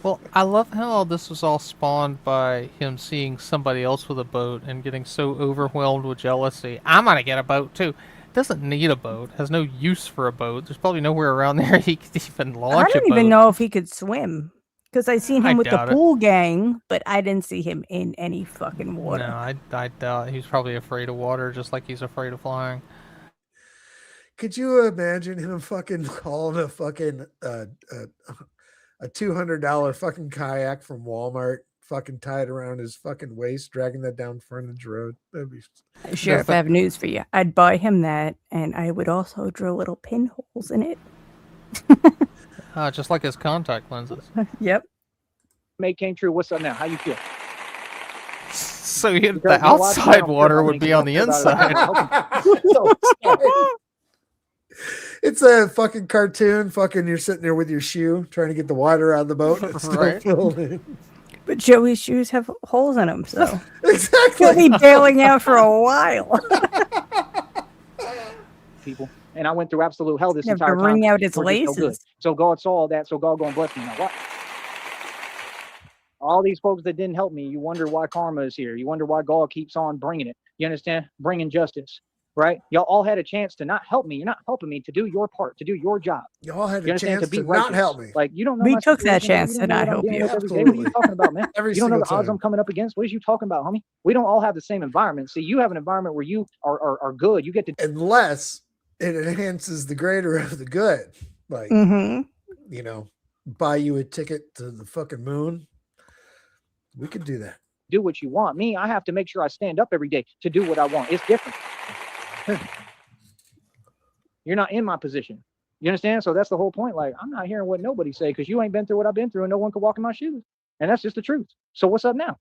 D: Well, I love how this was all spawned by him seeing somebody else with a boat and getting so overwhelmed with jealousy. I'm going to get a boat, too. doesn't need a boat. Has no use for a boat. There's probably nowhere around there he could even launch
F: I don't
D: a boat.
F: even know if he could swim. Because I seen him
D: I
F: with the
D: doubt it.
F: pool gang, but I didn't see him in any fucking water.
D: No, I doubt he's probably afraid of water, just like he's afraid of flying.
B: Could you imagine him fucking calling a fucking a $200 fucking kayak from Walmart, fucking tied around his fucking waist, dragging that down Frontage Road? That'd be
F: Sheriff, I have news for you. I'd buy him that, and I would also drill little pinholes in it.
D: Just like his contact lenses.
F: Yep.
E: Mate came true. What's up now? How you feel?
D: So the
E: Because, you know what? I
D: outside
E: don't
D: water
E: care
D: would
E: about
D: be
E: me,
D: on the
E: 'cause I don't care
D: inside.
E: about it.
B: It's a fucking cartoon. Fucking, you're sitting there with your shoe trying to get the water out of the boat. And it's still
D: Right.
B: filled in.
F: But Joey's shoes have holes in them, so
B: Exactly.
F: he'll be bailing out for a while.
E: People. And I went through absolute hell this
F: You have to
E: entire time.
F: wring out its
E: We're just so good.
F: laces.
E: So God saw all that, so God gonna bless me. Now what? All these folks that didn't help me, you wonder why karma is here. You wonder why God keeps on bringing it. You understand? Bringing justice, right? Y'all all had a chance to not help me. You're not helping me to do your part, to do your job.
B: Y'all had
E: You
B: a
E: understand?
B: chance
E: To be
B: to
E: righteous.
B: not help me.
E: Like, you don't know
F: We
E: my
F: took that
E: situation,
F: chance
E: you
F: to
E: don't know
F: not
E: what I'm
F: help
E: dealing
F: you.
E: with every day. What are you
B: Absolutely.
E: talking about, man?
B: Every
E: You don't know
B: single
E: the odds
B: time.
E: I'm coming up against. What are you talking about, homie? We don't all have the same environment. See, you have an environment where you are good. You get to
B: Unless it enhances the greater of the good. Like,
F: Mm-hmm.
B: you know, buy you a ticket to the fucking moon. We could do that.
E: do what you want. Me, I have to make sure I stand up every day to do what I want. It's different. You're not in my position. You understand? So that's the whole point. Like, I'm not hearing what nobody say because you ain't been through what I've been through and no one could walk in my shoes. And that's just the truth. So what's up now?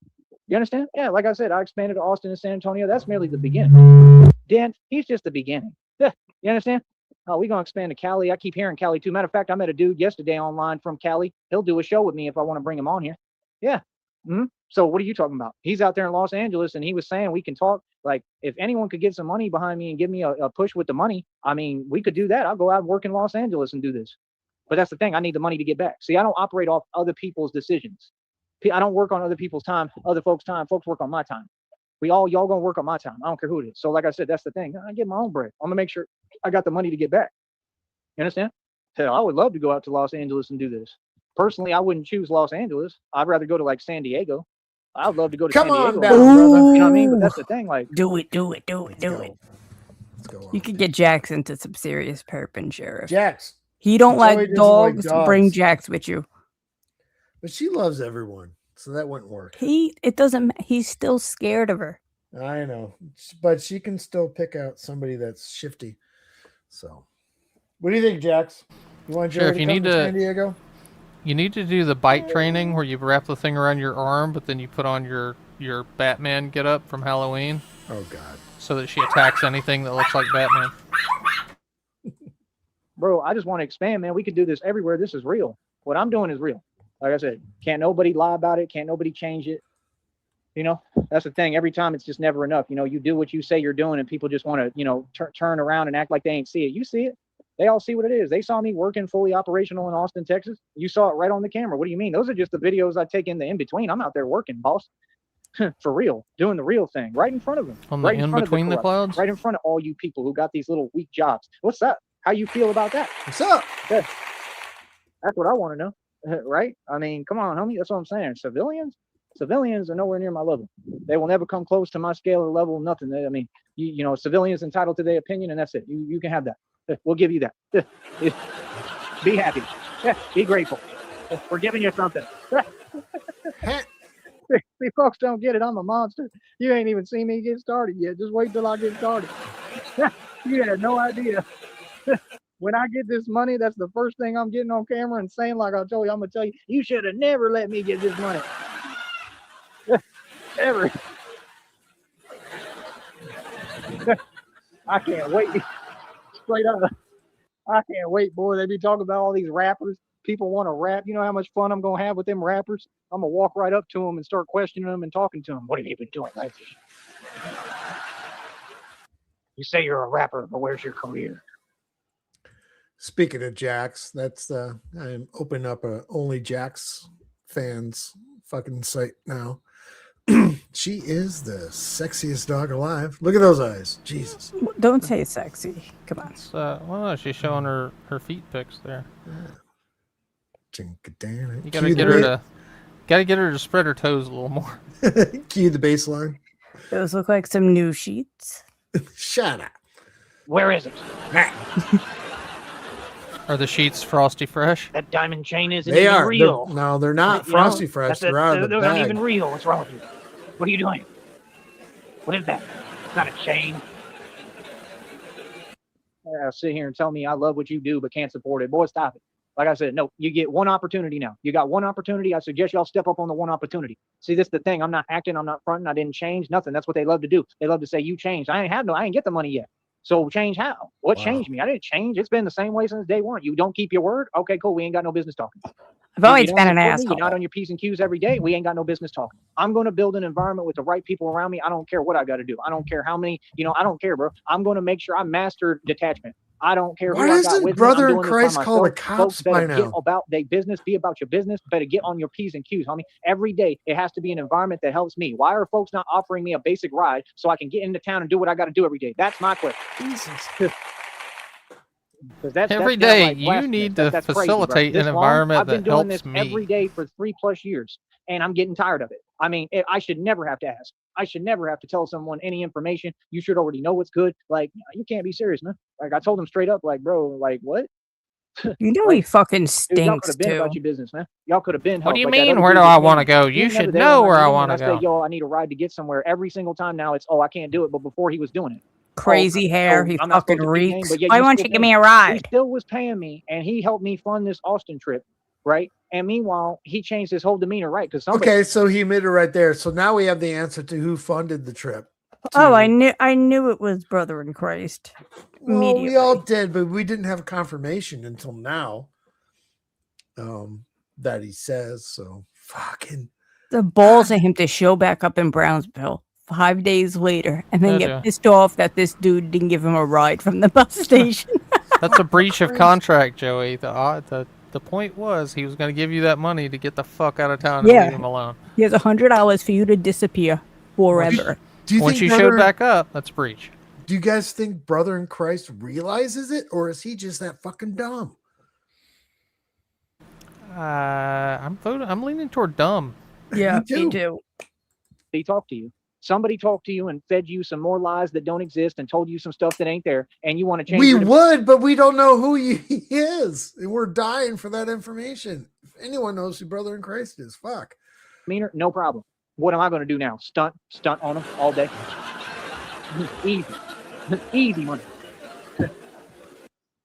E: You understand? Yeah, like I said, I expanded to Austin and San Antonio. That's merely the beginning. Dan, he's just the beginning. You understand? Oh, we're going to expand to Cali. I keep hearing Cali too. Matter of fact, I met a dude yesterday online from Cali. He'll do a show with me if I want to bring him on here. Yeah. So what are you talking about? He's out there in Los Angeles and he was saying we can talk. Like, if anyone could get some money behind me and give me a push with the money, I mean, we could do that. I'll go out and work in Los Angeles and do this. But that's the thing. I need the money to get back. See, I don't operate off other people's decisions. I don't work on other people's time, other folks' time. Folks work on my time. Y'all gonna work on my time. I don't care who it is. So like I said, that's the thing. I get my own bread. I'm gonna make sure I got the money to get back. You understand? Hell, I would love to go out to Los Angeles and do this. Personally, I wouldn't choose Los Angeles. I'd rather go to like San Diego. I'd love to go to
B: Come
E: San
B: on
E: Diego.
B: down, brother.
E: You know what I mean? But that's the thing. Like,
F: Do it.
B: Let's go. Let's go on.
F: You could get Jax into some serious perping, Sheriff.
B: Jax.
F: He don't
B: Joey
F: like
B: doesn't like
F: dogs. Bring
B: dogs.
F: Jax with you.
B: But she loves everyone. So that wouldn't work.
F: It doesn't. He's still scared of her.
B: I know. But she can still pick out somebody that's shifty. So what do you think, Jax? You want Joey
D: Sheriff,
B: to
D: you
B: come
D: need
B: to
D: to-
B: San Diego?
D: You need to do the bite training where you wrap the thing around your arm, but then you put on your Batman getup from Halloween
B: Oh God.
D: so that she attacks anything that looks like Batman.
E: bro, I just want to expand, man. We could do this everywhere. This is real. What I'm doing is real. Like I said, can't nobody lie about it. Can't nobody change it. You know, that's the thing. Every time it's just never enough. You know, you do what you say you're doing and people just want to, you know, turn around and act like they ain't see it. You see it. They all see what it is. They saw me working fully operational in Austin, Texas. You saw it right on the camera. What do you mean? Those are just the videos I take in the in-between. I'm out there working, boss. For real. Doing the real thing. Right in front of them.
D: On the
E: Right in front of
D: in-between the
E: corrupt.
D: clouds?
E: Right in front of all you people who got these little weak jobs. What's up? How you feel about that?
B: What's up?
E: That's what I want to know. Right? I mean, come on, homie. That's what I'm saying. Civilians are nowhere near my level. They will never come close to my scale or level. Nothing. I mean, you know, civilians entitled to their opinion, and that's it. You can have that. We'll give you that. Be happy. Be grateful. We're giving you something. See, folks don't get it. I'm a monster. You ain't even seen me get started yet. Just wait till I get started. You had no idea. When I get this money, that's the first thing I'm getting on camera and saying, like I told you, I'm going to tell you, you should have never let me get this money. Ever. I can't wait. Straight up. I can't wait, boy. They be talking about all these rappers. People want to rap. You know how much fun I'm going to have with them rappers? I'm going to walk right up to them and start questioning them and talking to them. What have you been doing lately? You say you're a rapper, but where's your career?
B: Speaking of Jax, that's I'm opening up a only Jax fans fucking site now. She is the sexiest dog alive. Look at those eyes. Jesus.
F: Don't say sexy. Come on.
D: It's, well, no, she's showing her feet pics there. You gotta get her to spread her toes a little more.
B: Cue the bass line.
F: Those look like some new sheets.
B: Shut up.
H: Where is it?
D: Are the sheets frosty fresh?
H: That diamond chain isn't
B: They
H: even
B: are.
H: real.
B: No, they're not frosty fresh. They're out of the
H: they're not
B: bag.
H: even real. What's wrong with you? What are you doing? What is that? It's not a chain. Sit here and tell me I love what you do but can't support it. Boy, stop it. Like I said, no, you get one opportunity now. You got one opportunity. I suggest y'all step up on the one opportunity. See, this is the thing. I'm not acting. I'm not fronting. I didn't change. Nothing. That's what they love to do. They love to say, you changed. I ain't get the money yet. So change how? What changed me? I didn't change. It's been the same way since day one. You don't keep your word? Okay, cool. We ain't got no business talking.
F: I've always been an asshole.
H: You're not on your P's and Q's every day. We ain't got no business talking. I'm going to build an environment with the right people around me. I don't care what I got to do. I don't care how many, I don't care, bro. I'm going to make sure I master detachment. I don't care who I got with me.
B: Brother
H: I'm
B: in
H: doing
B: Christ
H: this by
B: call the
H: myself.
B: cops
H: Folks better
B: by
H: get
B: now?
H: about their business. Be about your business. Better get on your P's and Q's, homie. Every day, it has to be an environment that helps me. Why are folks not offering me a basic ride so I can get into town and do what I got to do every day? That's my question.
D: Every day, you need to facilitate an environment that helps me.
H: I've been doing this every day for 3+ years, and I'm getting tired of it. I mean, I should never have to ask. I should never have to tell someone any information. You should already know what's good. Like, you can't be serious, man. Like, I told him straight up, like, bro, like, what?
F: You know he fucking
H: Dude, y'all could
F: stinks
H: have been
F: too.
H: about your business, man. Y'all could have been.
D: What do you
H: helped, like that
D: mean?
H: other
D: Where
H: dude
D: do
H: that
D: I
H: came
D: want to
H: in.
D: go?
H: He
D: You
H: ain't never
D: should
H: there
D: know
H: on
D: where
H: my
D: I
H: meeting,
D: want to
H: and I say,
D: go.
H: yo, I need a ride to get somewhere. Every single time now, it's, oh, I can't do it. But before he was doing it.
F: Crazy hair.
H: So
F: he
H: I'm not
F: fucking
H: supposed to keep name,
F: reeks.
H: but yet
F: Why
H: you
F: won't
H: still
F: you give
H: pay
F: me a
H: He
F: ride?
H: still was paying me, and he helped me fund this Austin trip, right? And meanwhile, he changed his whole demeanor, right? Because somebody.
B: Okay, so he admitted right there. So now we have the answer to who funded the trip.
F: Oh, I knew it was Brother in Christ.
B: Well, we all did, but we didn't have confirmation until now. That he says so. Fucking
F: the balls of him to show back up in Brownsville 5 days later and then
D: Yeah,
F: get pissed off that this dude didn't give him a ride from the bus station.
D: That's a breach of contract, Joey. The point was he was going to give you that money to get the fuck out of town and leave him alone.
F: He has $100 for you to disappear forever.
D: Once you showed back up, that's breach.
B: Do you guys think Brother in Christ realizes it, or is he just that fucking dumb?
D: I'm leaning toward dumb.
F: Yeah, me too.
H: He talked to you. Somebody talked to you and fed you some more lies that don't exist and told you some stuff that ain't there, and you want to change.
B: We would, but we don't know who he is, and we're dying for that information. If anyone knows who Brother in Christ is, fuck.
H: Meaner, no problem. What am I going to do now? Stunt on him all day. Easy money.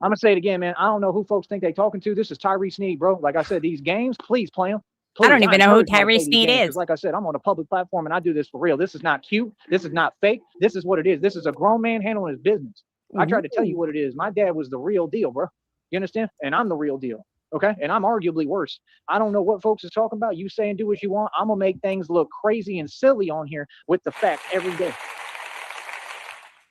H: I'm gonna say it again, man. I don't know who folks think they talking to. This is Tyree Sneed, bro. Like I said, these games, please play them.
F: I don't even know who Tyree Sneed is.
H: Like I said, I'm on a public platform and I do this for real. This is not cute. This is not fake. This is what it is. This is a grown man handling his business. I tried to tell you what it is. My dad was the real deal, bro. You understand? And I'm the real deal. Okay? And I'm arguably worse. I don't know what folks is talking about. You saying do what you want. I'm gonna make things look crazy and silly on here with the facts every day.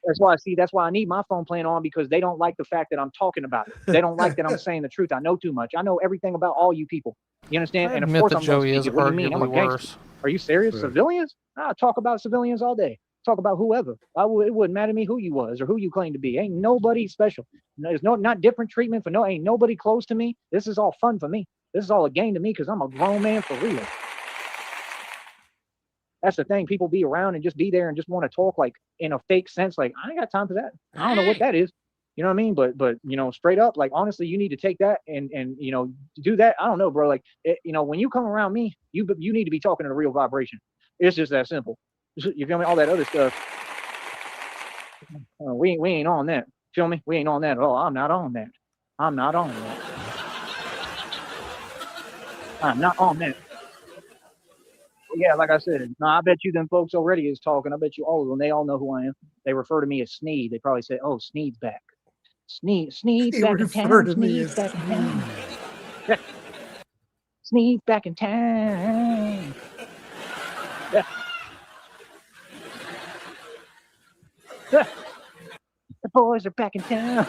H: That's why I need my phone playing on, because they don't like the fact that I'm talking about it. They don't like that I'm saying the truth. I know too much. I know everything about all you people. You understand? And of course I'm going to speak it. What do you mean? I'm a gangster. Are you serious? Right. Civilians? I talk about civilians all day. Talk about whoever. It wouldn't matter to me who you was or who you claim to be. Ain't nobody special. There's not different treatment for ain't nobody close to me. This is all fun for me. This is all a game to me because I'm a grown man for real. That's the thing. People be around and just be there and just want to talk like in a fake sense. Like, I ain't got time for that. I don't know what that is. You know what I mean? But straight up, like, honestly, you need to take that and do that. I don't know, bro. Like, when you come around me, you need to be talking in a real vibration. It's just that simple. You feel me? All that other stuff. We ain't on that. Feel me? We ain't on that at all. I'm not on that. I'm not on that. I'm not on that. Yeah, like I said, no, I bet you them folks already is talking. I bet you all of them, they all know who I am. They refer to me as Sneed. They probably say, oh, Sneed's back. Sneed's back in town. Sneed's back in town. Sneed's back in town. The boys are back in town.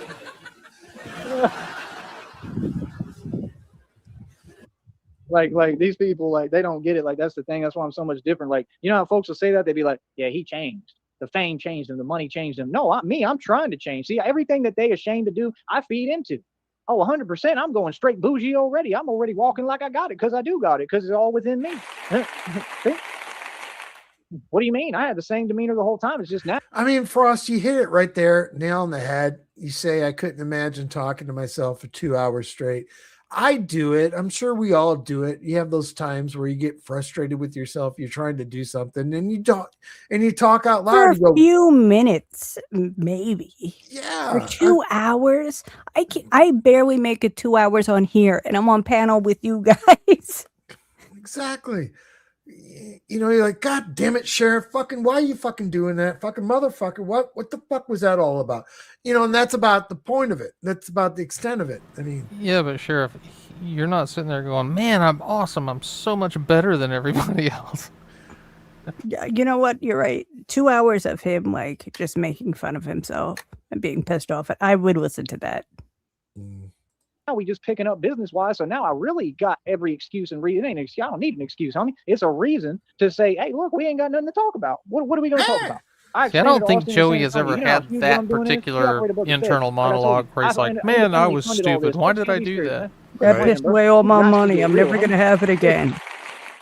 E: Like these people, like they don't get it. Like that's the thing. That's why I'm so much different. Like, you know how folks will say that? They'd be like, yeah, he changed. The fame changed him. The money changed him. No, I'm trying to change. See, everything that they ashamed to do, I feed into. Oh, 100%. I'm going straight bougie already. I'm already walking like I got it because I do got it because it's all within me. See? What do you mean? I had the same demeanor the whole time. It's just now.
B: I mean, Frost, you hit it right there, nail on the head. You say, I couldn't imagine talking to myself for 2 hours straight. I do it. I'm sure we all do it. You have those times where you get frustrated with yourself. You're trying to do something and you talk out loud.
F: For a few minutes, maybe.
B: Yeah.
F: For 2 hours. I barely make it 2 hours on here, and I'm on panel with you guys.
B: Exactly. You know, you're like, God damn it, Sheriff, fucking, why are you fucking doing that? Fucking motherfucker. What the fuck was that all about? You know, and that's about the point of it. That's about the extent of it. I mean,
D: yeah, but Sheriff, you're not sitting there going, man, I'm awesome. I'm so much better than everybody else.
F: Yeah, you know what? You're right. 2 hours of him, like, just making fun of himself and being pissed off. I would listen to that.
E: Now we just picking up business wise. So now I really got every excuse and reason. It ain't an excuse. I don't need an excuse, homie. It's a reason to say, hey, look, we ain't got nothing to talk about. What are we going to talk about?
D: See, I don't think Joey has ever had that particular internal monologue where he's like, man, I was stupid. Why did I do that?
F: That pissed away all my money. I'm never going to have it again.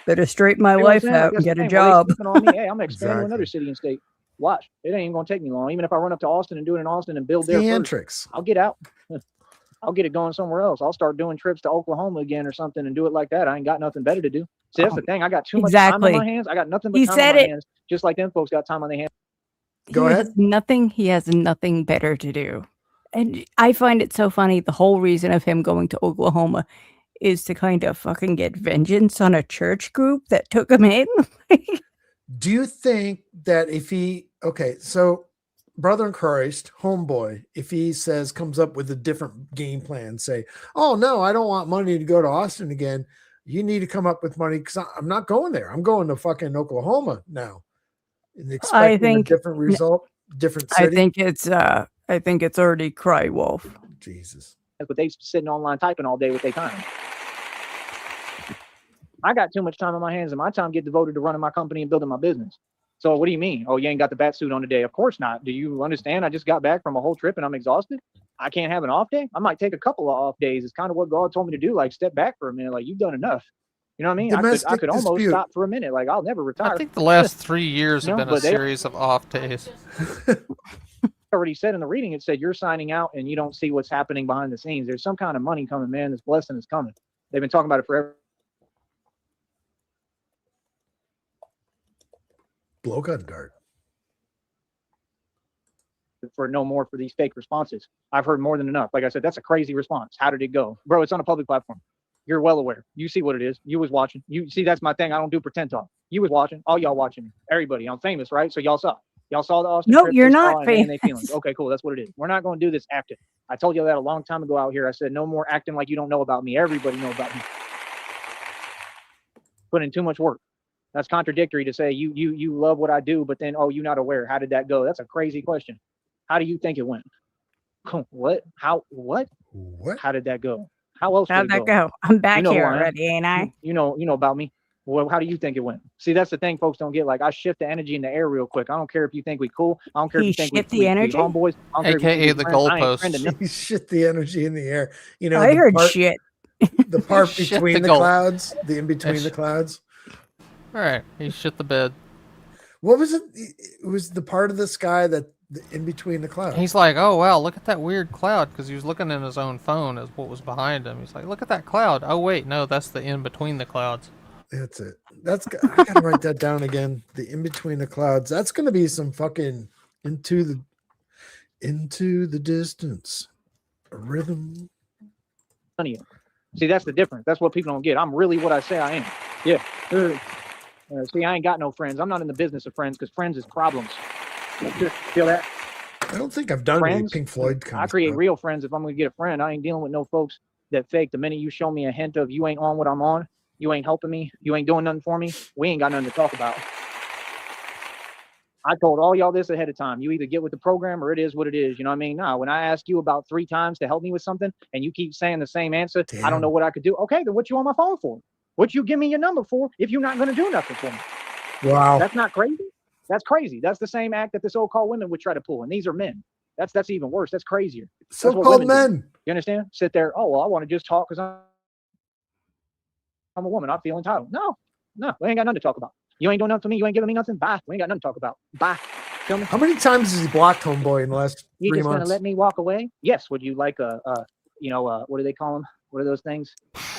F: Better straighten my life out and get a job.
E: Hey, I'm going to expand to another city and state. Watch. It ain't even going to take me long. Even if I run up to Austin and do it in Austin and build there first, I'll get out. I'll get it going somewhere else. I'll start doing trips to Oklahoma again or something and do it like that. I ain't got nothing better to do. See, that's the thing. I got too much time on my hands. I got nothing but time on my hands, just like them folks got time on their hands.
B: Go ahead.
F: He has nothing better to do. And I find it so funny. The whole reason of him going to Oklahoma is to kind of fucking get vengeance on a church group that took him in.
B: Do you think that if so brother in Christ, homeboy, if he comes up with a different game plan, say, oh no, I don't want money to go to Austin again. You need to come up with money because I'm not going there. I'm going to fucking Oklahoma now. And expecting a different result, different city.
F: I think it's already cry wolf.
B: Jesus.
E: But they sitting online typing all day with their time. I got too much time on my hands, and my time get devoted to running my company and building my business. So what do you mean? Oh, you ain't got the bat suit on today? Of course not. Do you understand? I just got back from a whole trip and I'm exhausted. I can't have an off day. I might take a couple of off days. It's kind of what God told me to do. Like, step back for a minute. Like, you've done enough. You know what I mean? I could almost stop for a minute. Like, I'll never retire.
D: I think the last 3 years have been a series of off days.
E: Already said in the reading, it said you're signing out and you don't see what's happening behind the scenes. There's some kind of money coming, man. This blessing is coming. They've been talking about it forever.
B: Blow gun guard.
E: For no more for these fake responses. I've heard more than enough. Like I said, that's a crazy response. How did it go? Bro, it's on a public platform. You're well aware. You see what it is. You was watching. You see, that's my thing. I don't do pretend talk. You was watching. All y'all watching me. Everybody. I'm famous, right? So y'all saw. Y'all saw the Austin.
F: No, you're not famous.
E: Okay, cool. That's what it is. We're not going to do this acting. I told you that a long time ago out here. I said, no more acting like you don't know about me. Everybody know about me. Put in too much work. That's contradictory to say you love what I do, but then, oh, you're not aware. How did that go? That's a crazy question. How do you think it went? What? How? What?
B: What?
E: How did that go? How else?
F: How'd that go? I'm back here already, ain't I?
E: You know about me. Well, how do you think it went? See, that's the thing folks don't get. Like, I shift the energy in the air real quick. I don't care if you think we cool. I don't care if you think we homeboys.
D: AKA the goalposts.
B: You shit the energy in the air. You know,
F: I heard shit.
B: The part between the clouds, the in between the clouds.
D: All right, he shit the bed.
B: What was it? It was the part of the sky that in between the clouds.
D: He's like, oh wow, look at that weird cloud, because he was looking in his own phone as what was behind him. He's like, look at that cloud. Oh wait, no, that's the in between the clouds.
B: That's it. I gotta write that down again. The in between the clouds. That's gonna be some fucking into the distance. A rhythm.
E: See, that's the difference. That's what people don't get. I'm really what I say I am. Yeah. See, I ain't got no friends. I'm not in the business of friends because friends is problems. Feel that?
B: I don't think I've done any Pink Floyd.
E: I create real friends if I'm going to get a friend. I ain't dealing with no folks that fake. The minute you show me a hint of you ain't on what I'm on, you ain't helping me, you ain't doing nothing for me, we ain't got nothing to talk about. I told all y'all this ahead of time. You either get with the program or it is what it is. You know what I mean? Nah, when I ask you about 3 times to help me with something and you keep saying the same answer, I don't know what I could do. Okay, then what you on my phone for? What'd you give me your number for if you're not going to do nothing for me?
B: Wow.
E: That's not crazy. That's crazy. That's the same act that the so-called women would try to pull, and these are men. That's even worse. That's crazier. That's what
B: So-called
E: women do.
B: men.
E: You understand? Sit there. Oh well, I want to just talk because I'm a woman. I feel entitled. No, we ain't got nothing to talk about. You ain't doing nothing for me. You ain't giving me nothing. Bye. We ain't got nothing to talk about. Bye. Feel me?
B: How many times has he blocked Homeboy in the last
E: You
B: 3
E: just gonna
B: months?
E: let me walk away? Yes. Would you like what do they call them? What are those things?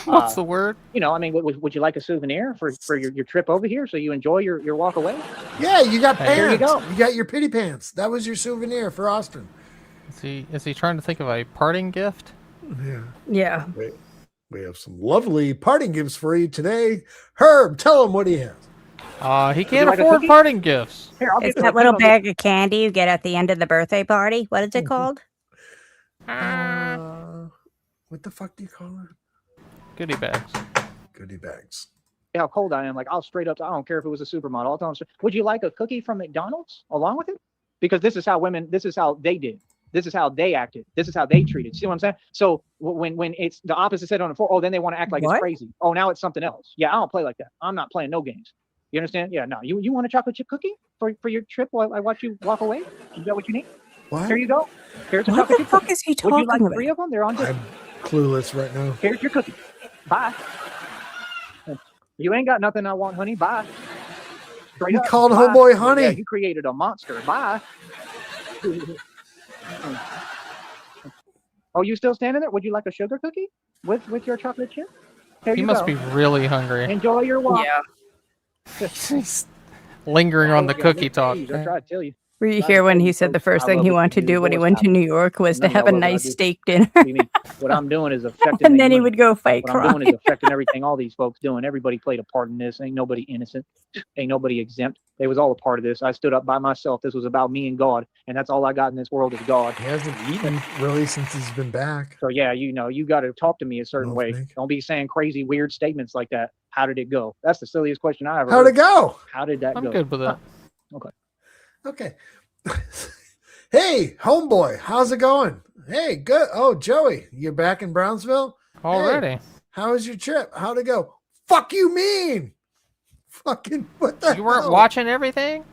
D: What's the word?
E: I mean, would you like a souvenir for your trip over here so you enjoy your walk away?
B: Yeah, you got pants.
E: There you go.
B: You got your pity pants. That was your souvenir for Austin.
D: Is he trying to think of a parting gift?
B: Yeah.
F: Yeah.
B: We have some lovely parting gifts for you today. Herb, tell him what he has.
D: He can't
E: like a
D: afford
E: cookie?
D: parting gifts.
E: Here, I'll
F: It's
E: get
F: that little bag of candy you get at the end of the birthday party. What is it called?
B: What the fuck do you call it?
D: Goodie bags.
B: Goodie bags.
E: how cold I am. Like, I'll straight up, I don't care if it was a supermodel. I'll tell them, would you like a cookie from McDonald's along with it? Because this is how women, this is how they did. This is how they acted. This is how they treated. See what I'm saying? So when it's the opposite side on the floor, oh, then they want to act like it's crazy. Oh, now it's something else. Yeah, I don't play like that. I'm not playing no games. You understand? Yeah, no. You want a chocolate chip cookie for your trip while I watch you walk away? Is that what you need?
B: What?
E: Here you go. Here's a
F: What
E: chocolate
F: the
E: chip
F: fuck
E: cookie.
F: is he
E: Would you
F: talking
E: like 3
F: about?
E: of them? They're on
B: I'm clueless right now.
E: Here's your cookie. Bye. You ain't got nothing I want, honey. Bye. Straight
B: You
E: up.
B: called
E: Bye.
B: homeboy honey.
E: Yeah, you created a monster. Bye. Oh, you still standing there? Would you like a sugar cookie with your chocolate chip? Here
D: He
E: you
D: must
E: go.
D: be really hungry.
E: Enjoy your walk.
F: Yeah.
D: He's lingering on the cookie talk.
E: I try to tell you.
F: Were you here when he said the first thing he wanted to do when he went to New York was to have a nice steak dinner?
E: What I'm doing is affecting.
F: And then he would go fight
E: What
F: crime.
E: I'm doing is affecting everything all these folks doing. Everybody played a part in this. Ain't nobody innocent. Ain't nobody exempt. They was all a part of this. I stood up by myself. This was about me and God, and that's all I got in this world is God.
B: He hasn't eaten really since he's been back.
E: So yeah, you got to talk to me a certain way. Don't be saying crazy, weird statements like that. How did it go? That's the silliest question I ever heard.
B: How'd it go?
E: How did that go?
D: I'm good with that.
E: Okay.
B: Okay. Hey, homeboy, how's it going? Hey, good. Oh, Joey, you're back in Brownsville?
D: Already.
B: Hey, how was your trip? How'd it go? Fuck you mean? Fucking what the
D: You weren't
B: hell?
D: watching everything?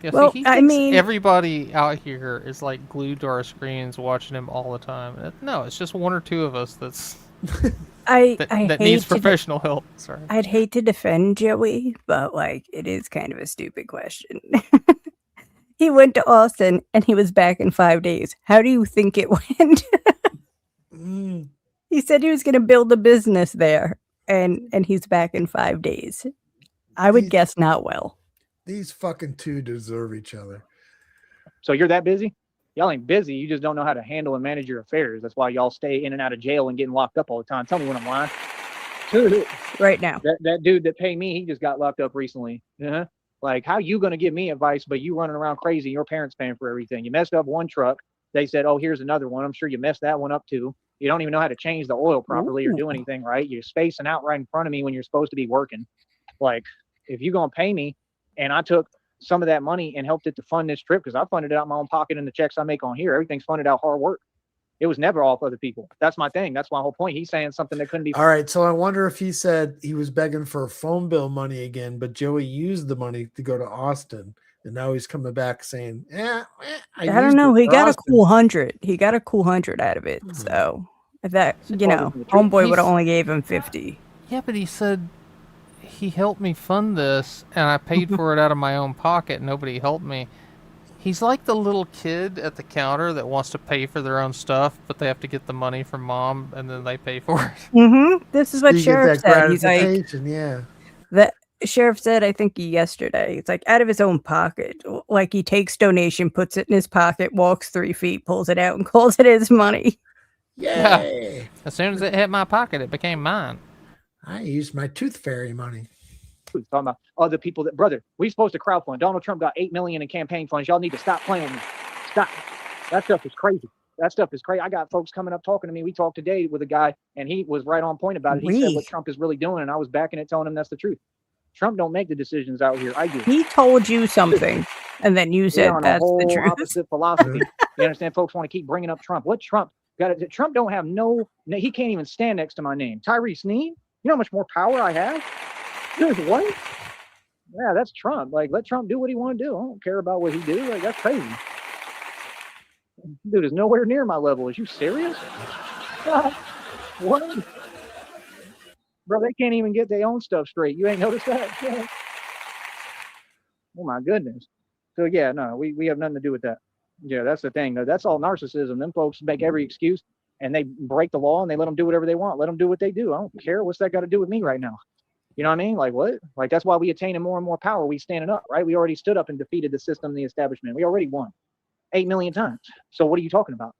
D: Yeah,
F: Well,
D: see, he
F: I
D: thinks
F: mean-
D: everybody out here is like glued to our screens watching him all the time. No, it's just one or two of us that
F: I
D: needs
F: hate to
D: professional help. Sorry.
F: I'd hate to defend Joey, but like it is kind of a stupid question. He went to Austin and he was back in 5 days. How do you think it went? He said he was going to build a business there, and he's back in 5 days. I would guess not well.
B: These fucking two deserve each other.
E: So you're that busy? Y'all ain't busy. You just don't know how to handle and manage your affairs. That's why y'all stay in and out of jail and getting locked up all the time. Tell me when I'm lying.
F: Right now.
E: That dude that paid me, he just got locked up recently. Uh-huh. Like, how you going to give me advice, but you running around crazy, your parents paying for everything? You messed up one truck. They said, oh, here's another one. I'm sure you messed that one up too. You don't even know how to change the oil properly or do anything right. You're spacing out right in front of me when you're supposed to be working. Like, if you're going to pay me, and I took some of that money and helped it to fund this trip, because I funded it out of my own pocket and the checks I make on here, everything's funded out hard work. It was never all for other people. That's my thing. That's my whole point. He's saying something that couldn't be.
B: All right, so I wonder if he said he was begging for phone bill money again, but Joey used the money to go to Austin, and now he's coming back saying,
F: I don't know. He got a cool 100. He got a cool 100 out of it. So if that, homeboy would have only gave him 50.
D: Yeah, but he said he helped me fund this, and I paid for it out of my own pocket. Nobody helped me. He's like the little kid at the counter that wants to pay for their own stuff, but they have to get the money from mom, and then they pay for it.
F: Mm-hmm. This is what Sheriff said. He's like,
B: yeah.
F: The Sheriff said, I think yesterday, it's like out of his own pocket. Like he takes donation, puts it in his pocket, walks 3 feet, pulls it out, and calls it his money.
B: Yay!
D: As soon as it hit my pocket, it became mine.
B: I used my tooth fairy money.
E: Talking about other people that, brother, we supposed to crowdfund. Donald Trump got $8 million in campaign funds. Y'all need to stop playing with me. Stop. That stuff is crazy. That stuff is crazy. I got folks coming up talking to me. We talked today with a guy, and he was right on point about it. He said what Trump is really doing, and I was backing it, telling him that's the truth. Trump don't make the decisions out here. I do.
F: He told you something, and then you said that's the truth.
E: Opposite philosophy. You understand? Folks want to keep bringing up Trump. What Trump? Trump don't have no. He can't even stand next to my name. Tyree Sneed. You know how much more power I have? Dude, what? Yeah, that's Trump. Like, let Trump do what he want to do. I don't care about what he do. Like, that's crazy. Dude is nowhere near my level. Is you serious? What? Bro, they can't even get their own stuff straight. You ain't noticed that? Oh my goodness. So yeah, no, we have nothing to do with that. Yeah, that's the thing. That's all narcissism. Them folks make every excuse and they break the law and they let them do whatever they want. Let them do what they do. I don't care. What's that got to do with me right now? You know what I mean? Like what? Like that's why we attaining more and more power. We standing up, right? We already stood up and defeated the system, the establishment. We already won 8 million times. So what are you talking about?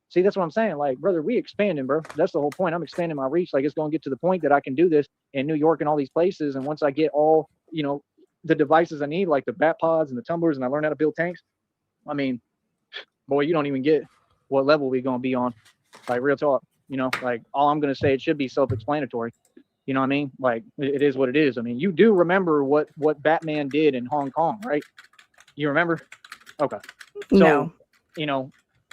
E: See, that's what I'm saying. Like, brother, we expanding, bro. That's the whole point. I'm expanding my reach. Like, it's going to get to the point that I can do this in New York and all these places. And once I get all, you know, the devices I need, like the bat pods and the tumblers, and I learn how to build tanks, I mean, boy, you don't even get what level we're going to be on. Like, real talk, you know, like all I'm going to say, it should be self-explanatory. You know what I mean? Like, it is what it is. I mean, you do remember what Batman did in Hong Kong, right? You remember? Okay. So,
F: No.
E: you know,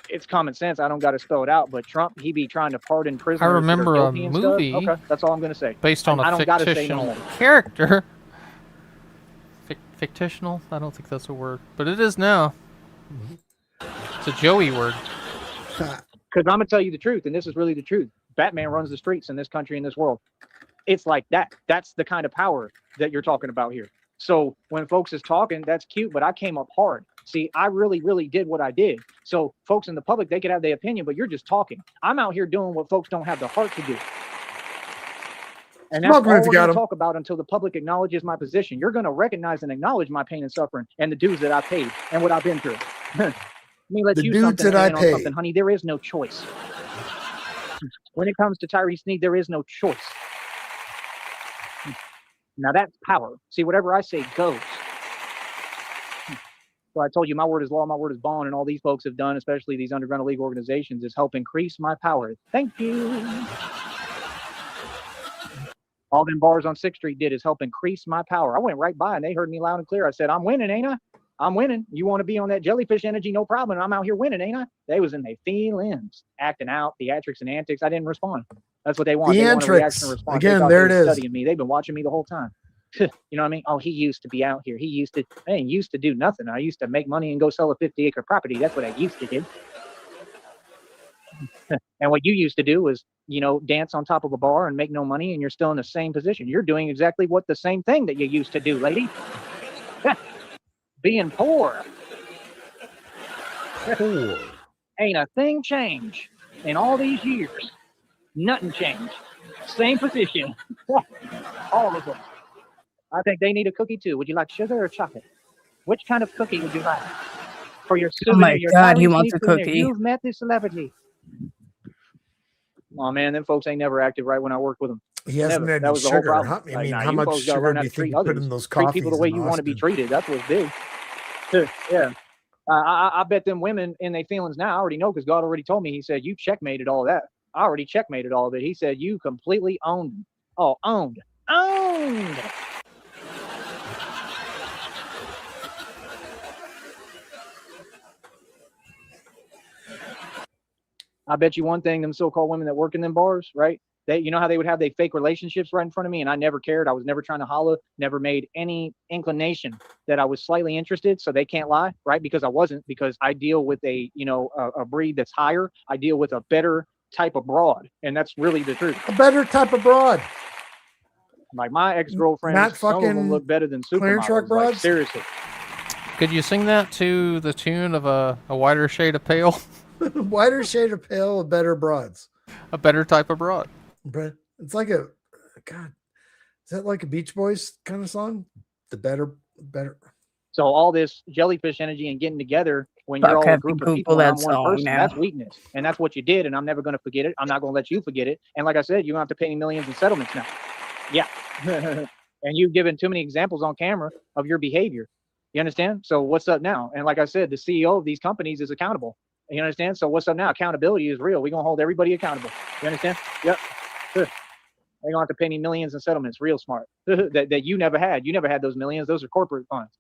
E: it's common sense. I don't got to spell it out, but Trump, he be trying to pardon prisoners.
D: I remember
E: that are
D: a
E: guilty and
D: movie.
E: Stuff. Okay, that's all I'm going to say.
D: Based on
E: I
D: a
E: don't gotta say
D: fictional
E: no more.
D: character. Fictional? I don't think that's a word, but it is now. It's a Joey word.
E: Because I'm going to tell you the truth, and this is really the truth. Batman runs the streets in this country, in this world. It's like that. That's the kind of power that you're talking about here. So when folks is talking, that's cute, but I came up hard. See, I really, really did what I did. So folks in the public, they could have their opinion, but you're just talking. I'm out here doing what folks don't have the heart to do. And that's all we're going to talk about until the public acknowledges my position. You're going to recognize and acknowledge my pain and suffering and the dues that I paid and what I've been through. Let me let you something, honey. There is no choice. When it comes to Tyree Sneed, there is no choice. Now that's power. See, whatever I say goes. So I told you my word is law, my word is bond, and all these folks have done, especially these underground league organizations, is help increase my power. Thank you. All them bars on 6th Street did is help increase my power. I went right by and they heard me loud and clear. I said, I'm winning, ain't I? I'm winning. You want to be on that jellyfish energy? No problem. I'm out here winning, ain't I? They was in their feelings, acting out, theatrics and antics. I didn't respond. That's what they want. They want a reaction and response.
B: Again, there it is.
E: Studying me. They've been watching me the whole time. You know what I mean? Oh, he used to be out here. I ain't used to do nothing. I used to make money and go sell a 50-acre property. That's what I used to do. And what you used to do was, you know, dance on top of a bar and make no money, and you're still in the same position. You're doing exactly what the same thing that you used to do, lady. Being poor. Ain't a thing changed in all these years. Nothing changed. Same position. All of them. I think they need a cookie too. Would you like sugar or chocolate? Which kind of cookie would you like? For your souvenir,
F: oh my
E: your
F: God, he
E: Tyree
F: wants
E: Sneed
F: a
E: souvenir.
F: cookie.
E: You've met the celebrity. Oh man, them folks ain't never acted right when I worked with them.
B: He hasn't
E: Never.
B: had
E: That
B: any
E: was the whole
B: sugar.
E: problem.
B: I mean,
E: Like,
B: how
E: you
B: much
E: folks gotta
B: sugar
E: learn
B: do
E: how
B: you
E: to
B: think
E: treat
B: you put
E: others.
B: in those
E: Treat
B: coffees
E: people the way
B: in
E: you want to be
B: Austin?
E: treated. That's what's big. Yeah. I bet them women in their feelings now, I already know because God already told me. He said, you checkmated all that. I already checkmated all of it. He said, you completely owned them. Oh, owned. Owned. I bet you one thing, them so-called women that work in them bars, right? They, you know how they would have their fake relationships right in front of me, and I never cared. I was never trying to holler, never made any inclination that I was slightly interested. So they can't lie, right? Because I wasn't, because I deal with a, you know, a breed that's higher. I deal with a better type of broad, and that's really the truth.
B: A better type of broad.
E: Like my ex-girlfriends,
B: Not
E: some of them
B: fucking
E: look better than
B: clearance truck
E: supermodels.
B: broads?
E: Like, seriously.
D: Could you sing that to the tune of a whiter shade of pale?
B: Whiter shade of pale, better broads.
D: A better type of broad.
B: But it's like a, God, is that like a Beach Boys kind of song? The better.
E: So all this jellyfish energy and getting together when you're all a group of people and I'm one person, that's weakness. And that's what you did. And I'm never going to forget it. I'm not going to let you forget it. And like I said, you don't have to pay me millions in settlements now. Yeah. And you've given too many examples on camera of your behavior. You understand? So what's up now? And like I said, the CEO of these companies is accountable. You understand? So what's up now? Accountability is real. We're going to hold everybody accountable. You understand? Yep. They're going to have to pay me millions in settlements. Real smart. that you never had. You never had those millions. Those are corporate funds.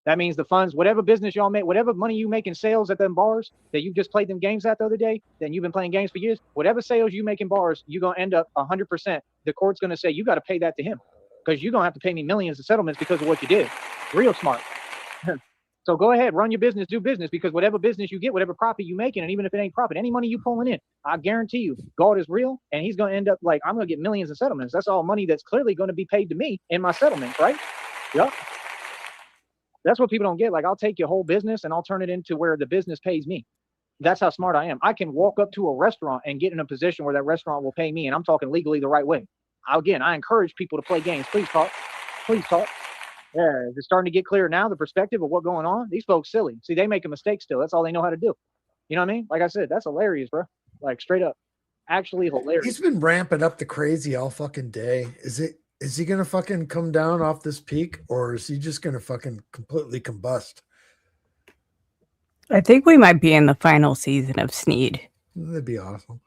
E: That means the funds, whatever business y'all make, whatever money you make in sales at them bars that you just played them games at the other day, then you've been playing games for years, whatever sales you make in bars, you're going to end up 100% the court's going to say you got to pay that to him because you're going to have to pay me millions of settlements because of what you did. Real smart. So go ahead, run your business, do business, because whatever business you get, whatever profit you making, and even if it ain't profit, any money you pulling in, I guarantee you, God is real, and he's going to end up like, I'm going to get millions of settlements. That's all money that's clearly going to be paid to me in my settlements, right? Yep. That's what people don't get. Like, I'll take your whole business and I'll turn it into where the business pays me. That's how smart I am. I can walk up to a restaurant and get in a position where that restaurant will pay me, and I'm talking legally the right way. Again, I encourage people to play games. Please talk. Please talk. Yeah, it's starting to get clear now, the perspective of what's going on. These folks silly. See, they make a mistake still. That's all they know how to do. You know what I mean? Like I said, that's hilarious, bro. Like, straight up. Actually hilarious.
B: He's been ramping up the crazy all fucking day. Is he gonna fucking come down off this peak, or is he just gonna fucking completely combust?
F: I think we might be in the final season of Sneed.
B: That'd be awesome.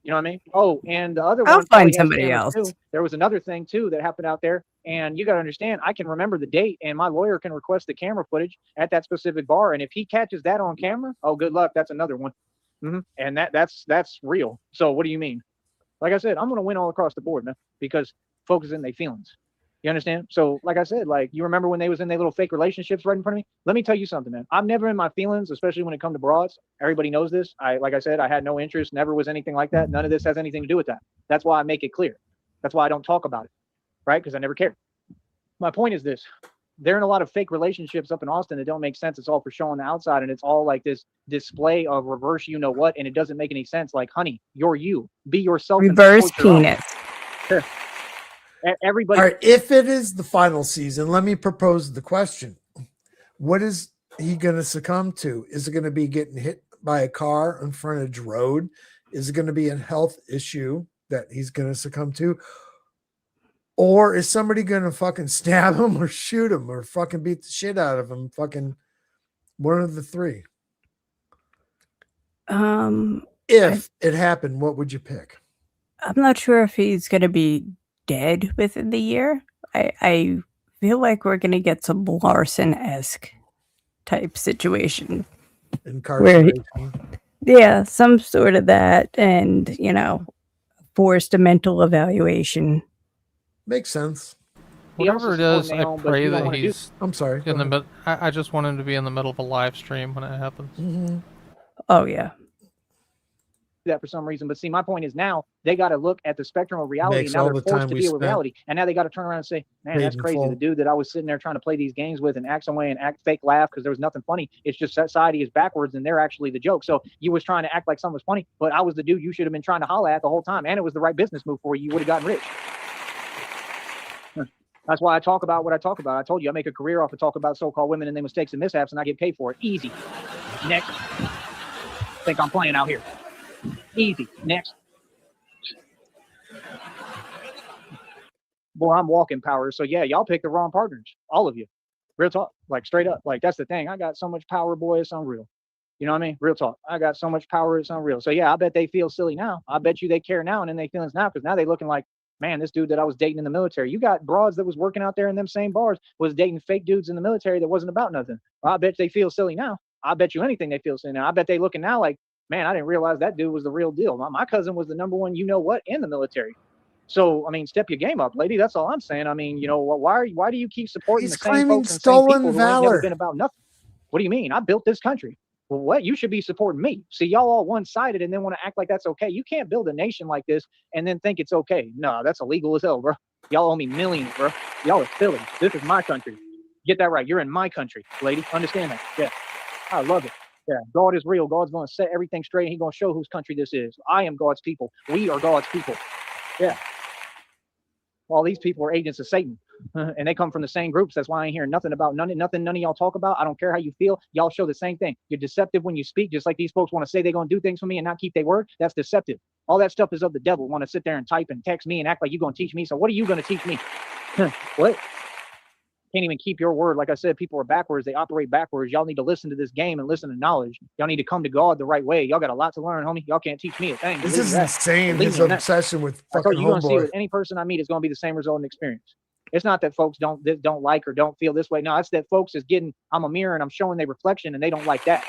E: You know what I mean? Oh, and the other
F: I'll
E: one,
F: find somebody else.
E: Too. There was another thing too that happened out there, and you got to understand, I can remember the date, and my lawyer can request the camera footage at that specific bar, and if he catches that on camera, oh, good luck. That's another one. And that's real. So what do you mean? Like I said, I'm gonna win all across the board, man, because folks is in their feelings. You understand? So, like I said, like, you remember when they was in their little fake relationships right in front of me? Let me tell you something, man. I'm never in my feelings, especially when it comes to broads. Everybody knows this. Like I said, I had no interest, never was anything like that. None of this has anything to do with that. That's why I make it clear. That's why I don't talk about it, right? Because I never cared. My point is this. They're in a lot of fake relationships up in Austin that don't make sense. It's all for showing the outside, and it's all like this display of reverse you know what, and it doesn't make any sense. Like, honey, you're you. Be yourself.
F: Reverse penis.
E: Everybody.
B: All right, if it is the final season, let me propose the question. What is he going to succumb to? Is it going to be getting hit by a car on frontage road? Is it going to be a health issue that he's going to succumb to? Or is somebody going to fucking stab him or shoot him or fucking beat the shit out of him? Fucking one of the three. If it happened, what would you pick?
F: I'm not sure if he's going to be dead within the year. I feel like we're going to get some Larson-esque type situation.
B: Incarceration.
F: Yeah, some sort of that, and, you know, forced a mental evaluation.
B: Makes sense.
D: Whatever it is, I pray that he's.
B: I'm sorry.
D: In the mid. I just want him to be in the middle of a live stream when it happens.
B: Mm-hmm.
F: Oh yeah.
E: That for some reason, but see, my point is now they got to look at the spectrum of reality,
B: Makes
E: and now
B: all
E: they're
B: the
E: forced
B: time
E: to
B: we
E: deal with
B: spent
E: reality, and now they got to turn around and say, "Man, that's crazy."
B: full.
E: The dude that I was sitting there trying to play these games with and act some way and act fake laugh because there was nothing funny. It's just society is backwards, and they're actually the joke. So you was trying to act like something was funny, but I was the dude you should have been trying to holler at the whole time, and it was the right business move for you. You would have gotten rich. That's why I talk about what I talk about. I told you I make a career off of talk about so-called women and their mistakes and mishaps, and I get paid for it. Easy. Next. Think I'm playing out here. Easy. Next. Boy, I'm walking power. So yeah, y'all picked the wrong partners. All of you. Real talk. Like, straight up. Like, that's the thing. I got so much power, boy, it's unreal. You know what I mean? Real talk. I got so much power, it's unreal. So yeah, I bet they feel silly now. I bet you they care now and in their feelings now, because now they looking like, man, this dude that I was dating in the military. You got broads that was working out there in them same bars was dating fake dudes in the military that wasn't about nothing. Well, I bet they feel silly now. I bet you anything they feel silly now. I bet they looking now like, man, I didn't realize that dude was the real deal. My cousin was the #1 you know what in the military. So, I mean, step your game up, lady. That's all I'm saying. I mean, you know, why do you keep supporting the same folks and same people who ain't never been about nothing? What do you mean? I built this country. Well, what? You should be supporting me. See, y'all all one-sided and then want to act like that's okay. You can't build a nation like this and then think it's okay. No, that's illegal as hell, bro. Y'all owe me millions, bro. Y'all are silly. This is my country. Get that right. You're in my country, lady. Understand that? Yeah. I love it. Yeah. God is real. God's going to set everything straight. He's going to show whose country this is. I am God's people. We are God's people. Yeah. All these people are agents of Satan, and they come from the same groups. That's why I ain't hearing nothing about none of y'all talk about. I don't care how you feel. Y'all show the same thing. You're deceptive when you speak, just like these folks want to say they're going to do things for me and not keep their word. That's deceptive. All that stuff is of the devil. Want to sit there and type and text me and act like you're going to teach me. So what are you going to teach me? What? Can't even keep your word. Like I said, people are backwards. They operate backwards. Y'all need to listen to this game and listen to knowledge. Y'all need to come to God the right way. Y'all got a lot to learn, homie. Y'all can't teach me a thing.
B: This is insane. His obsession with fucking
E: you're going to see with any person I meet is going to be the same result and experience. It's not that folks don't like or don't feel this way. No, it's that folks is getting, I'm a mirror and I'm showing their reflection and they don't like that.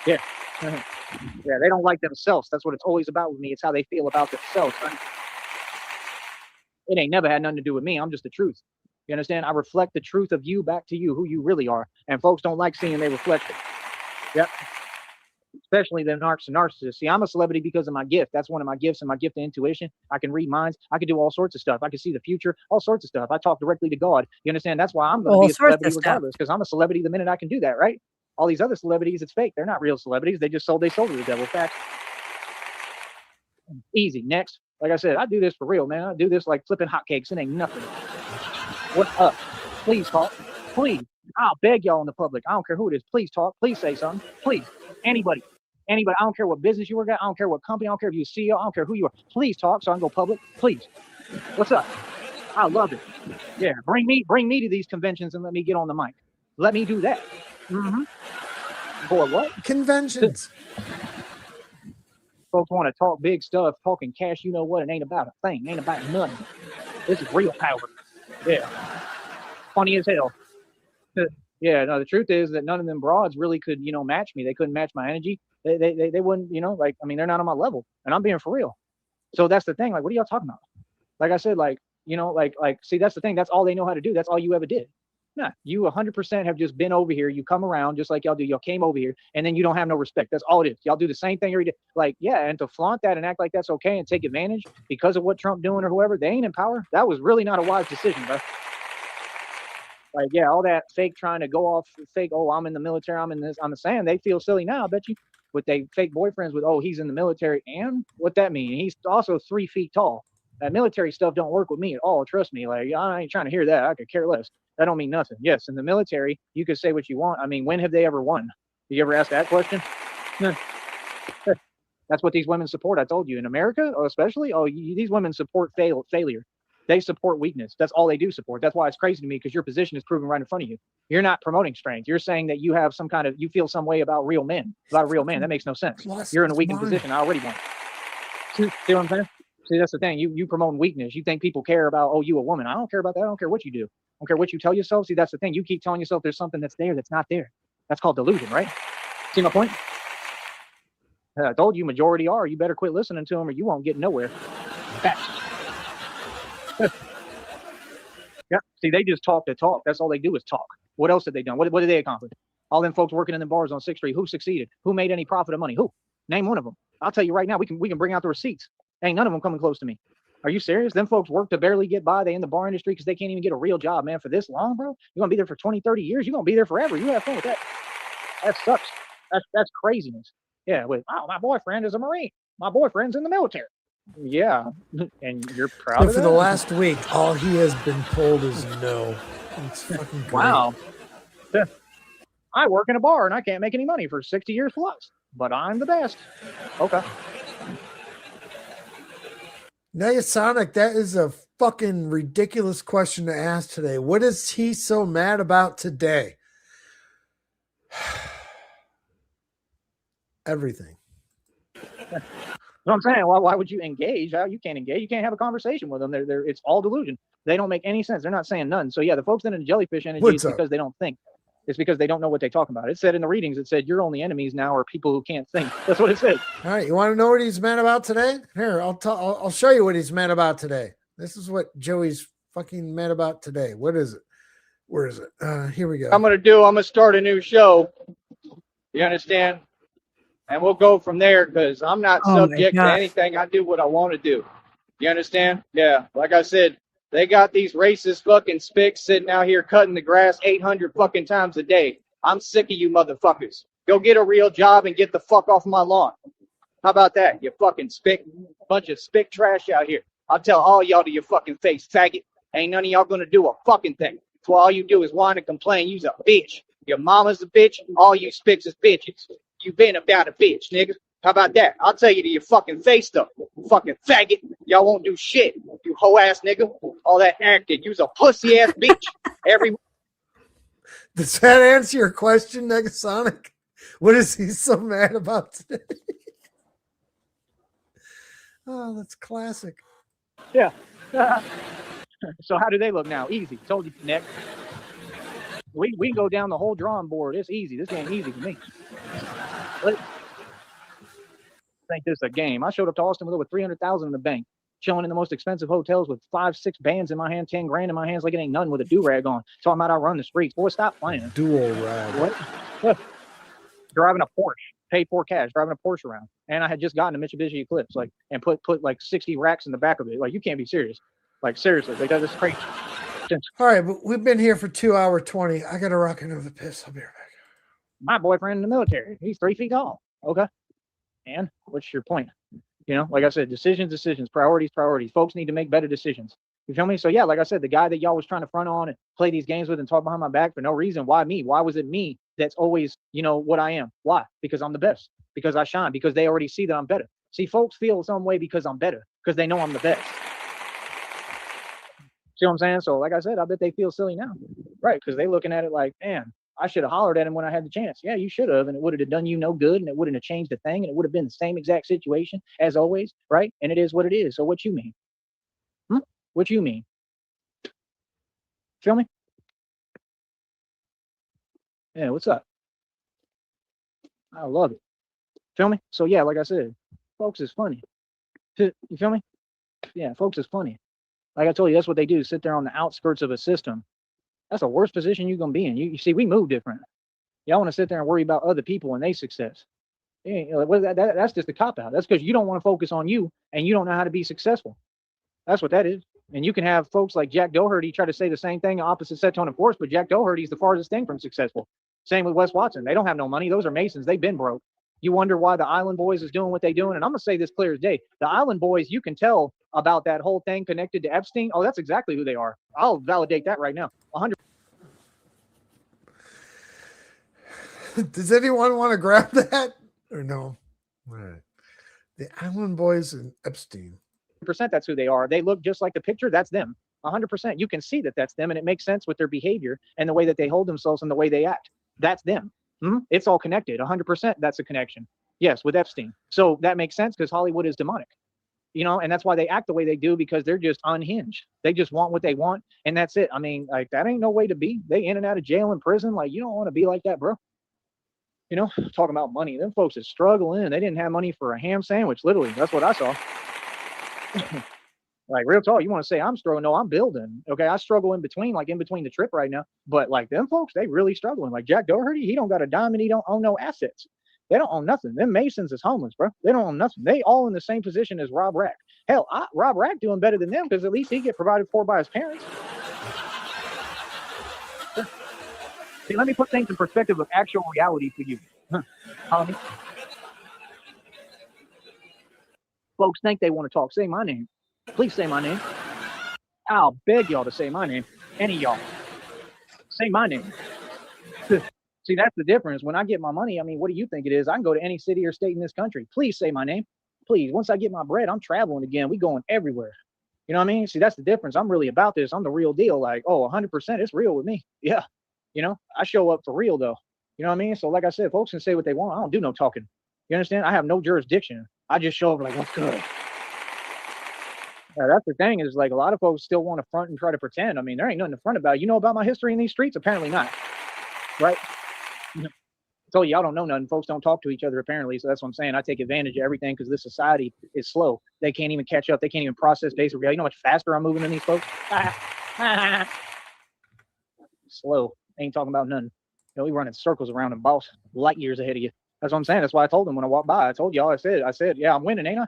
E: Yeah. Yeah, they don't like themselves. That's what it's always about with me. It's how they feel about themselves. It ain't never had nothing to do with me. I'm just the truth. You understand? I reflect the truth of you back to you, who you really are. And folks don't like seeing they reflect it. Yep. Especially the narcissists. See, I'm a celebrity because of my gift. That's one of my gifts, and my gift of intuition. I can read minds. I can do all sorts of stuff. I can see the future, all sorts of stuff. I talk directly to God. You understand? That's why I'm going to be a celebrity regardless, because I'm a celebrity the minute I can do that, right? All these other celebrities, it's fake. They're not real celebrities. They sold to the devil. Fact. Easy. Next. Like I said, I do this for real, man. I do this like flipping hotcakes. It ain't nothing. What up? Please talk. Please. I'll beg y'all in the public. I don't care who it is. Please talk. Please say something. Please. Anybody. I don't care what business you work at. I don't care what company. I don't care if you're CEO. I don't care who you are. Please talk so I can go public. Please. What's up? I love it. Yeah. Bring me to these conventions and let me get on the mic. Let me do that. For what?
B: Conventions.
E: Folks want to talk big stuff, talking cash, you know what? It ain't about a thing. It ain't about nothing. This is real power. Yeah. Funny as hell. Yeah, no, the truth is that none of them broads really could, match me. They couldn't match my energy. They wouldn't, they're not on my level. And I'm being for real. So that's the thing. Like, what are y'all talking about? Like I said, see, that's the thing. That's all they know how to do. That's all you ever did. Nah, you 100% have just been over here. You come around just like y'all do. Y'all came over here and then you don't have no respect. That's all it is. Y'all do the same thing every day. Like, yeah, and to flaunt that and act like that's okay and take advantage because of what Trump doing or whoever, they ain't in power. That was really not a wise decision, bro. Like, yeah, all that fake trying to go off fake, oh, I'm in the military, I'm in this, I'm saying they feel silly now, I bet you, with they fake boyfriends with, oh, he's in the military, and what that mean? He's also 3 feet tall. That military stuff don't work with me at all, trust me. Like, I ain't trying to hear that. I could care less. That don't mean nothing. Yes, in the military, you could say what you want. I mean, when have they ever won? You ever ask that question? That's what these women support. I told you, in America, especially, these women support failure. They support weakness. That's all they do support. That's why it's crazy to me, because your position is proven right in front of you. You're not promoting strength. You're saying that you have you feel some way about real men. About a real man. That makes no sense. You're in a weakened position. I already won. See what I'm saying? See, that's the thing. You promote weakness. You think people care about, oh, you a woman. I don't care about that. I don't care what you do. I don't care what you tell yourself. See, that's the thing. You keep telling yourself there's something that's there that's not there. That's called delusion, right? See my point? I told you majority are. You better quit listening to them or you won't get nowhere. Facts. Yeah. See, they just talk to talk. That's all they do is talk. What else have they done? What did they accomplish? All them folks working in the bars on 6th Street. Who succeeded? Who made any profit of money? Who? Name one of them. I'll tell you right now. We can bring out the receipts. Ain't none of them coming close to me. Are you serious? Them folks work to barely get by. They in the bar industry because they can't even get a real job, man, for this long, bro. You're gonna be there for 20, 30 years. You're gonna be there forever. You have fun with that. That sucks. That's craziness. Yeah. My boyfriend is a Marine. My boyfriend's in the military. Yeah, and you're proud of that?
B: For the last week, all he has been told is no. It's fucking great.
E: Wow. I work in a bar and I can't make any money for 60 years plus, but I'm the best. Okay.
B: Negasonic, that is a fucking ridiculous question to ask today. What is he so mad about today? Everything.
E: What I'm saying, why would you engage? You can't engage. You can't have a conversation with them. It's all delusion. They don't make any sense. They're not saying none. So yeah, the folks that in the jellyfish energy is because they don't think. It's because they don't know what they're talking about. It said in the readings, it said your only enemies now are people who can't think. That's what it said.
B: All right, you want to know what he's mad about today? Here, I'll show you what he's mad about today. This is what Joey's fucking mad about today. What is it? Where is it? Here we go.
E: I'm gonna start a new show. You understand? And we'll go from there because I'm not subject to anything. I do what I want to do. You understand? Yeah. Like I said, they got these racist fucking spics sitting out here cutting the grass 800 fucking times a day. I'm sick of you motherfuckers. Go get a real job and get the fuck off my lawn. How about that? You fucking spick, bunch of spick trash out here. I'll tell all y'all to your fucking face, faggot. Ain't none of y'all gonna do a fucking thing. So all you do is whine and complain. You's a bitch. Your mama's a bitch. All you spicks is bitches. You been about a bitch, nigga. How about that? I'll tell you to your fucking face, though. Fucking faggot. Y'all won't do shit. You hoe ass nigga. All that acting. You's a pussy ass bitch.
B: Does that answer your question, Negasonic? What is he so mad about today? Oh, that's classic.
E: Yeah. So how do they look now? Easy. Told you, Nick. We go down the whole drawing board. It's easy. This ain't easy for me. I think this is a game. I showed up to Austin with over $300,000 in the bank. chilling in the most expensive hotels with 5, 6 bands in my hand, 10 grand in my hands, like it ain't nothing with a do-rag on. Talking about I run the streets. Boy, stop playing.
B: Dual rag.
E: What? Driving a Porsche, paid for cash, driving a Porsche around. And I had just gotten a Mitsubishi Eclipse, like, and put like 60 racks in the back of it. Like, you can't be serious. Like, seriously, like, that's crazy.
B: All right, but we've been here for 2 hour 20. I gotta rock another piss. I'll be right back.
E: My boyfriend in the military, he's 3 feet tall. Okay. And what's your point? You know, like I said, decisions, priorities. Folks need to make better decisions. You feel me? So yeah, like I said, the guy that y'all was trying to front on and play these games with and talk behind my back for no reason. Why me? Why was it me that's always, you know, what I am? Why? Because I'm the best. Because I shine. Because they already see that I'm better. See, folks feel some way because I'm better. Because they know I'm the best. See what I'm saying? So like I said, I bet they feel silly now. Right? Because they looking at it like, man, I should have hollered at him when I had the chance. Yeah, you should have, and it would have done you no good, and it wouldn't have changed a thing, and it would have been the same exact situation as always, right? And it is what it is. So what you mean? What you mean? Feel me? Yeah, what's up? I love it. Feel me? So yeah, like I said, folks is funny. You feel me? Yeah, folks is funny. Like I told you, that's what they do. Sit there on the outskirts of a system. That's the worst position you're gonna be in. You see, we move different. Y'all want to sit there and worry about other people and their success. That's just a cop-out. That's because you don't want to focus on you and you don't know how to be successful. That's what that is. And you can have folks like Jack Doherty try to say the same thing, opposite set, tone, and force, but Jack Doherty's the farthest thing from successful. Same with Wes Watson. They don't have no money. Those are Masons. They've been broke. You wonder why the Island Boys is doing what they doing. And I'm going to say this clear as day. The Island Boys, you can tell about that whole thing connected to Epstein. Oh, that's exactly who they are. I'll validate that right now. 100.
B: Does anyone want to grab that or no? All right. The Island Boys and Epstein.
E: That's who they are. They look just like the picture. That's them. 100%. You can see that that's them, and it makes sense with their behavior and the way that they hold themselves and the way they act. That's them. It's all connected. 100%. That's a connection. Yes, with Epstein. So that makes sense because Hollywood is demonic. You know, and that's why they act the way they do, because they're just unhinged. They just want what they want, and that's it. I mean, like, that ain't no way to be. They in and out of jail and prison. Like, you don't want to be like that, bro. You know, talking about money. Them folks is struggling. They didn't have money for a ham sandwich. Literally, that's what I saw. Like, real talk, you want to say I'm struggling? No, I'm building. Okay, I struggle in between the trip right now. But like them folks, they really struggling. Like Jack Doherty, he don't got a dime and he don't own no assets. They don't own nothing. Them Masons is homeless, bro. They don't own nothing. They all in the same position as Rob Rack. Hell, Rob Rack doing better than them because at least he get provided for by his parents. See, let me put things in perspective of actual reality for you. Folks think they want to talk. Say my name. Please say my name. I'll beg y'all to say my name. Any of y'all. Say my name. See, that's the difference. When I get my money, I mean, what do you think it is? I can go to any city or state in this country. Please say my name. Please. Once I get my bread, I'm traveling again. We going everywhere. You know what I mean? See, that's the difference. I'm really about this. I'm the real deal. Like, oh, 100%, it's real with me. Yeah. You know, I show up for real, though. You know what I mean? So, like I said, folks can say what they want. I don't do no talking. You understand? I have no jurisdiction. I just show up like, what's good? That's the thing is, like, a lot of folks still want to front and try to pretend. I mean, there ain't nothing to front about. You know about my history in these streets? Apparently not. Right? I told you, y'all don't know nothing. Folks don't talk to each other, apparently. So that's what I'm saying. I take advantage of everything because this society is slow. They can't even catch up. They can't even process basic reality. You know how much faster I'm moving than these folks? Slow. Ain't talking about nothing. You know, we running circles around them, boss, light years ahead of you. That's what I'm saying. That's why I told them when I walked by. I told y'all, I said, yeah, I'm winning, ain't I?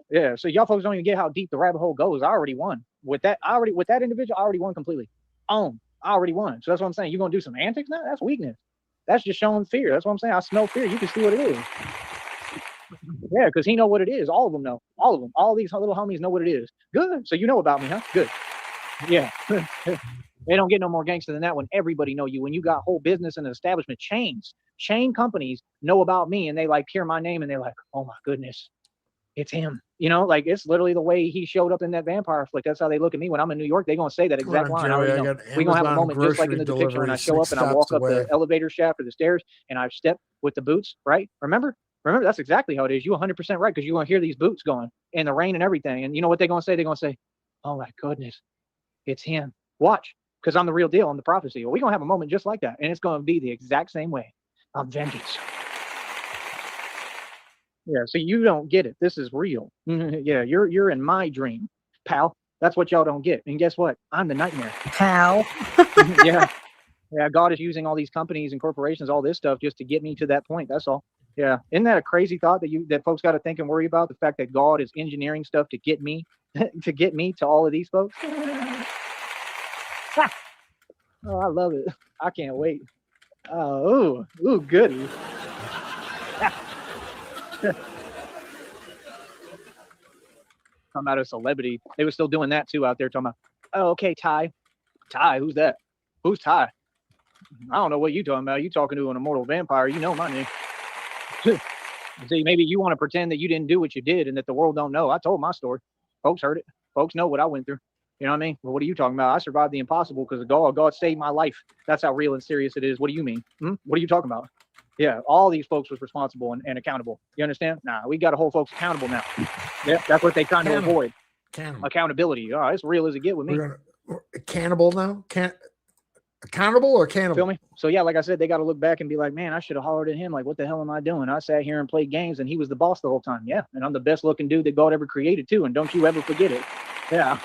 E: Yeah. So y'all folks don't even get how deep the rabbit hole goes. I already won. With that individual, I already won completely. I already won. So that's what I'm saying. You're gonna do some antics now? That's weakness. That's just showing fear. That's what I'm saying. I smell fear. You can see what it is. Yeah, because he know what it is. All of them know. All of them. All these little homies know what it is. Good. So you know about me, huh? Good. Yeah. They don't get no more gangster than that when everybody know you. When you got whole business and establishment chain companies know about me and they like hear my name and they're like, oh my goodness, it's him. You know, like it's literally the way he showed up in that vampire flick. That's how they look at me when I'm in New York. They're gonna say that exact line.
B: Joey,
E: We're gonna have a moment just like in the depiction when I show up and I walk up the elevator shaft or the stairs and I step with the boots, right? Remember, that's exactly how it is. You 100% right, because you're gonna hear these boots going in the rain and everything. And you know what they're gonna say? They're gonna say, oh my goodness, it's him. Watch. Because I'm the real deal. I'm the prophecy. Well, we're going to have a moment just like that. And it's going to be the exact same way. I'm vengeance. Yeah, so you don't get it. This is real. Yeah, you're in my dream. pal. That's what y'all don't get. And guess what? I'm the nightmare.
F: Pal.
E: Yeah. Yeah, God is using all these companies and corporations, all this stuff, just to get me to that point. That's all. Yeah, isn't that a crazy thought that folks got to think and worry about? The fact that God is engineering stuff to get me, to all of these folks. Oh, I love it. I can't wait. Oh, ooh, goody. Talking about a celebrity. They were still doing that too out there. Talking about, oh, okay, Ty. Ty, who's that? Who's Ty? I don't know what you talking about. You talking to an immortal vampire. You know my name. See, maybe you want to pretend that you didn't do what you did and that the world don't know. I told my story. Folks heard it. Folks know what I went through. You know what I mean? Well, what are you talking about? I survived the impossible because of God. God saved my life. That's how real and serious it is. What do you mean? What are you talking about? Yeah, all these folks was responsible and accountable. You understand? Nah, we got to hold folks accountable now. Yeah, that's what they trying to avoid. Accountability. Oh, it's real as it get with me.
B: We're cannibal now? Accountable or cannibal?
E: Feel me? So yeah, like I said, they got to look back and be like, man, I should have hollered at him. Like, what the hell am I doing? I sat here and played games and he was the boss the whole time. Yeah, and I'm the best looking dude that God ever created too. And don't you ever forget it. Yeah.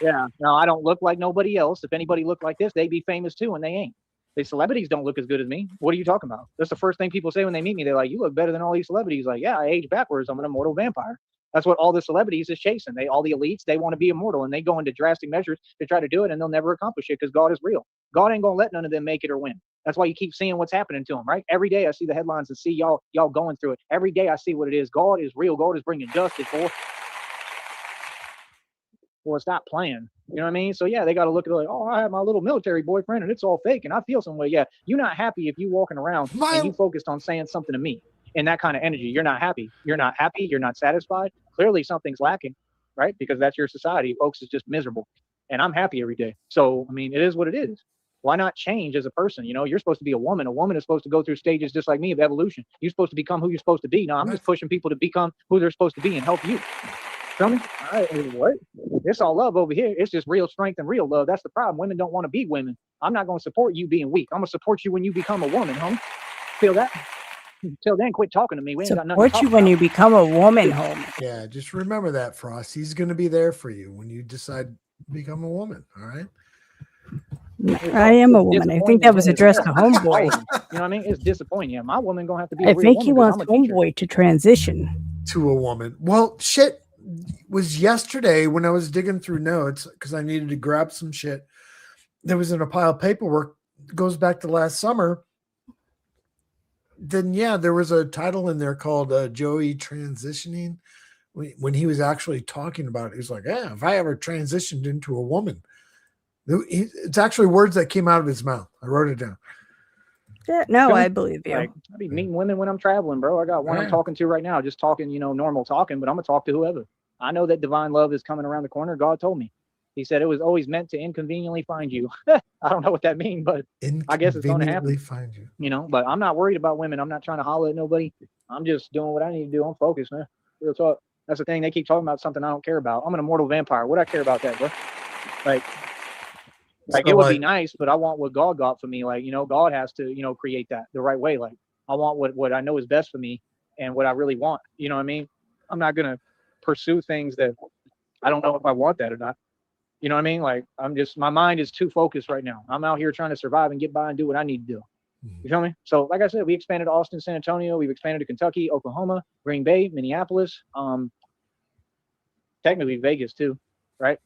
E: Yeah. No, I don't look like nobody else. If anybody looked like this, they'd be famous too, and they ain't. The celebrities don't look as good as me. What are you talking about? That's the first thing people say when they meet me. They're like, you look better than all these celebrities. Like, yeah, I age backwards. I'm an immortal vampire. That's what all the celebrities is chasing. All the elites, they want to be immortal, and they go into drastic measures to try to do it, and they'll never accomplish it because God is real. God ain't gonna let none of them make it or win. That's why you keep seeing what's happening to them, right? Every day I see the headlines and see y'all going through it. Every day I see what it is. God is real. God is bringing justice, boy. Well, stop playing. You know what I mean? So yeah, they got to look at it like, oh, I have my little military boyfriend and it's all fake and I feel some way. Yeah, you're not happy if you walking around and you focused on saying something to me in that kind of energy. You're not happy. You're not happy. You're not satisfied. Clearly something's lacking, right? Because that's your society. Folks is just miserable. And I'm happy every day. So, I mean, it is what it is. Why not change as a person? You know, you're supposed to be a woman. A woman is supposed to go through stages just like me of evolution. You're supposed to become who you're supposed to be. No, I'm just pushing people to become who they're supposed to be and help you. Feel me? All right, what? It's all love over here. It's just real strength and real love. That's the problem. Women don't want to be women. I'm not going to support you being weak. I'm going to support you when you become a woman, homie. Feel that? Till then, quit talking to me. We ain't got nothing to talk
F: you when
E: about.
F: you become a woman, homie.
B: Yeah, just remember that, Frost. He's going to be there for you when you decide to become a woman. All right.
F: I am a woman. I think that was addressed to Homeboy.
E: You know what I mean? It's disappointing. Yeah, my woman gonna have to be.
F: I think he wants Homeboy to transition
B: to a woman. Well, shit was yesterday when I was digging through notes because I needed to grab some shit. There was in a pile of paperwork. It goes back to last summer. Then yeah, there was a title in there called Joey transitioning. When he was actually talking about it, he was like, "Yeah, if I ever transitioned into a woman." It's actually words that came out of his mouth. I wrote it down.
F: Yeah, no, I believe you.
E: Like, I be meeting women when I'm traveling, bro. I got one I'm talking to right now, just talking, normal talking, but I'm gonna talk to whoever. I know that divine love is coming around the corner. God told me. He said it was always meant to inconveniently find you. I don't know what that means, but I guess it's going to happen.
B: Find you.
E: But I'm not worried about women. I'm not trying to holler at nobody. I'm just doing what I need to do. I'm focused, man. Real talk. That's the thing. They keep talking about something I don't care about. I'm an immortal vampire. What I care about that, bro? Like it would be nice, but I want what God got for me. Like, God has to, create that the right way. Like I want what I know is best for me and what I really want. You know what I mean? I'm not going to pursue things that I don't know if I want that or not. You know what I mean? Like my mind is too focused right now. I'm out here trying to survive and get by and do what I need to do. You feel me? So like I said, we expanded to Austin, San Antonio. We've expanded to Kentucky, Oklahoma, Green Bay, Minneapolis, technically Vegas too, right?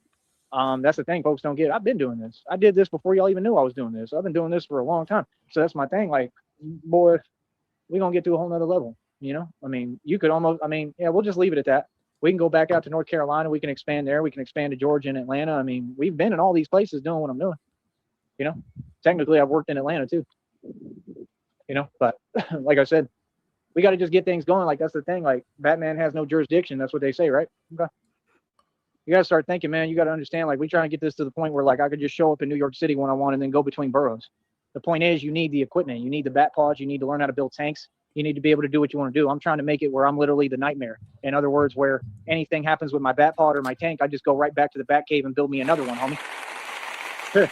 E: That's the thing folks don't get. I've been doing this. I did this before y'all even knew I was doing this. I've been doing this for a long time. So that's my thing. Like, boy, we're going to get to a whole nother level. I mean, you could almost, we'll just leave it at that. We can go back out to North Carolina. We can expand there. We can expand to Georgia and Atlanta. I mean, we've been in all these places doing what I'm doing. Technically I've worked in Atlanta too, but like I said, we got to just get things going. Like, that's the thing. Like, Batman has no jurisdiction. That's what they say, right? Okay. You got to start thinking, man. You got to understand, like, we trying to get this to the point where, like, I could just show up in New York City when I want and then go between boroughs. The point is, you need the equipment. You need the bat pods. You need to learn how to build tanks. You need to be able to do what you want to do. I'm trying to make it where I'm literally the nightmare. In other words, where anything happens with my bat pod or my tank, I just go right back to the bat cave and build me another one, homie. Sure.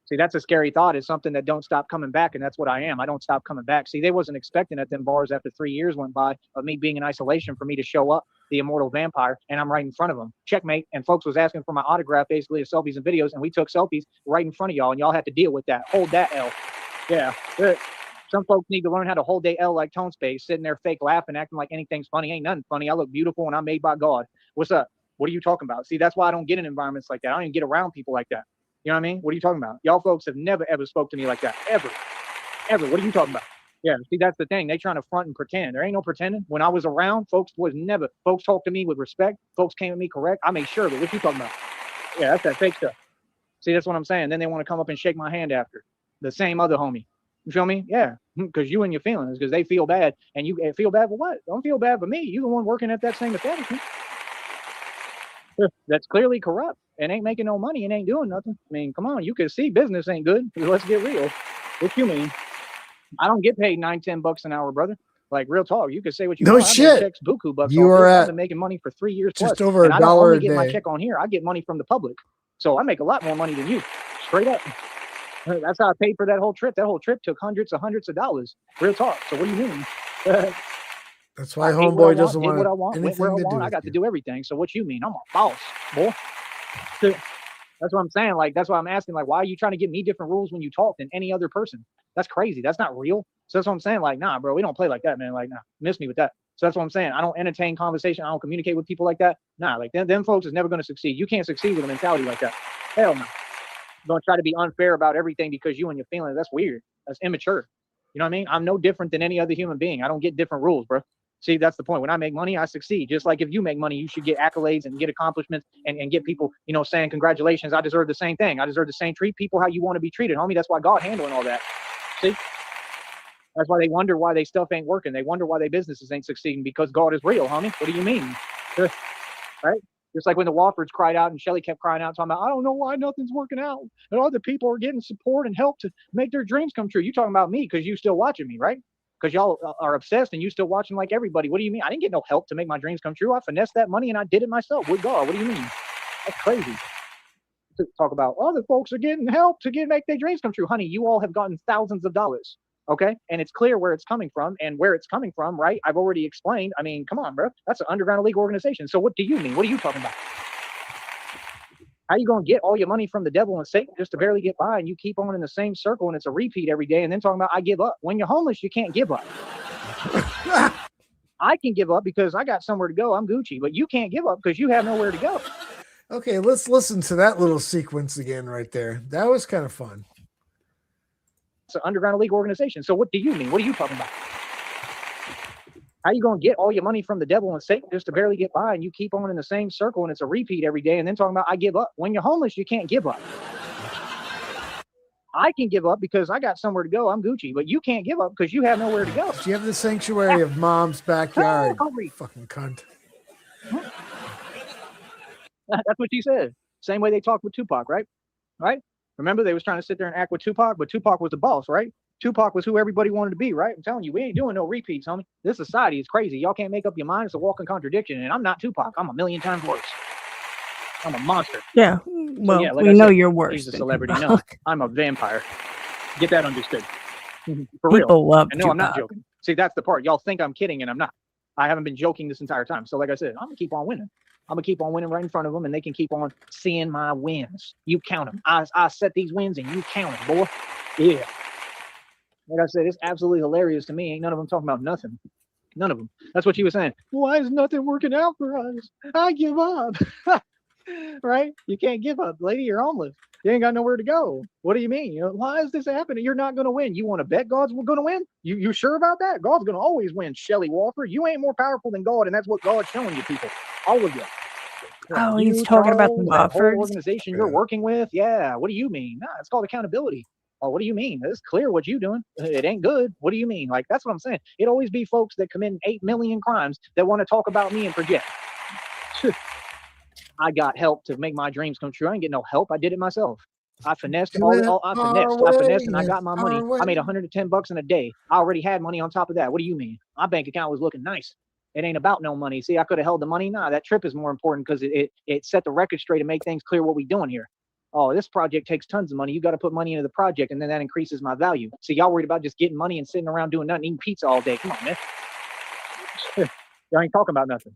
E: See, that's a scary thought. It's something that don't stop coming back, and that's what I am. I don't stop coming back. See, they wasn't expecting at them bars after 3 years went by of me being in isolation for me to show up the immortal vampire, and I'm right in front of him. Checkmate. And folks was asking for my autograph, basically, of selfies and videos, and we took selfies right in front of y'all, and y'all had to deal with that. Hold that L. Yeah. Some folks need to learn how to hold their L like Tone Space, sitting there fake laughing, acting like anything's funny. Ain't nothing funny. I look beautiful and I'm made by God. What's up? What are you talking about? See, that's why I don't get in environments like that. I don't even get around people like that. You know what I mean? What are you talking about? Y'all folks have never, ever spoke to me like that. Ever. Ever. What are you talking about? Yeah, see, that's the thing. They trying to front and pretend. There ain't no pretending. When I was around, folks talked to me with respect. Folks came at me correct. I made sure of it. What you talking about? Yeah, that's that fake stuff. See, that's what I'm saying. Then they want to come up and shake my hand after. The same other homie. You feel me? Yeah, because you and your feelings, because they feel bad. And you feel bad for what? Don't feel bad for me. You the one working at that same establishment. That's clearly corrupt and ain't making no money and ain't doing nothing. I mean, come on, you can see business ain't good. Let's get real. What you mean? I don't get paid $9-10 an hour, brother. Like, real talk. You can say what you want.
B: shit.
E: I make checks buku bucks.
B: You are
E: I've
B: at
E: been making money for 3 years
B: just
E: plus.
B: over
E: and
B: $1
E: I don't only
B: a
E: get my
B: day.
E: check on here. I get money from the public. So I make a lot more money than you. Straight up. That's how I paid for that whole trip. That whole trip took hundreds of dollars. Real talk. So what do you mean?
B: That's why
E: I ate
B: homeboy
E: what I
B: doesn't
E: want, did
B: want
E: what I want, went
B: anything
E: where I
B: to do
E: want. I
B: with
E: got to
B: you.
E: do everything. So what you mean? I'm a boss, boy. That's what I'm saying. Like, that's why I'm asking, like, why are you trying to give me different rules when you talk than any other person? That's crazy. That's not real. So that's what I'm saying. Like, nah, bro, we don't play like that, man. Like, nah, miss me with that. So that's what I'm saying. I don't entertain conversation. I don't communicate with people like that. Nah, like them folks is never going to succeed. You can't succeed with a mentality like that. Hell no. Don't try to be unfair about everything because you and your feelings. That's weird. That's immature. You know what I mean? I'm no different than any other human being. I don't get different rules, bro. See, that's the point. When I make money, I succeed. Just like if you make money, you should get accolades and get accomplishments and get people, you know, saying congratulations. I deserve the same thing. I deserve the same. Treat people how you want to be treated, homie. That's why God handling all that. See? That's why they wonder why they stuff ain't working. They wonder why their businesses ain't succeeding because God is real, homie. What do you mean? Right? Just like when the Wofford's cried out and Shelly kept crying out, talking about, I don't know why nothing's working out. And other people are getting support and help to make their dreams come true. You talking about me because you still watching me, right? Because y'all are obsessed and you still watching like everybody. What do you mean? I didn't get no help to make my dreams come true. I finessed that money and I did it myself with God. What do you mean? That's crazy. To talk about other folks are getting help to make their dreams come true. Honey, you all have gotten thousands of dollars. Okay. And it's clear where it's coming from and where it's coming from, right? I've already explained. I mean, come on, bro. That's an underground league organization. So what do you mean? What are you talking about? How you going to get all your money from the devil and Satan just to barely get by and you keep on in the same circle and it's a repeat every day and then talking about I give up. When you're homeless, you can't give up. I can give up because I got somewhere to go. I'm Gucci, but you can't give up because you have nowhere to go.
B: Okay, let's listen to that little sequence again right there. That was kind of fun.
E: It's an underground league organization. So what do you mean? What are you talking about? How you going to get all your money from the devil and Satan just to barely get by and you keep on in the same circle and it's a repeat every day and then talking about I give up. When you're homeless, you can't give up. I can give up because I got somewhere to go. I'm Gucci, but you can't give up because you have nowhere to go.
B: You have the sanctuary of mom's backyard. Fucking cunt.
E: That's what she said. Same way they talked with Tupac, right? Right? Remember, they was trying to sit there and act with Tupac, but Tupac was the boss, right? Tupac was who everybody wanted to be, right? I'm telling you, we ain't doing no repeats, homie. This society is crazy. Y'all can't make up your mind. It's a walking contradiction. And I'm not Tupac. I'm a million times worse. I'm a monster.
F: Yeah. Well,
E: So, yeah, like
F: we
E: I
F: know
E: said,
F: you're worse.
E: He's a
F: than
E: celebrity.
F: Tupac.
E: No, I'm a vampire. Get that understood. For
F: People
E: real.
F: love
E: And no, I'm not
F: Tupac.
E: joking. See, that's the part. Y'all think I'm kidding, and I'm not. I haven't been joking this entire time. So, like I said, I'm going to keep on winning. I'm going to keep on winning right in front of them, and they can keep on seeing my wins. You count them. I set these wins, and you count them, boy. Yeah. Like I said, it's absolutely hilarious to me. Ain't none of them talking about nothing. None of them. That's what she was saying. Why is nothing working out for us? I give up. Right? You can't give up, lady. You're homeless. You ain't got nowhere to go. What do you mean? You know, why is this happening? You're not going to win. You want to bet God's going to win? You sure about that? God's going to always win, Shelly Walker. You ain't more powerful than God, and that's what God's showing you people. All of you.
F: Oh, he's talking about the
E: that whole
F: Woffords?
E: organization you're working with. Yeah. What do you mean? Nah, it's called accountability. Oh, what do you mean? It's clear what you're doing. It ain't good. What do you mean? Like, that's what I'm saying. It always be folks that commit 8 million crimes that want to talk about me and project. I got help to make my dreams come true. I ain't get no help. I did it myself. I finessed I finessed and I got my money. I made $110 in a day. I already had money on top of that. What do you mean? My bank account was looking nice. It ain't about no money. See, I could have held the money. Nah, that trip is more important because it set the record straight and make things clear what we doing here. Oh, this project takes tons of money. You got to put money into the project, and then that increases my value. See, y'all worried about just getting money and sitting around doing nothing, eating pizza all day. Come on, man. Y'all ain't talking about nothing.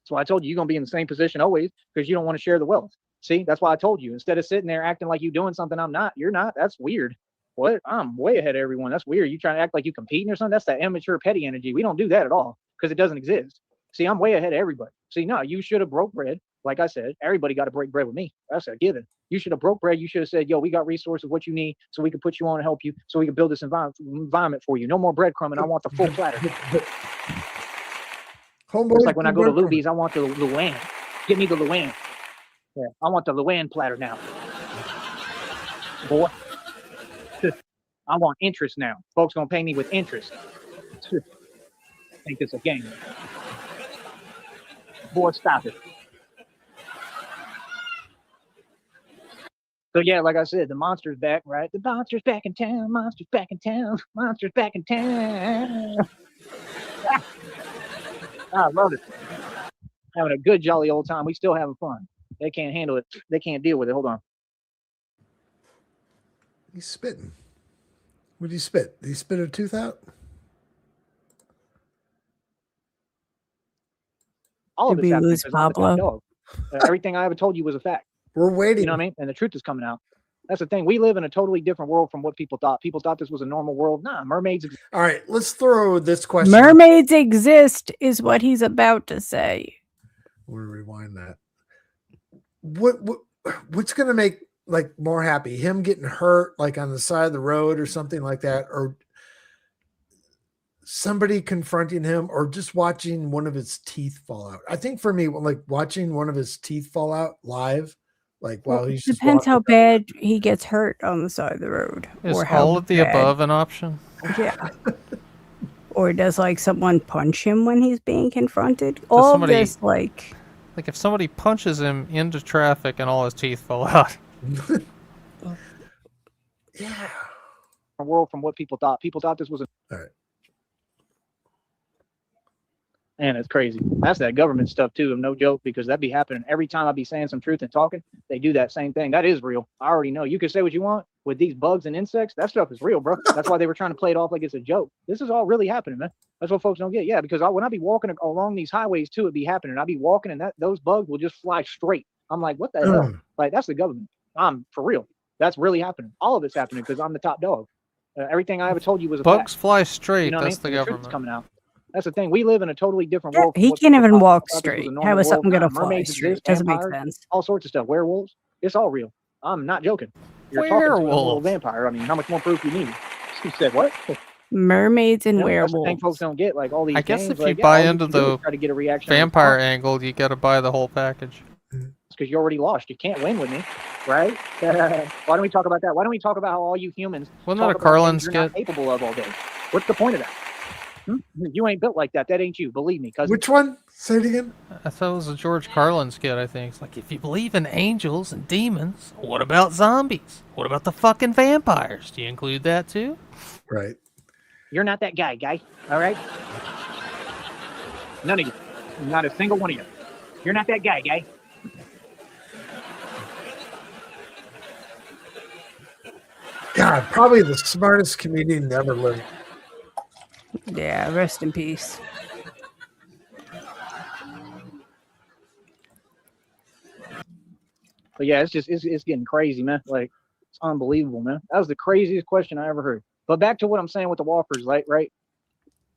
E: That's why I told you you're going to be in the same position always because you don't want to share the wealth. See, that's why I told you. Instead of sitting there acting like you're doing something I'm not, you're not. That's weird. What? I'm way ahead of everyone. That's weird. You trying to act like you competing or something? That's that immature, petty energy. We don't do that at all because it doesn't exist. See, I'm way ahead of everybody. See, no, you should have broke bread. Like I said, everybody got to break bread with me. That's a given. You should have broke bread. You should have said, yo, we got resources, what you need, so we can put you on and help you, so we can build this environment for you. No more breadcrumbing. I want the full platter. It's like when I go to Luby's, I want the Luann. Give me the Luann. Yeah, I want the Luann platter now. Boy. I want interest now. Folks gonna pay me with interest. Think it's a game. Boy, stop it. So yeah, like I said, the monster's back, right? The monster's back in town. Monster's back in town. Monster's back in town. I love it. Having a good, jolly old time. We still having fun. They can't handle it. They can't deal with it. Hold on.
B: He's spitting. What did he spit? Did he spit a tooth out?
E: All of
F: Did
E: it's
F: we
E: happening
F: lose
E: because I'm the top
F: Pablo?
E: dog. Everything I ever told you was a fact.
B: We're waiting.
E: You know what I mean? And the truth is coming out. That's the thing. We live in a totally different world from what people thought. People thought this was a normal world. Nah, mermaids.
B: All right, let's throw this question.
F: Mermaids exist, is what he's about to say.
B: We'll rewind that. What's gonna make like more happy? Him getting hurt like on the side of the road or something like that, or somebody confronting him, or just watching one of his teeth fall out? I think for me, like watching one of his teeth fall out live, like while he's just
F: Depends how
B: walking.
F: bad he gets hurt on the side of the road.
D: Is
F: or how
D: all of the
F: bad-
D: above an option?
F: Yeah. Or does like someone punch him when he's being confronted? All
D: somebody-
F: this like
D: Like if somebody punches him into traffic and all his teeth fall out.
B: Yeah.
E: A world from what people thought. People thought this was a.
B: All right.
E: Man, it's crazy. That's that government stuff too. No joke, because that be happening every time I be saying some truth and talking. They do that same thing. That is real. I already know. You can say what you want with these bugs and insects. That stuff is real, bro. That's why they were trying to play it off like it's a joke. This is all really happening, man. That's what folks don't get. Yeah, because when I be walking along these highways too, it be happening. I be walking and those bugs will just fly straight. I'm like, what the hell? Like that's the government. I'm for real. That's really happening. All of it's happening because I'm the top dog. Everything I ever told you was a
D: Bugs
E: fact.
D: fly straight.
E: You know
D: That's
E: what I mean?
D: the
E: And truth is
D: government.
E: coming out. That's the thing. We live in a totally different
F: yeah,
E: world. from
F: he
E: what
F: can't
E: people
F: even
E: thought.
F: walk
E: Thought this was a
F: straight.
E: normal
F: How is something
E: world.
F: gonna
E: Nah,
F: fly
E: mermaids
F: straight?
E: exist,
F: Doesn't make
E: vampires,
F: sense.
E: all sorts of stuff. Werewolves. It's all real. I'm not joking. You're talking to a little
D: Werewolves.
E: vampire. I mean, how much more proof you need? You said what?
F: Mermaids and
E: You know, that's the thing
F: werewolves.
E: folks don't get. Like all these
D: I guess
E: games,
D: if you
E: like,
D: buy
E: all
D: into
E: can do is
D: the
E: try to get a reaction
D: vampire angle, you got to buy the whole package.
E: because you already lost. You can't win with me, right? Why don't we talk about that? Why don't we talk about how all you humans
D: Wasn't
E: talk
D: that a
E: about
D: Carlin
E: things you're not
D: skit?
E: capable of all day? What's the point of that? You ain't built like that. That ain't you. Believe me, cousin.
B: Which one? Say it again.
D: I thought it was a George Carlin skit, I think. It's like, if you believe in angels and demons, what about zombies? What about the fucking vampires? Do you include that too?
B: Right.
E: You're not that guy. All right? None of you. Not a single one of you. You're not that guy.
B: God, probably the smartest comedian ever lived.
F: Yeah, rest in peace.
E: But yeah, it's getting crazy, man. Like, it's unbelievable, man. That was the craziest question I ever heard. But back to what I'm saying with the Walkers, like, right?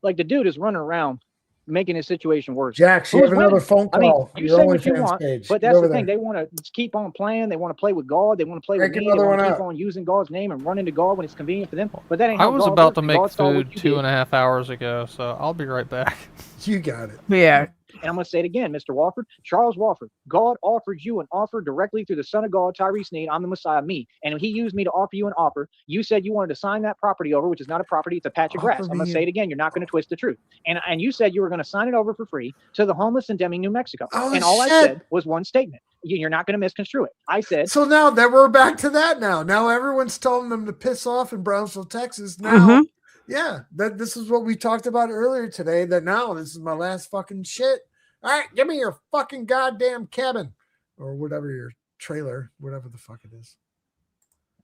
E: Like, the dude is running around making his situation worse.
B: Jax, you
E: Who's
B: have another
E: winning?
B: phone
E: I mean,
B: call.
E: you
B: Your
E: say what you
B: OnlyFans
E: want,
B: page.
E: but
B: Get
E: that's
B: over
E: the thing.
B: there.
E: They want to keep on playing. They want to play with God. They want to play with
B: Crank
E: me. They
B: another
E: want to
B: one
E: keep
B: out.
E: on using God's name and running to God when it's convenient for them. But that ain't
D: I
E: how
D: was
E: God
D: about
E: works.
D: to
E: And
D: make
E: God saw what
D: food
E: you
D: 2.5 hours ago, so I'll be right back.
B: You got it.
F: Yeah.
E: And I'm going to say it again, Mr. Wofford, Charles Wofford, God offered you an offer directly through the Son of God, Tyree Sneed. I'm the Messiah, me. And he used me to offer you an offer. You said you wanted to sign that property over, which is not a property, it's a patch of grass. I'm going to say it again. You're not going to twist the truth. And you said you were going to sign it over for free to the homeless in Deming, New Mexico.
B: Oh,
E: and all
B: shit.
E: I said was one statement. You're not going to misconstrue it. I said,
B: So now that we're back to that now. Now everyone's telling them to piss off in Brownsville, Texas. Now,
F: Mhm.
B: yeah, this is what we talked about earlier today, that now this is my last fucking shit. All right, give me your fucking goddamn cabin or whatever, your trailer, whatever the fuck it is.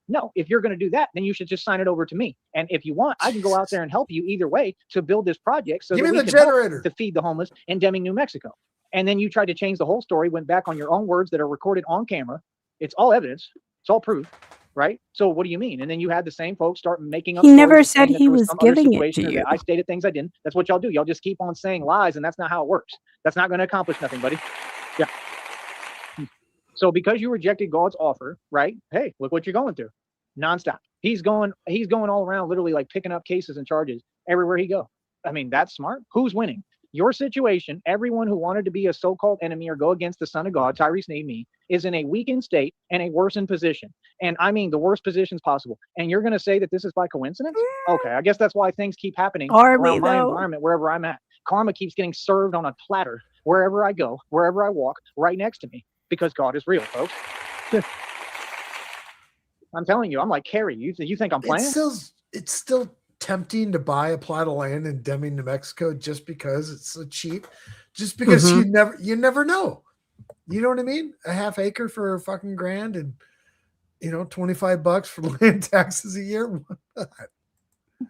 E: no, if you're going to do that, then you should just sign it over to me. And if you want, I can go out there and help you either way to build this project so
B: Give
E: that
B: me
E: we
B: the
E: can help
B: generator.
E: to feed the homeless in Deming, New Mexico. And then you tried to change the whole story, went back on your own words that are recorded on camera. It's all evidence. It's all proof, right? So what do you mean? And then you had the same folks start making up
F: He
E: stories
F: never
E: and
F: said
E: saying that
F: he
E: there was
F: was
E: some other
F: giving it
E: situation
F: to
E: or
F: you.
E: that I stated things I didn't. That's what y'all do. Y'all just keep on saying lies, and that's not how it works. That's not going to accomplish nothing, buddy. Yeah. So because you rejected God's offer, right? Hey, look what you're going through. Nonstop. He's going all around, literally like picking up cases and charges everywhere he go. I mean, that's smart. Who's winning? Your situation, everyone who wanted to be a so-called enemy or go against the Son of God, Tyree Sneed, me, is in a weakened state and a worsened position. And I mean the worst positions possible. And you're going to say that this is by coincidence? Okay, I guess that's why things keep happening around my environment, wherever I'm at. Karma keeps getting served on a platter wherever I go, wherever I walk, right next to me, because God is real, folks. I'm telling you, I'm like Carrie. You think I'm playing?
B: It's still tempting to buy a plot of land in Deming, New Mexico, just because it's so cheap, just because you never know. You know what I mean? A half acre for a fucking $1,000 and $25 for land taxes a year.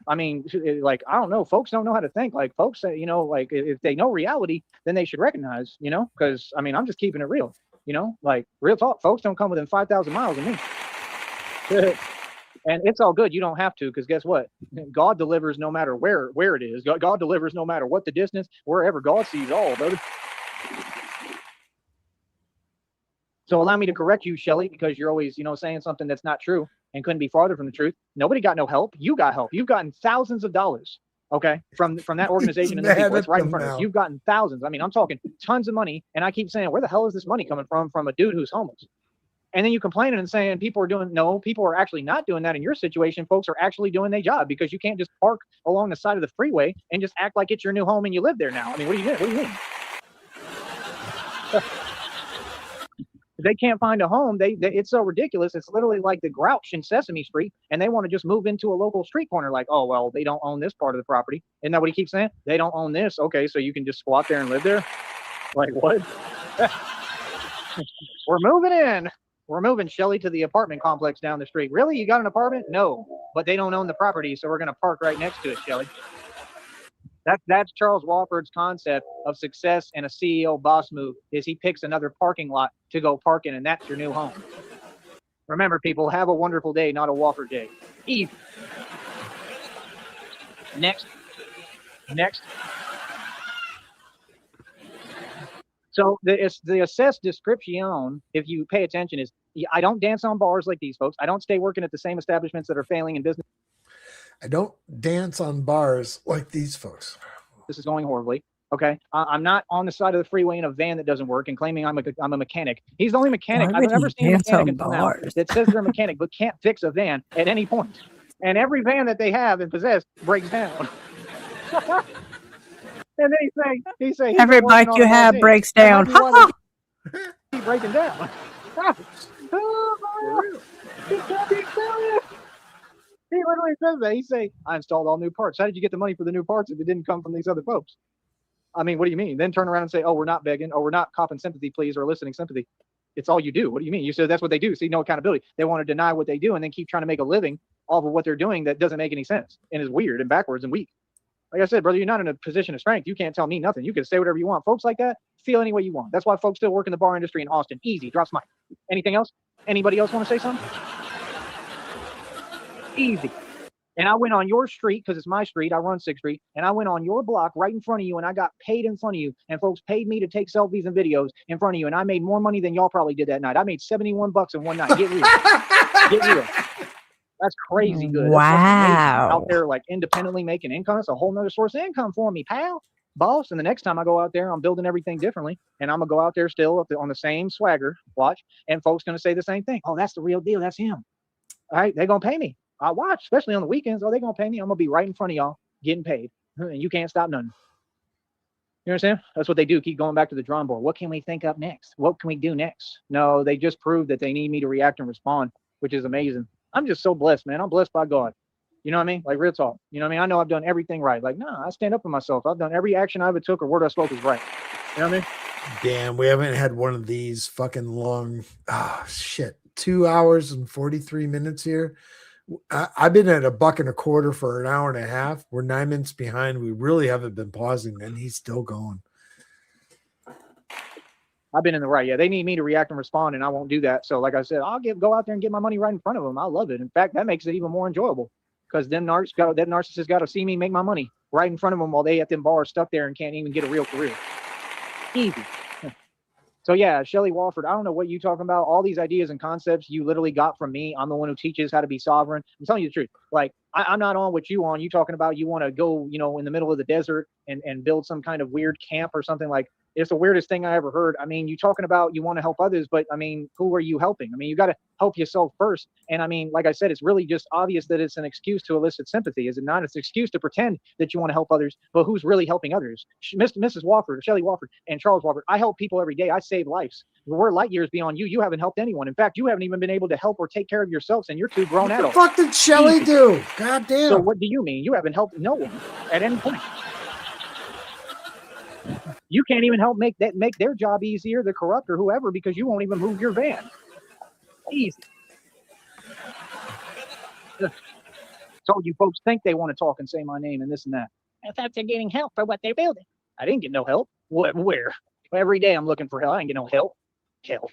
E: I mean, like, I don't know. Folks don't know how to think. Like, folks say, like, if they know reality, then they should recognize, because I mean, I'm just keeping it real, like real talk. Folks don't come within 5,000 miles of me. And it's all good. You don't have to, because guess what? God delivers no matter where it is. God delivers no matter what the distance, wherever. God sees all, brother. So allow me to correct you, Shelly, because you're always, saying something that's not true and couldn't be farther from the truth. Nobody got no help. You got help. You've gotten thousands of dollars, okay, from that organization and the people. It's right in front of us. You've gotten thousands. I mean, I'm talking tons of money, and I keep saying, where the hell is this money coming from a dude who's homeless? And then you complaining and saying people are actually not doing that in your situation. Folks are actually doing their job, because you can't just park along the side of the freeway and just act like it's your new home and you live there now. I mean, what do you mean? They can't find a home. It's so ridiculous. It's literally like the Grouch in Sesame Street, and they want to just move into a local street corner. Like, oh, well, they don't own this part of the property. Isn't that what he keeps saying? They don't own this. Okay, so you can just squat there and live there? Like, what? We're moving in. We're moving Shelly to the apartment complex down the street. Really? You got an apartment? No, but they don't own the property, so we're going to park right next to it, Shelly. That's Charles Walford's concept of success and a CEO boss move, is he picks another parking lot to go park in, and that's your new home. Remember, people, have a wonderful day, not a Walford day. Eve. Next. So the assessed description, if you pay attention, is I don't dance on bars like these folks. I don't stay working at the same establishments that are failing in business.
B: I don't dance on bars like these folks.
E: This is going horribly. Okay, I'm not on the side of the freeway in a van that doesn't work and claiming I'm a mechanic. He's the only mechanic I've ever seen a mechanic until now that says they're a mechanic but can't fix a van at any point. And every van that they have and possess breaks down. And they say
F: every bike you have breaks down.
E: Keep breaking down. He literally says that. He say, I installed all new parts. How did you get the money for the new parts if it didn't come from these other folks? I mean, what do you mean? Then turn around and say, oh, we're not begging. Oh, we're not copping sympathy, please, or eliciting sympathy. It's all you do. What do you mean? You said that's what they do. See, no accountability. They want to deny what they do and then keep trying to make a living off of what they're doing that doesn't make any sense and is weird and backwards and weak. Like I said, brother, you're not in a position of strength. You can't tell me nothing. You can say whatever you want. Folks like that feel any way you want. That's why folks still work in the bar industry in Austin. Easy. Drop Snipe. Anything else? Anybody else want to say something? Easy. And I went on your street, because it's my street. I run 6th Street. And I went on your block right in front of you, and I got paid in front of you. And folks paid me to take selfies and videos in front of you. And I made more money than y'all probably did that night. I made $71 in one night. Get real. Get real. That's crazy good.
F: Wow.
E: Out there, like, independently making income. That's a whole nother source of income for me, pal. Boss. And the next time I go out there, I'm building everything differently. And I'm going to go out there still on the same swagger. Watch. And folks going to say the same thing. Oh, that's the real deal. That's him. All right. They're going to pay me. I watch, especially on the weekends. Oh, they're going to pay me. I'm going to be right in front of y'all getting paid. And you can't stop nothing. You understand? That's what they do. Keep going back to the drawing board. What can we think up next? What can we do next? No, they just proved that they need me to react and respond, which is amazing. I'm just so blessed, man. I'm blessed by God. You know what I mean? Like, real talk. You know what I mean? I know I've done everything right. Like, I stand up for myself. I've done every action I ever took or word I spoke is right. You know what I mean?
B: Damn, we haven't had one of these fucking long, 2 hours and 43 minutes here. I've been at $1.25 for an hour and a half. We're 9 minutes behind. We really haven't been pausing, and he's still going.
E: I've been in the right. Yeah, they need me to react and respond, and I won't do that. So, like I said, I'll go out there and get my money right in front of them. I love it. In fact, that makes it even more enjoyable because that narcissist got to see me make my money right in front of them while they at them bars stuck there and can't even get a real career. Easy. So yeah, Shelley Walford, I don't know what you talking about. All these ideas and concepts you literally got from me. I'm the one who teaches how to be sovereign. I'm telling you the truth. Like I'm not on what you on. You talking about you want to go, in the middle of the desert and build some kind of weird camp or something. Like it's the weirdest thing I ever heard. I mean, you talking about you want to help others, but I mean, who are you helping? I mean, you got to help yourself first. And I mean, like I said, it's really just obvious that it's an excuse to elicit sympathy. Is it not? It's an excuse to pretend that you want to help others, but who's really helping others? Mrs. Walford, Shelley Walford, and Charles Walford. I help people every day. I save lives. We're light years beyond you. You haven't helped anyone. In fact, you haven't even been able to help or take care of yourselves, and you're two grown adults.
B: What the fuck did Shelley do? God damn.
E: So what do you mean? You haven't helped no one at any point. You can't even help make their job easier, the corrupt or whoever, because you won't even move your van. Easy. Told you folks think they want to talk and say my name and this and that. I thought they're getting help for what they're building. I didn't get no help. Where? Every day I'm looking for help. I didn't get no help. Help.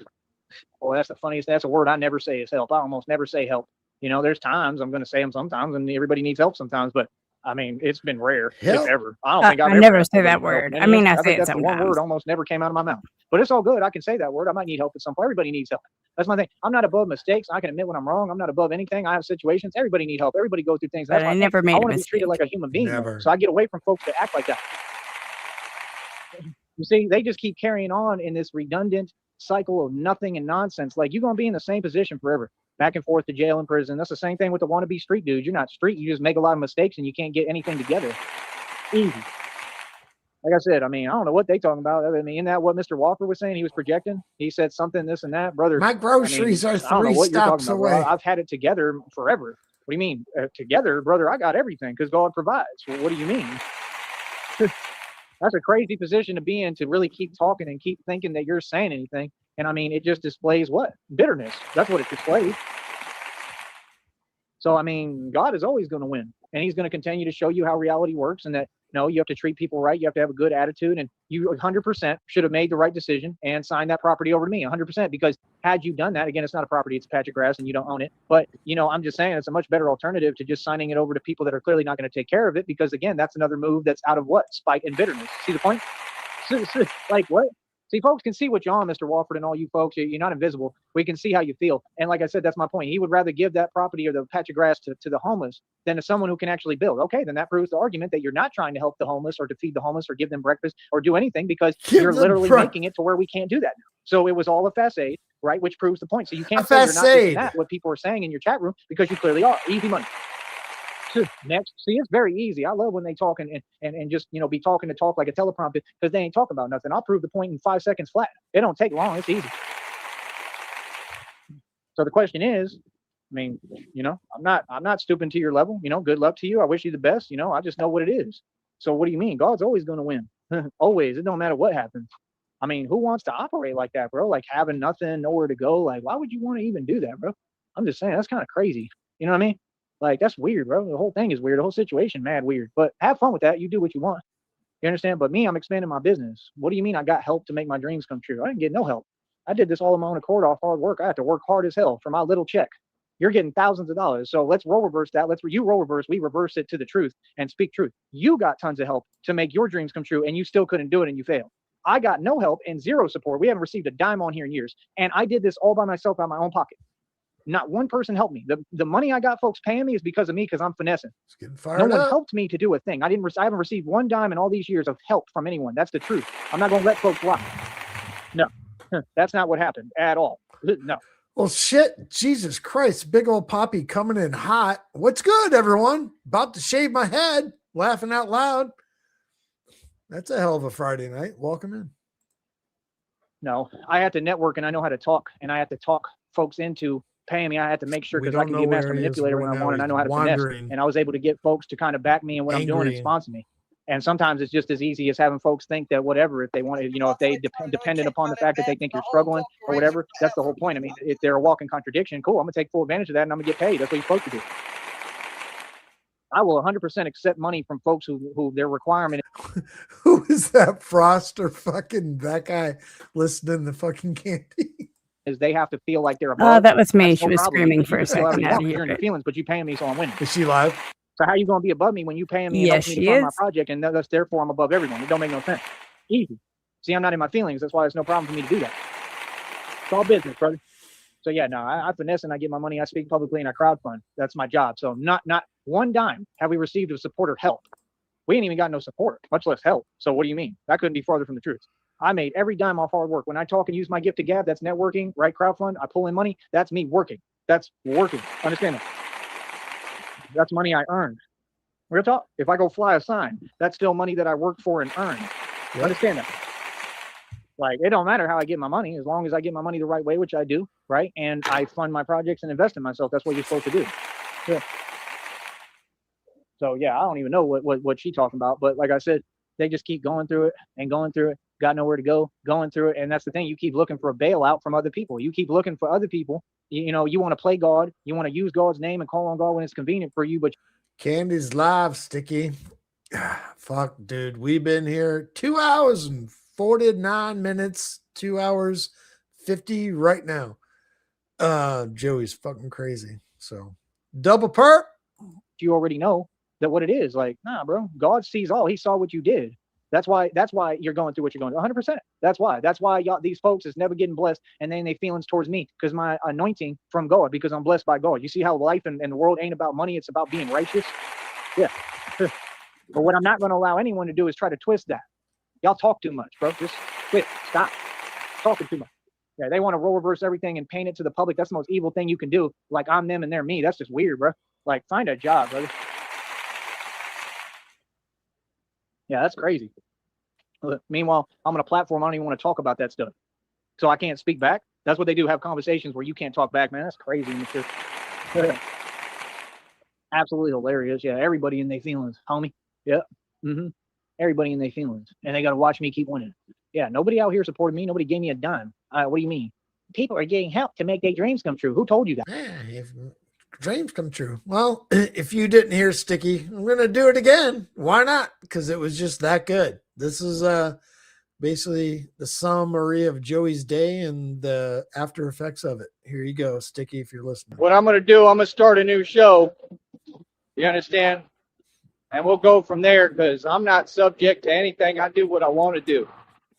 E: Well, that's the funniest. That's a word I never say is help. I almost never say help. There's times I'm going to say them sometimes, and everybody needs help sometimes, but I mean, it's been rare, if ever. I don't think I've ever
F: never say that word. I mean, I say it sometimes.
E: One word almost never came out of my mouth, but it's all good. I can say that word. I might need help at some point. Everybody needs help. That's my thing. I'm not above mistakes. I can admit when I'm wrong. I'm not above anything. I have situations. Everybody needs help. Everybody goes through things.
F: But I never made a mistake.
E: I want to be treated like a human being.
B: Never.
E: So I get away from folks that act like that. You see, they just keep carrying on in this redundant cycle of nothing and nonsense. Like you're going to be in the same position forever. Back and forth to jail and prison. That's the same thing with the wannabe street dudes. You're not street. You just make a lot of mistakes and you can't get anything together. Easy. Like I said, I mean, I don't know what they talking about. I mean, isn't that what Mr. Walker was saying? He was projecting. He said something, this and that, brother.
B: My groceries are 3 stops away.
E: Bro. I've had it together forever. What do you mean together, brother? I got everything because God provides. Well, what do you mean? That's a crazy position to be in, to really keep talking and keep thinking that you're saying anything. And I mean, it just displays what? Bitterness. That's what it displays. So, I mean, God is always going to win. And he's going to continue to show you how reality works, and that, you have to treat people right. You have to have a good attitude. And you 100% should have made the right decision and signed that property over to me 100%. Because had you done that, again, it's not a property, it's a patch of grass and you don't own it. But, I'm just saying it's a much better alternative to just signing it over to people that are clearly not going to take care of it. Because, again, that's another move that's out of what? Spite and bitterness. See the point? Like what? See, folks can see what you're on, Mr. Walford, and all you folks. You're not invisible. We can see how you feel. And like I said, that's my point. He would rather give that property or the patch of grass to the homeless than to someone who can actually build. Okay, then that proves the argument that you're not trying to help the homeless or to feed the homeless or give them breakfast or do anything, because you're literally making it to where we can't do that now. So it was all a facade, right? Which proves the point. So you can't say you're not doing that, what people are saying in your chat room, because you clearly are. Easy money. Next. See, it's very easy. I love when they talk and just, be talking to talk like a teleprompter, because they ain't talking about nothing. I'll prove the point in 5 seconds flat. It don't take long. It's easy. So the question is, I mean, I'm not stooping to your level. Good luck to you. I wish you the best. I just know what it is. So what do you mean? God's always going to win. Always. It don't matter what happens. I mean, who wants to operate like that, bro? Like having nothing, nowhere to go. Like, why would you want to even do that, bro? I'm just saying, that's kind of crazy. You know what I mean? Like, that's weird, bro. The whole thing is weird. The whole situation, mad weird. But have fun with that. You do what you want. You understand? But me, I'm expanding my business. What do you mean I got help to make my dreams come true? I didn't get no help. I did this all on my own accord, off hard work. I had to work hard as hell for my little check. You're getting thousands of dollars. So let's role reverse that. You role reverse. We reverse it to the truth and speak truth. You got tons of help to make your dreams come true, and you still couldn't do it, and you failed. I got no help and zero support. We haven't received a dime on here in years. And I did this all by myself out of my own pocket. Not one person helped me. The money I got folks paying me is because of me, because I'm finessing.
B: No
E: one helped me to do a thing. I haven't received one dime in all these years of help from anyone. That's the truth. I'm not going to let folks lie. No, that's not what happened at all. No.
B: Well, shit. Jesus Christ. Big old Poppy coming in hot. What's good, everyone? About to shave my head. Laughing out loud. That's a hell of a Friday night. Welcome in.
E: No, I have to network, and I know how to talk, and I have to talk folks into paying me. I had to make sure, because I can be a master manipulator when I want, and I know how to finesse. And I was able to get folks to kind of back me in what I'm doing and sponsor me. And sometimes it's just as easy as having folks think that whatever, if they want to, if they dependent upon the fact that they think you're struggling or whatever, that's the whole point. I mean, if they're a walking contradiction, cool, I'm gonna take full advantage of that and I'm gonna get paid. That's what you're supposed to do. I will 100% accept money from folks who their requirement
B: Who is that Frost or fucking that guy listening to fucking Candy?
E: is they have to feel like they're above.
F: That was me.
E: That's
F: She
E: no
F: was
E: problem.
F: screaming
E: You
F: for a
E: can still have
F: second.
E: a
F: Out
E: talk
F: of
E: during your
F: here.
E: feelings, but you paying me, so I'm winning.
B: Is she live?
E: So how you gonna be above me when you paying me and
F: Yes,
E: helping me to
F: she
E: fund my
F: is.
E: project, and thus therefore I'm above everyone? It don't make no sense. Easy. See, I'm not in my feelings. That's why it's no problem for me to do that. It's all business, brother. So yeah, no, I finesse and I get my money. I speak publicly and I crowdfund. That's my job. So not one dime have we received of support or help. We ain't even got no support, much less help. So what do you mean? That couldn't be farther from the truth. I made every dime off hard work. When I talk and use my gift to gab, that's networking, right? Crowdfund. I pull in money. That's me working. That's working. Understand that? That's money I earned. Real talk. If I go fly a sign, that's still money that I worked for and earned.
B: Yep.
E: Understand that? Like, it don't matter how I get my money, as long as I get my money the right way, which I do, right? And I fund my projects and invest in myself. That's what you're supposed to do. Yeah. So yeah, I don't even know what she talking about, but like I said, they just keep going through it and going through it, got nowhere to go, going through it. And that's the thing. You keep looking for a bailout from other people. You keep looking for other people. You know, you want to play God, you want to use God's name and call on God when it's convenient for you, but
B: Candy's live, Sticky. Fuck, dude. We've been here 2 hours and 49 minutes, 2 hours 50 right now. Joey's fucking crazy. So double perp.
E: you already know that what it is. Like, nah, bro, God sees all. He saw what you did. That's why you're going through what you're going through. 100%. That's why y'all, these folks is never getting blessed, and then they feelings towards me because my anointing from God, because I'm blessed by God. You see how life and the world ain't about money, it's about being righteous. Yeah. But what I'm not going to allow anyone to do is try to twist that. Y'all talk too much, bro. Just quit. Stop talking too much. Yeah, they want to role reverse everything and paint it to the public. That's the most evil thing you can do. Like, I'm them and they're me. That's just weird, bro. Like, find a job, brother. Yeah, that's crazy. Meanwhile, I'm on a platform. I don't even want to talk about that stuff. So I can't speak back. That's what they do. Have conversations where you can't talk back, man. That's crazy. Absolutely hilarious. Yeah, everybody in their feelings, homie. Yep. Everybody in their feelings. And they got to watch me keep winning. Yeah, nobody out here supported me. Nobody gave me a dime. What do you mean? People are getting help to make their dreams come true. Who told you that?
B: Yeah, if dreams come true. Well, if you didn't hear Sticky, I'm going to do it again. Why not? Because it was just that good. This is basically the summary of Joey's day and the after effects of it. Here you go, Sticky, if you're listening.
E: What I'm going to do, I'm going to start a new show. You understand? And we'll go from there because I'm not subject to anything. I do what I want to do.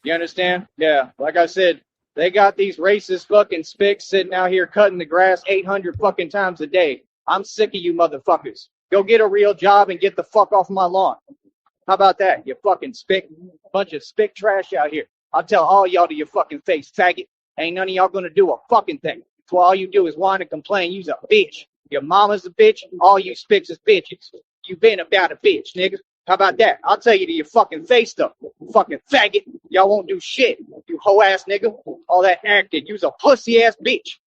E: You understand? Yeah. Like I said, they got these racist fucking spics sitting out here cutting the grass 800 fucking times a day. I'm sick of you motherfuckers. Go get a real job and get the fuck off my lawn. How about that? You fucking spick, bunch of spick trash out here. I'll tell all y'all to your fucking face, faggot. Ain't none of y'all gonna do a fucking thing. So all you do is whine and complain. You's a bitch. Your mama's a bitch. All you spicks is bitches. You been about a bitch, nigga. How about that? I'll tell you to your fucking face, though. Fucking faggot. Y'all won't do shit. You hoe ass nigga. All that acting. You's a pussy ass bitch.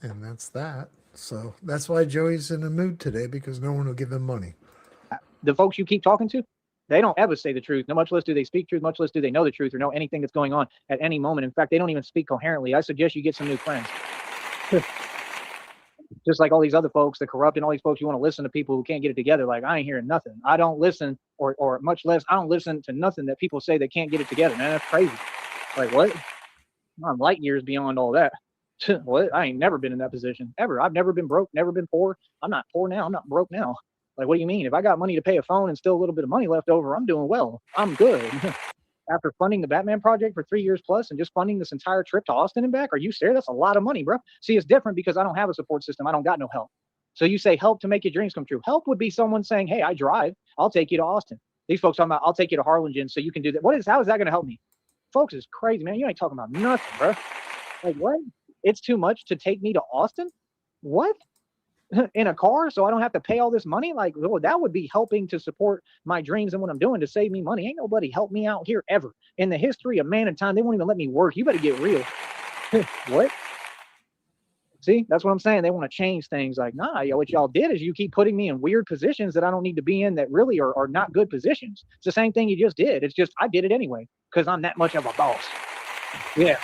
B: And that's that. So that's why Joey's in a mood today, because no one will give him money.
E: The folks you keep talking to, they don't ever say the truth. No, much less do they speak truth, much less do they know the truth or know anything that's going on at any moment. In fact, they don't even speak coherently. I suggest you get some new friends. Just like all these other folks that corrupt and all these folks, you want to listen to people who can't get it together. Like, I ain't hearing nothing. I don't listen, or much less, I don't listen to nothing that people say they can't get it together, man. That's crazy. Like, what? I'm light years beyond all that. What? I ain't never been in that position, ever. I've never been broke, never been poor. I'm not poor now. I'm not broke now. Like, what do you mean? If I got money to pay a phone and still a little bit of money left over, I'm doing well. I'm good. After funding the Batman project for 3 years plus and just funding this entire trip to Austin and back, are you serious? That's a lot of money, bro. See, it's different because I don't have a support system. I don't got no help. So you say help to make your dreams come true. Help would be someone saying, hey, I drive. I'll take you to Austin. These folks talking about, I'll take you to Harlingen so you can do that. How is that going to help me? Folks, is crazy, man. You ain't talking about nothing, bro. Like, what? It's too much to take me to Austin? What? In a car so I don't have to pay all this money? Like, well, that would be helping to support my dreams and what I'm doing to save me money. Ain't nobody helped me out here ever. In the history of man and time, they won't even let me work. You better get real. What? See, that's what I'm saying. They want to change things. Like, nah, what y'all did is you keep putting me in weird positions that I don't need to be in, that really are not good positions. It's the same thing you just did. It's just I did it anyway because I'm that much of a boss. Yeah.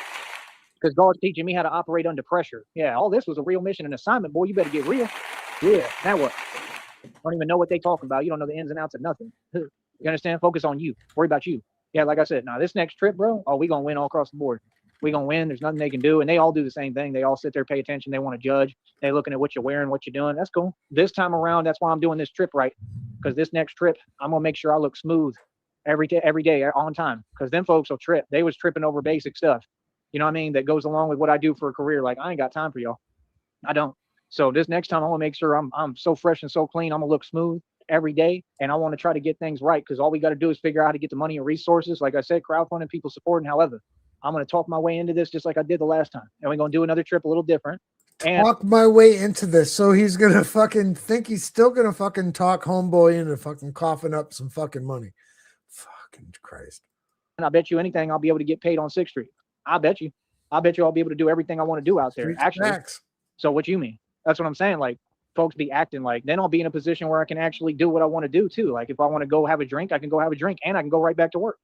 E: Because God's teaching me how to operate under pressure. Yeah, all this was a real mission and assignment, boy. You better get real. Yeah, now what? Don't even know what they talking about. You don't know the ins and outs of nothing. You understand? Focus on you. Worry about you. Yeah, like I said, now this next trip, bro, we gonna win all across the board. We gonna win. There's nothing they can do. And they all do the same thing. They all sit there, pay attention. They want to judge. They looking at what you're wearing, what you're doing. That's cool. This time around, that's why I'm doing this trip right. Because this next trip, I'm gonna make sure I look smooth every day on time. Because them folks will trip. They was tripping over basic stuff. You know what I mean? That goes along with what I do for a career. Like, I ain't got time for y'all. I don't. So this next time, I want to make sure I'm so fresh and so clean. I'm gonna look smooth every day, and I want to try to get things right, because all we got to do is figure out how to get the money and resources. Like I said, crowdfunding, people supporting. However, I'm gonna talk my way into this just like I did the last time, and we're gonna do another trip a little different. And
B: Talk my way into this. So he's gonna fucking think he's still gonna fucking talk homeboy into fucking coughing up some fucking money. Fucking Christ.
E: and I bet you anything I'll be able to get paid on 6th Street. I bet you I'll be able to do everything I want to do out there.
B: Street
E: Actually,
B: facts.
E: so what you mean? That's what I'm saying. Like, folks be acting like, then I'll be in a position where I can actually do what I want to do too. Like, if I want to go have a drink, I can go have a drink, and I can go right back to work.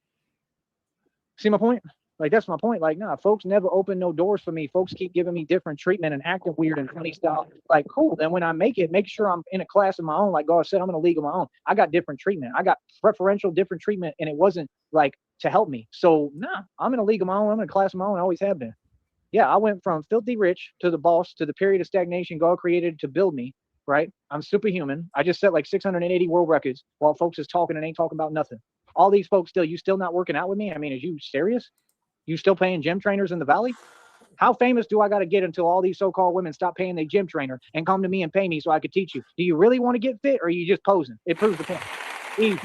E: See my point? Like, that's my point. Like, nah, folks never open no doors for me. Folks keep giving me different treatment and acting weird and funny style. Like, cool. Then when I make sure I'm in a class of my own. Like God said, I'm in a league of my own. I got different treatment. I got preferential different treatment, and it wasn't like to help me. So nah, I'm in a league of my own. I'm in a class of my own. I always have been. Yeah, I went from filthy rich to the boss to the period of stagnation God created to build me, right? I'm superhuman. I just set like 680 world records while folks is talking and ain't talking about nothing. All these folks you still not working out with me? I mean, is you serious? You still paying gym trainers in the valley? How famous do I got to get until all these so-called women stop paying their gym trainer and come to me and pay me so I could teach you? Do you really want to get fit, or are you just posing? It proves the point. Easy.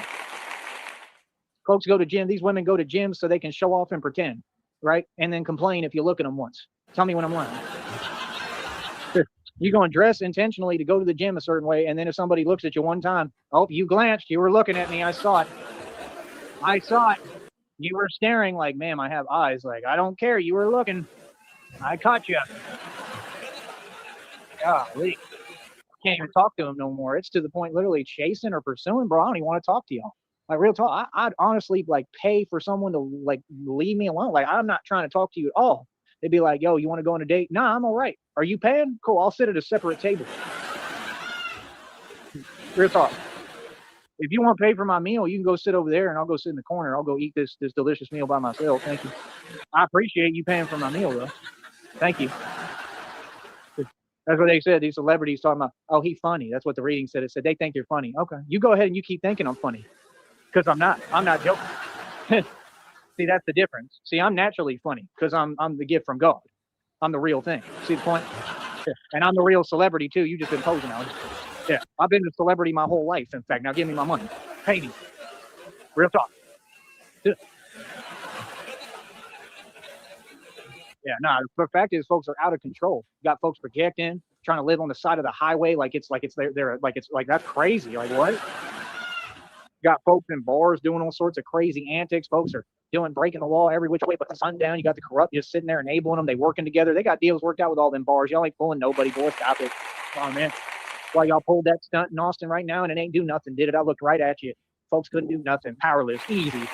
E: Folks go to gym. These women go to gyms so they can show off and pretend, right? And then complain if you look at them once. Tell me when I'm lying. You're going to dress intentionally to go to the gym a certain way, and then if somebody looks at you one time, oh, you glanced, you were looking at me, I saw it. I saw it. You were staring like, ma'am, I have eyes. Like, I don't care. You were looking. I caught you. Golly. Can't even talk to him no more. It's to the point literally chasing or pursuing, bro. I don't even want to talk to y'all. Like, real talk. I'd honestly like pay for someone to like leave me alone. Like, I'm not trying to talk to you at all. They'd be like, yo, you want to go on a date? Nah, I'm all right. Are you paying? Cool. I'll sit at a separate table. Real talk. If you want to pay for my meal, you can go sit over there, and I'll go sit in the corner. I'll go eat this delicious meal by myself. Thank you. I appreciate you paying for my meal, though. Thank you. That's what they said. These celebrities talking about, oh, he's funny. That's what the reading said. It said they think you're funny. Okay, you go ahead and you keep thinking I'm funny, because I'm not. I'm not joking. See, that's the difference. See, I'm naturally funny because I'm the gift from God. I'm the real thing. See the point? Yeah. And I'm the real celebrity too. You just been posing on it. Yeah, I've been a celebrity my whole life. In fact, now give me my money. Pay me. Real talk. Yeah, nah. The fact is, folks are out of control. You got folks projecting, trying to live on the side of the highway like it's they're like it's like that's crazy. Like what? You got folks in bars doing all sorts of crazy antics. Folks are breaking the law every which way but the sundown. You got the corrupt just sitting there enabling them. They working together. They got deals worked out with all them bars. Y'all ain't fooling nobody. Boy, stop it. Come on, man. Why y'all pulled that stunt in Austin right now and it ain't do nothing, did it? I looked right at you. Folks couldn't do nothing. Powerless. Easy.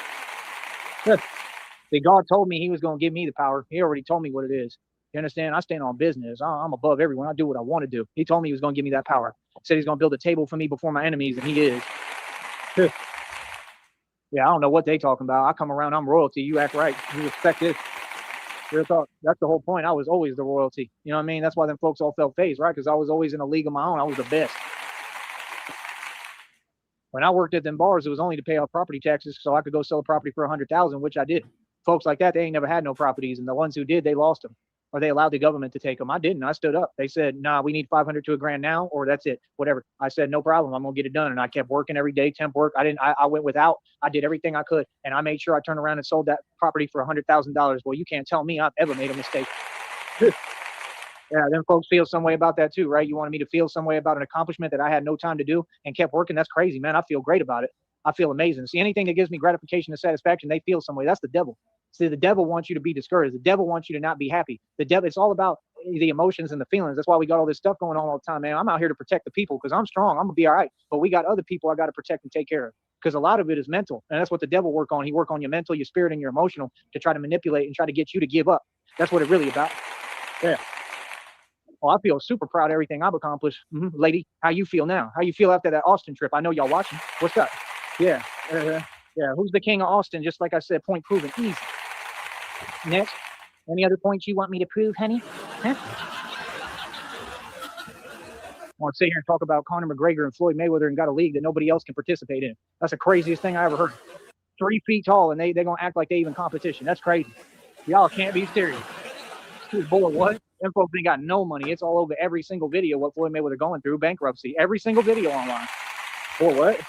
E: See, God told me he was going to give me the power. He already told me what it is. You understand? I stand on business. I'm above everyone. I do what I want to do. He told me he was going to give me that power. He said he's going to build a table for me before my enemies, and he is. Yeah, I don't know what they talking about. I come around, I'm royalty. You act right. You respect this. Real talk. That's the whole point. I was always the royalty. You know what I mean? That's why them folks all felt phased, right? Because I was always in a league of my own. I was the best. When I worked at them bars, it was only to pay off property taxes so I could go sell a property for $100,000, which I did. Folks like that, they ain't never had no properties, and the ones who did, they lost them, or they allowed the government to take them. I didn't. I stood up. They said, nah, we need 500 to $1,000 now, or that's it, whatever. I said, no problem. I'm gonna get it done, and I kept working every day, temp work. I went without. I did everything I could, and I made sure I turned around and sold that property for $100,000. Well, you can't tell me I've ever made a mistake. Yeah, then folks feel some way about that too, right? You wanted me to feel some way about an accomplishment that I had no time to do and kept working. That's crazy, man. I feel great about it. I feel amazing. See, anything that gives me gratification and satisfaction, they feel some way. That's the devil. See, the devil wants you to be discouraged. The devil wants you to not be happy. The devil, it's all about the emotions and the feelings. That's why we got all this stuff going on all the time, man. I'm out here to protect the people because I'm strong. I'm gonna be all right. But we got other people I got to protect and take care of, because a lot of it is mental. And that's what the devil work on. He work on your mental, your spirit, and your emotional to try to manipulate and try to get you to give up. That's what it really about. Yeah. Oh, I feel super proud of everything I've accomplished. Lady, how you feel now? How you feel after that Austin trip? I know y'all watching. What's up? Yeah. Yeah. Who's the king of Austin? Just like I said, point proven. Easy. Next. Any other points you want me to prove, honey? Huh? I want to sit here and talk about Conor McGregor and Floyd Mayweather and got a league that nobody else can participate in. That's the craziest thing I ever heard. 3 feet tall, and they're going to act like they even competition. That's crazy. Y'all can't be serious. Boy, what? Them folks ain't got no money. It's all over every single video what Floyd Mayweather going through, bankruptcy. Every single video online. Boy, what?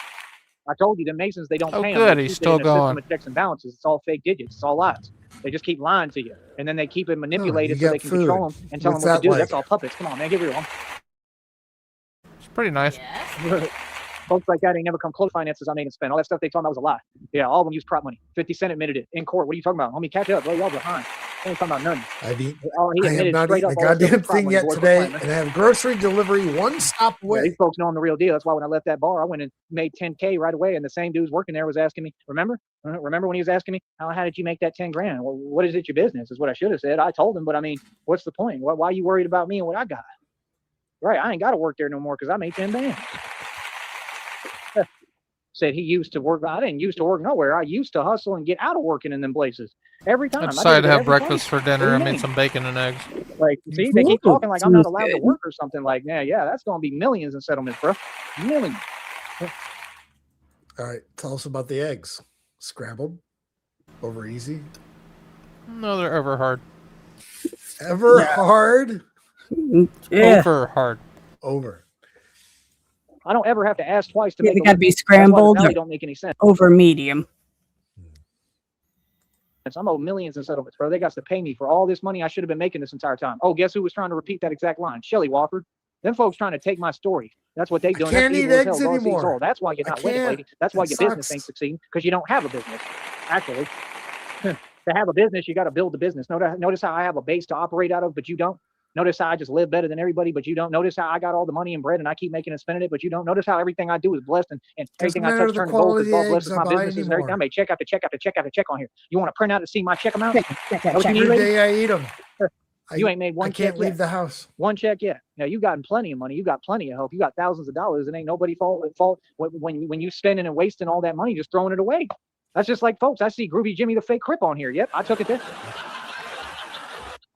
E: I told you, the Masons, they don't pay them.
D: Good,
E: They
D: he's
E: keep it in
D: still
E: a system
D: going.
E: of checks and balances. It's all fake digits. It's all lies. They just keep lying to you. And then they keep it manipulated so they can control them and tell them what to do. That's all puppets. Come on, man. Get real.
D: It's pretty nice.
E: Folks like that ain't never come close to finances I made and spend. All that stuff they told me was a lie. Yeah, all of them use prop money. 50 Cent admitted it in court. What are you talking about? Homie, catch up, bro. Y'all behind. I ain't talking about nothing.
B: I have
E: admitted
B: not
E: straight
B: eaten
E: up
B: a
E: all that stuff
B: goddamn
E: was prop
B: thing
E: money,
B: yet
E: boy.
B: today,
E: Quit
B: and I have grocery delivery one stop
E: Yeah,
B: away.
E: these folks know I'm the real deal. That's why when I left that bar, I went and made 10K right away. And the same dude's working there was asking me, remember when he was asking me, how did you make that 10 grand? Well, what is it, your business? Is what I should have said. I told him, but I mean, what's the point? Why are you worried about me and what I got? Right, I ain't got to work there no more because I made 10 bands. Said he used to work. I didn't used to work nowhere. I used to hustle and get out of working in them places every time.
D: I decided to have breakfast for dinner. I made some bacon and eggs.
E: Like, see, they keep talking like I'm not allowed to work or something. Like, yeah, that's going to be millions in settlements, bro. Millions.
B: All right, tell us about the eggs. Scrambled? Over easy?
D: No, they're over hard.
B: Ever hard?
F: Yeah.
D: Over hard.
B: Over.
E: I don't ever have to ask twice to
F: Yeah,
E: make
F: they
E: a
F: got to be
E: living.
F: scrambled
E: They don't make any sense.
F: over medium.
E: I'm owed millions in settlements, bro. They got to pay me for all this money I should have been making this entire time. Oh, guess who was trying to repeat that exact line? Shelley Wofford. Them folks trying to take my story. That's what they doing.
B: Can't
E: That's
B: eat
E: evil as
B: eggs
E: hell. God sees
B: anymore.
E: all. That's why you're not winning, lady. That's why your business ain't succeeding, because you don't have a business. Actually, to have a business, you got to build the business. Notice how I have a base to operate out of, but you don't. Notice how I just live better than everybody, but you don't. Notice how I got all the money and bread and I keep making and spending it, but you don't. Notice how everything I do is blessed and everything I touch turns to gold because God blesses my businesses and everything. I make check after check after check after check on here. You want to print out and see my check amount?
B: Every day I eat them.
E: You ain't made one check yet.
B: I can't leave the house.
E: One check yet. Now you gotten plenty of money. You got plenty of help. You got thousands of dollars. It ain't nobody fault when you spending and wasting all that money, just throwing it away. That's just like folks. I see Groovy Jimmy the fake Crip on here. Yep, I took it there.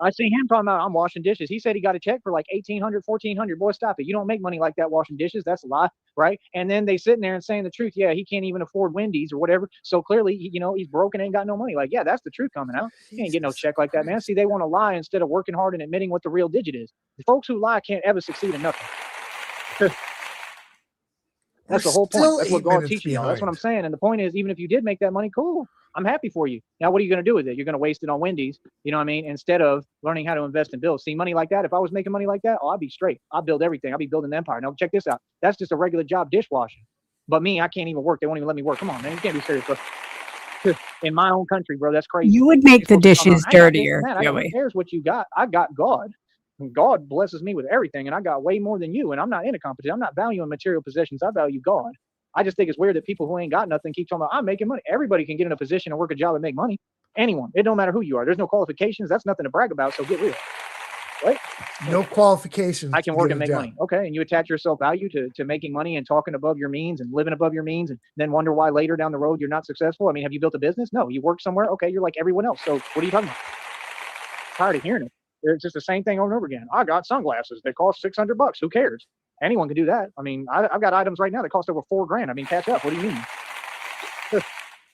E: I see him talking about I'm washing dishes. He said he got a check for like $1,800, $1,400. Boy, stop it. You don't make money like that washing dishes. That's a lie, right? And then they sitting there and saying the truth. Yeah, he can't even afford Wendy's or whatever. So clearly, he's broke and ain't got no money. Like, yeah, that's the truth coming out. You ain't get no check like that, man. See, they want to lie instead of working hard and admitting what the real digit is. The folks who lie can't ever succeed in nothing. That's the whole point. That's what God teaches you. That's what I'm saying. And the point is, even if you did make that money, cool. I'm happy for you. Now, what are you going to do with it? You're going to waste it on Wendy's, you know what I mean? Instead of learning how to invest and build. See, money like that, if I was making money like that, I'd be straight. I'd build everything. I'd be building an empire. Now, check this out. That's just a regular job dishwashing. But me, I can't even work. They won't even let me work. Come on, man. You can't be serious, bro. In my own country, bro, that's crazy.
F: You would make the dishes dirtier,
E: Joey. Who cares what you got? I got God. And God blesses me with everything, and I got way more than you, and I'm not in a competition. I'm not valuing material possessions. I value God. I just think it's weird that people who ain't got nothing keep talking about, I'm making money. Everybody can get in a position and work a job and make money. Anyone. It don't matter who you are. There's no qualifications. That's nothing to brag about, so get real. Right?
B: No qualifications.
E: I can work and make money. Okay, and you attach your self-value to making money and talking above your means and living above your means and then wonder why later down the road you're not successful? I mean, have you built a business? No. You work somewhere? Okay, you're like everyone else. So what are you talking about? Tired of hearing it. It's just the same thing over and over again. I got sunglasses. They cost $600. Who cares? Anyone can do that. I mean, I've got items right now that cost over $4,000. I mean, catch up. What do you mean?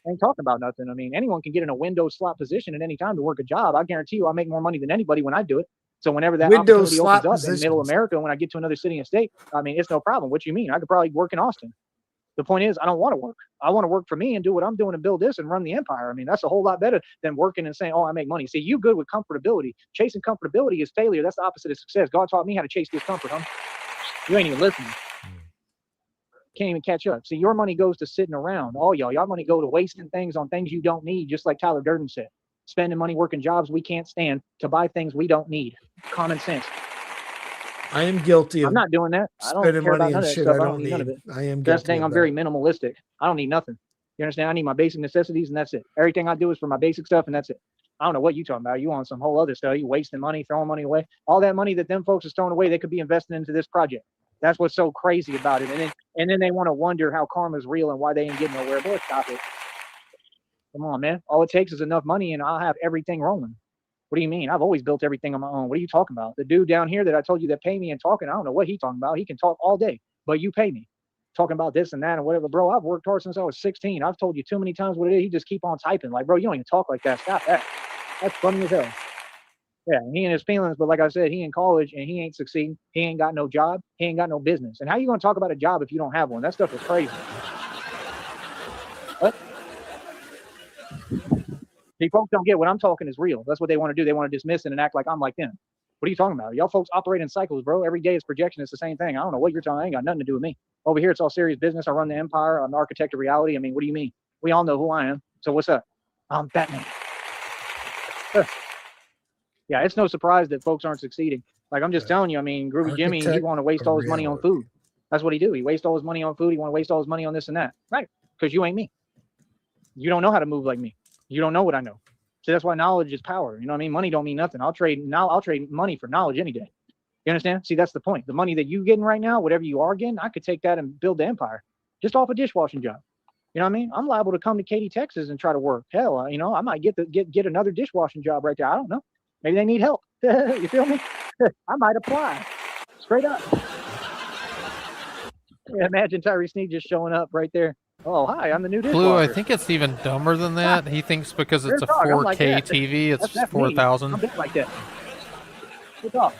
E: Ain't talking about nothing. I mean, anyone can get in a window slot position at any time to work a job. I guarantee you I make more money than anybody when I do it. So whenever that opportunity opens up in middle America, when I get to another city and state, I mean, it's no problem. What you mean? I could probably work in Austin. The point is, I don't want to work. I want to work for me and do what I'm doing and build this and run the empire. I mean, that's a whole lot better than working and saying, oh, I make money. See, you good with comfortability. Chasing comfortability is failure. That's the opposite of success. God taught me how to chase discomfort, huh? You ain't even listening. Can't even catch up. See, your money goes to sitting around. All y'all money go to wasting things on things you don't need, just like Tyler Durden said. Spending money working jobs we can't stand to buy things we don't need. Common sense.
B: I am guilty of
E: I'm not doing that. I don't care about none of that stuff. I don't need none of it.
B: I am
E: That's the thing. I'm very minimalistic. I don't need nothing. You understand? I need my basic necessities and that's it. Everything I do is for my basic stuff and that's it. I don't know what you talking about. You on some whole other stuff. You wasting money, throwing money away. All that money that them folks is throwing away, they could be investing into this project. That's what's so crazy about it. And then they want to wonder how karma's real and why they ain't getting nowhere. Boy, stop it. Come on, man. All it takes is enough money and I'll have everything rolling. What do you mean? I've always built everything on my own. What are you talking about? The dude down here that I told you that pay me and talking, I don't know what he's talking about. He can talk all day, but you pay me. Talking about this and that and whatever. Bro, I've worked hard since I was 16. I've told you too many times what it is. You just keep on typing. Like, bro, you don't even talk like that. Stop that. That's funny as hell. Yeah, he and his feelings, but like I said, he in college and he ain't succeeding. He ain't got no job. He ain't got no business. And how you going to talk about a job if you don't have one? That stuff is crazy. What? See, folks don't get what I'm talking is real. That's what they want to do. They want to dismiss it and act like I'm like them. What are you talking about? Y'all folks operate in cycles, bro. Every day is projection. It's the same thing. I don't know what you're talking about. Ain't got nothing to do with me. Over here, it's all serious business. I run the empire. I'm the architect of reality. I mean, what do you mean? We all know who I am. So what's up? I'm Batman. Yeah, it's no surprise that folks aren't succeeding. Like, I'm just telling you, I mean, Groovy Jimmy, he want to waste all his money on food. That's what he do. He wastes all his money on food. He want to waste all his money on this and that. Right. Because you ain't me. You don't know how to move like me. You don't know what I know. So that's why knowledge is power. You know what I mean? Money don't mean nothing. I'll trade money for knowledge any day. You understand? See, that's the point. The money that you getting right now, whatever you are getting, I could take that and build the empire just off a dishwashing job. You know what I mean? I'm liable to come to Katy, Texas and try to work. Hell, you know, I might get another dishwashing job right there. I don't know. Maybe they need help. You feel me? I might apply. Straight up. Yeah, imagine Tyree Sneed just showing up right there. Oh, hi, I'm the new dishwasher.
D: Blue, I think it's even dumber than that. He thinks because it's a 4K like TV, it's 4,000.
E: I'm like that. Good talk.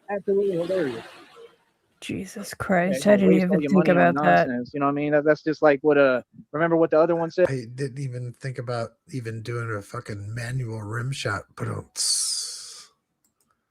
E: Absolutely hilarious.
F: Jesus Christ, I didn't even think about that.
E: You know what I mean? That's just like what remember what the other one said?
B: I didn't even think about even doing a fucking manual rim shot, but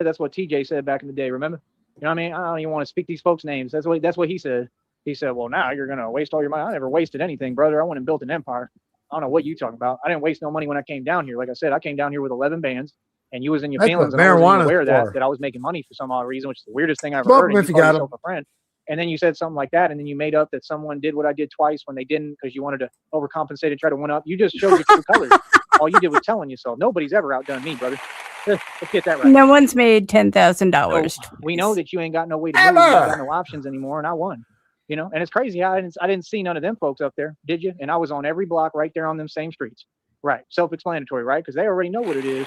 E: that's what TJ said back in the day, remember? You know what I mean? I don't even want to speak these folks' names. That's what he said. He said, well, now you're gonna waste all your money. I never wasted anything, brother. I went and built an empire. I don't know what you talking about. I didn't waste no money when I came down here. Like I said, I came down here with 11 bands. And you was in your feelings, and I wasn't aware that I was making money for some odd reason, which is the weirdest thing I ever heard. And you called yourself a friend, and then you said something like that, and then you made up that someone did what I did twice when they didn't because you wanted to overcompensate and try to one up. You just showed your true colors. All you did was telling yourself. Nobody's ever outdone me, brother. Let's get that right.
F: No one's made $10,000.
E: So we know that you ain't got no way to move. You ain't got no options anymore, and I won. You know, and it's crazy. I didn't see none of them folks up there, did you? And I was on every block right there on them same streets. Right, self-explanatory, right? Because they already know what it is.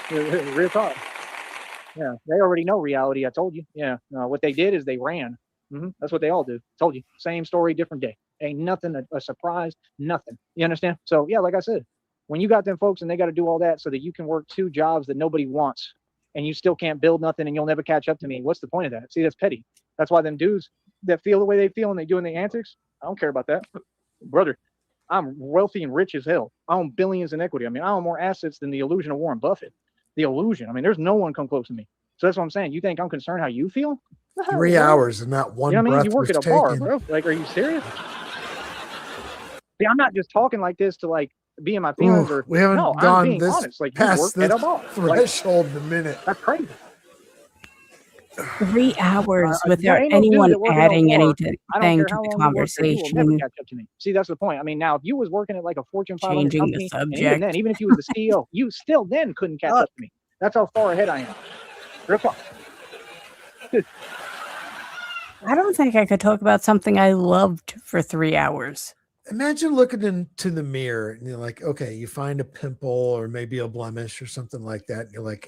E: Real talk. Yeah, they already know reality. I told you. Yeah, what they did is they ran. That's what they all do. Told you. Same story, different day. Ain't nothing a surprise. Nothing. You understand? So yeah, like I said, when you got them folks and they got to do all that so that you can work 2 jobs that nobody wants, and you still can't build nothing, and you'll never catch up to me. What's the point of that? See, that's petty. That's why them dudes that feel the way they feel and they doing the antics. I don't care about that, brother. I'm wealthy and rich as hell. I own billions in equity. I mean, I own more assets than the illusion of Warren Buffett. The illusion. I mean, there's no one come close to me. So that's what I'm saying. You think I'm concerned how you feel?
B: 3 hours and not one.
E: You know what I mean? You work
B: at
E: a bar, bro. Like, are you serious? See, I'm not just talking like this to like be in my feelings or
B: we haven't gone
E: I'm being
B: this
E: honest. Like,
B: past
E: you work
B: this
E: at a bar.
B: threshold in a minute.
E: That's crazy.
F: 3 hours without anyone adding anything to the conversation.
E: You will never catch up to me. See, that's the point. I mean, now if you was working at like a Fortune 500 company, and even then, even if you was the CEO, you still then couldn't catch up to me. That's how far ahead I am. Real talk.
F: I don't think I could talk about something I loved for 3 hours.
B: Imagine looking into the mirror and you're like, okay, you find a pimple or maybe a blemish or something like that. And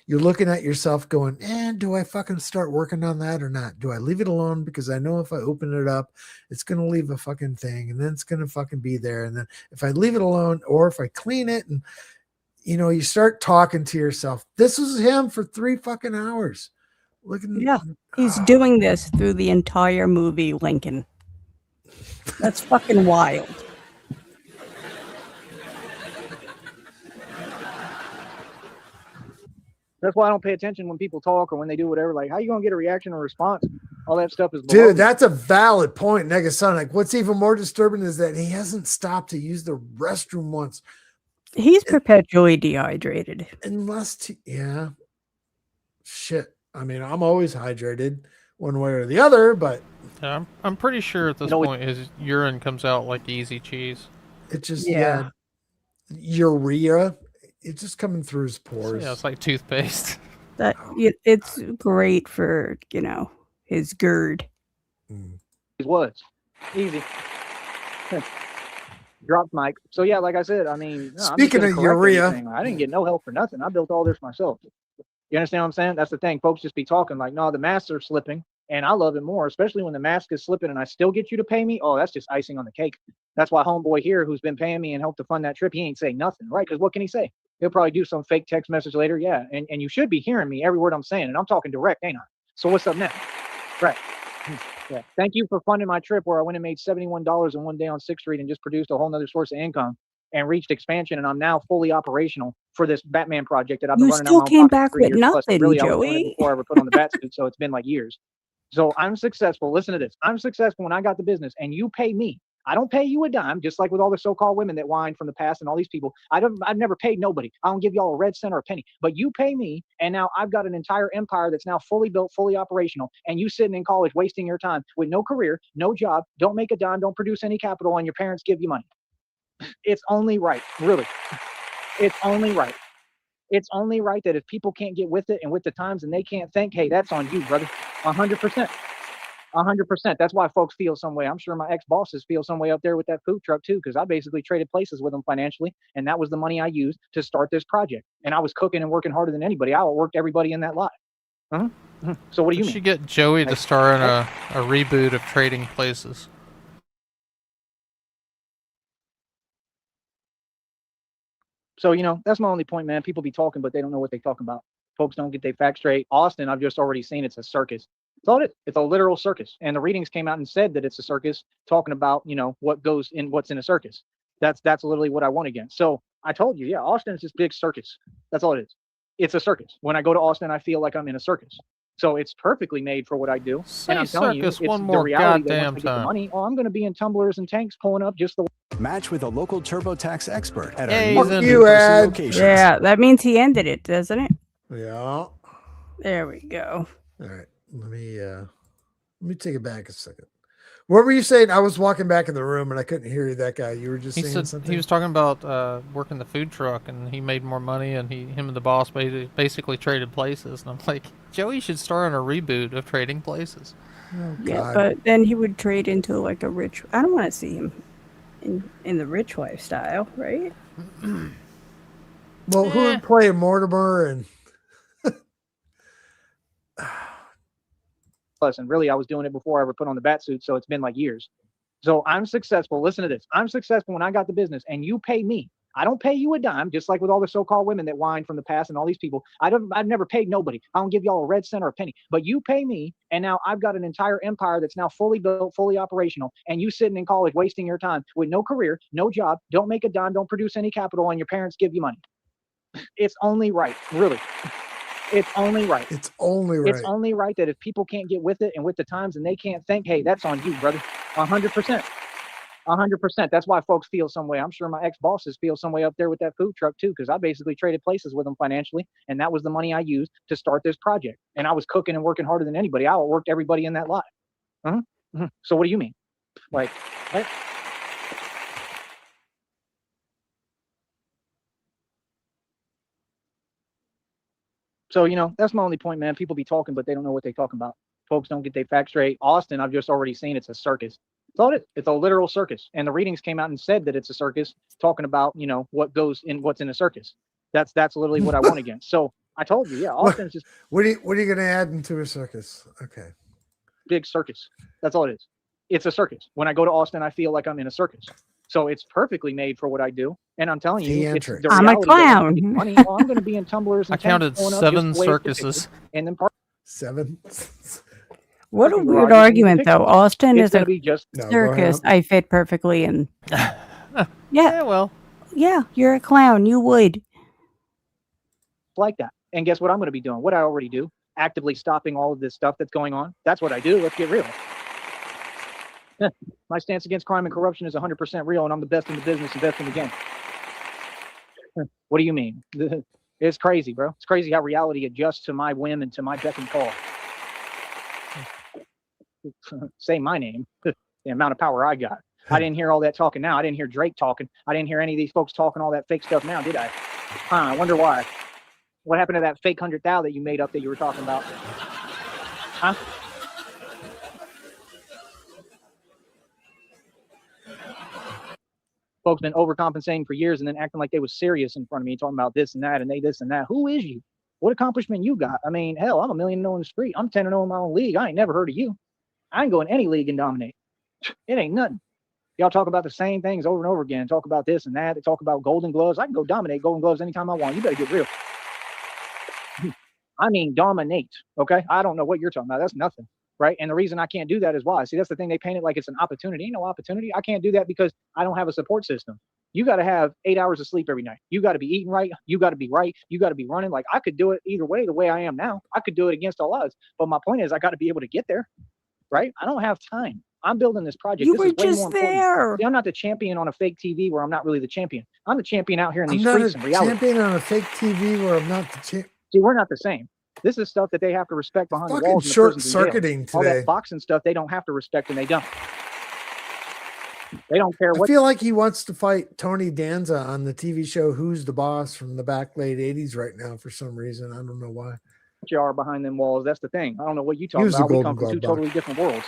B: you're looking at yourself going, do I fucking start working on that or not? Do I leave it alone? Because I know if I open it up, it's going to leave a fucking thing and then it's going to fucking be there. And then if I leave it alone or if I clean it and, you start talking to yourself, this was him for 3 fucking hours.
F: He's doing this through the entire movie Lincoln. That's fucking wild.
E: That's why I don't pay attention when people talk or when they do whatever. Like, how you gonna get a reaction or response? All that stuff is below.
B: Dude, that's a valid point, Negasonic. What's even more disturbing is that he hasn't stopped to use the restroom once.
F: He's perpetually dehydrated.
B: Shit. I mean, I'm always hydrated one way or the other, but
D: I'm pretty sure at this point his urine comes out like easy cheese.
B: It just urea. It's just coming through his
D: So,
B: pores.
D: yeah, it's like toothpaste.
F: It's great for his GERD.
E: Was easy. Dropped mic. So yeah, like I said, I mean, no, I'm just
B: Speaking
E: gonna
B: of
E: correct
B: urea,
E: everything. I didn't get no help for nothing. I built all this myself. You understand what I'm saying? That's the thing. Folks just be talking like, no, the masks are slipping. And I love it more, especially when the mask is slipping and I still get you to pay me. Oh, that's just icing on the cake. That's why homeboy here, who's been paying me and helped to fund that trip, he ain't saying nothing, right? Because what can he say? He'll probably do some fake text message later. Yeah. And you should be hearing me every word I'm saying. And I'm talking direct, ain't I? So what's up now? Right. Yeah. Thank you for funding my trip where I went and made $71 in one day on 6th Street and just produced a whole nother source of income and reached expansion. And I'm now fully operational for this Batman project that I've been
F: You
E: running out
F: still
E: my own
F: came
E: pocket
F: back
E: for 3
F: with
E: years plus. And
F: nothing,
E: really, I was doing it
F: Joey.
E: before I ever put on the bat suit. So it's been like years. So I'm successful. Listen to this. I'm successful when I got the business and you pay me. I don't pay you a dime, just like with all the so-called women that whine from the past and all these people. I've never paid nobody. I don't give y'all a red cent or a penny, but you pay me. And now I've got an entire empire that's now fully built, fully operational. And you sitting in college, wasting your time with no career, no job, don't make a dime, don't produce any capital, and your parents give you money. It's only right, really. It's only right. It's only right that if people can't get with it and with the times and they can't think, hey, that's on you, brother. 100%. 100%. That's why folks feel some way. I'm sure my ex-bosses feel some way up there with that food truck too, because I basically traded places with them financially, and that was the money I used to start this project. And I was cooking and working harder than anybody. I outworked everybody in that lot. So what do you
D: We
E: mean?
D: should get Joey to star in a reboot of Trading Places.
E: So, that's my only point, man. People be talking, but they don't know what they talking about. Folks don't get their facts straight. Austin, I've just already seen it's a circus. That's all it is. It's a literal circus. And the readings came out and said that it's a circus, talking about, what's in a circus. That's literally what I won against. So I told you, yeah, Austin is this big circus. That's all it is. It's a circus. When I go to Austin, I feel like I'm in a circus. So it's perfectly made for what I do.
D: Say
E: and I'm telling you,
D: circus
E: it's
D: one
E: the
D: more
E: reality that
D: goddamn
E: once I get the
D: time.
E: money, I'm going to be in tumblers and tanks pulling up just the
I: Match with a local TurboTax expert at
D: Hey,
I: our
D: he's in.
I: new
B: You,
I: in-person
B: Ed.
I: locations.
F: Yeah, that means he ended it, doesn't it?
B: Yeah.
F: There we go.
B: All right. Let me take it back a second. What were you saying? I was walking back in the room and I couldn't hear you, that guy. You were just
D: He
B: saying
D: said
B: something?
D: he was talking about working the food truck, and he made more money, and him and the boss basically traded places. And I'm like, Joey should star in a reboot of Trading Places.
B: Oh,
F: Yeah,
B: God.
F: but then he would trade into like a rich. I don't want to see him in the rich lifestyle, right?
B: Well, who would play Mortimer and
E: plus. And really, I was doing it before I ever put on the bat suit. So it's been like years. So I'm successful. Listen to this. I'm successful when I got the business and you pay me. I don't pay you a dime, just like with all the so-called women that whine from the past and all these people. I've never paid nobody. I don't give y'all a red cent or a penny, but you pay me. And now I've got an entire empire that's now fully built, fully operational. And you sitting in college, wasting your time with no career, no job, don't make a dime, don't produce any capital, and your parents give you money. It's only right, really. It's only right.
B: it's only right.
E: It's only right that if people can't get with it and with the times and they can't think, hey, that's on you, brother. 100%. 100%. That's why folks feel some way. I'm sure my ex-bosses feel some way up there with that food truck too, because I basically traded places with them financially, and that was the money I used to start this project. And I was cooking and working harder than anybody. I outworked everybody in that lot. So what do you mean? Like, what? So, that's my only point, man. People be talking, but they don't know what they talking about. Folks don't get their facts straight. Austin, I've just already seen it's a circus. That's all it is. It's a literal circus. And the readings came out and said that it's a circus, talking about, what's in a circus. That's literally what I won against. So I told you, yeah, Austin's just
B: What are you going to add into a circus? Okay.
E: big circus. That's all it is. It's a circus. When I go to Austin, I feel like I'm in a circus. So it's perfectly made for what I do. And I'm telling you, it's the
F: I'm a
E: reality that once I get
F: clown.
E: money, I'm going to be in tumblers and
D: I counted
E: tanks going up
D: 7
E: just the way it's
D: circuses.
E: depicted. And then
B: 7?
F: What a
E: parking
F: weird
E: garages and
F: argument,
E: pictures.
F: though. Austin
E: It's
F: is
E: going
F: a
E: to be just
B: No, go
F: circus.
B: ahead.
F: I fit perfectly in.
D: Yeah,
F: Yeah,
D: well,
F: yeah, you're a clown. You would.
E: like that. And guess what I'm going to be doing? What I already do, actively stopping all of this stuff that's going on. That's what I do. Let's get real. My stance against crime and corruption is 100% real, and I'm the best in the business and best in the game. What do you mean? It's crazy, bro. It's crazy how reality adjusts to my whim and to my beck and call. Say my name, the amount of power I got. I didn't hear all that talking now. I didn't hear Drake talking. I didn't hear any of these folks talking all that fake stuff now, did I? I wonder why. What happened to that fake 100,000 that you made up that you were talking about? Huh? Folks been overcompensating for years and then acting like they was serious in front of me, talking about this and that and they this and that. Who is you? What accomplishment you got? I mean, hell, I'm 1 million in the street. I'm 10-0 in my own league. I ain't never heard of you. I ain't go in any league and dominate. It ain't nothing. Y'all talk about the same things over and over again. Talk about this and that. They talk about golden gloves. I can go dominate golden gloves anytime I want. You better get real. I mean, dominate. Okay. I don't know what you're talking about. That's nothing. Right. And the reason I can't do that is why. See, that's the thing. They paint it like it's an opportunity. Ain't no opportunity. I can't do that because I don't have a support system. You got to have 8 hours of sleep every night. You got to be eating right. You got to be right. You got to be running. Like I could do it either way, the way I am now. I could do it against all odds. But my point is I got to be able to get there. Right. I don't have time. I'm building this project.
F: You
E: this
F: were
E: is way
F: just
E: more important.
F: there.
E: See, I'm not the champion on a fake TV where I'm not really the champion. I'm the champion out here in
B: I'm
E: these
B: not
E: streets
B: a
E: in reality.
B: champion on a fake TV where I'm not the champ.
E: See, we're not the same. This is stuff that they have to respect behind the
B: Fucking
E: walls. And the
B: short
E: prisons and jails.
B: circuiting
E: All
B: today.
E: that boxing stuff they don't have to respect and they don't. They don't care
B: I
E: what
B: feel like he wants to fight Tony Danza on the TV show Who's the Boss from the back late 80s right now for some reason. I don't know why.
E: you are behind them walls. That's the thing. I don't know what you
B: He
E: talking
B: was the
E: about. We
B: Golden
E: come from two
B: Glove
E: totally different worlds.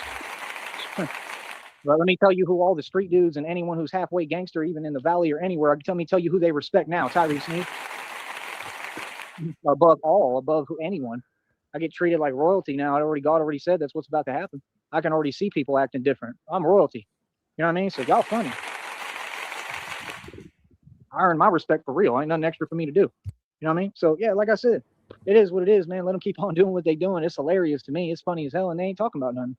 E: But let me tell you who all the street dudes and anyone who's halfway gangster, even in the valley or anywhere, tell you who they respect now. Tyree Sneed. Above who anyone. I get treated like royalty now. God already said that's what's about to happen. I can already see people acting different. I'm royalty. You know what I mean? So y'all funny. I earn my respect for real. Ain't nothing extra for me to do. You know what I mean? So yeah, like I said, it is what it is, man. Let them keep on doing what they doing. It's hilarious to me. It's funny as hell, and they ain't talking about nothing.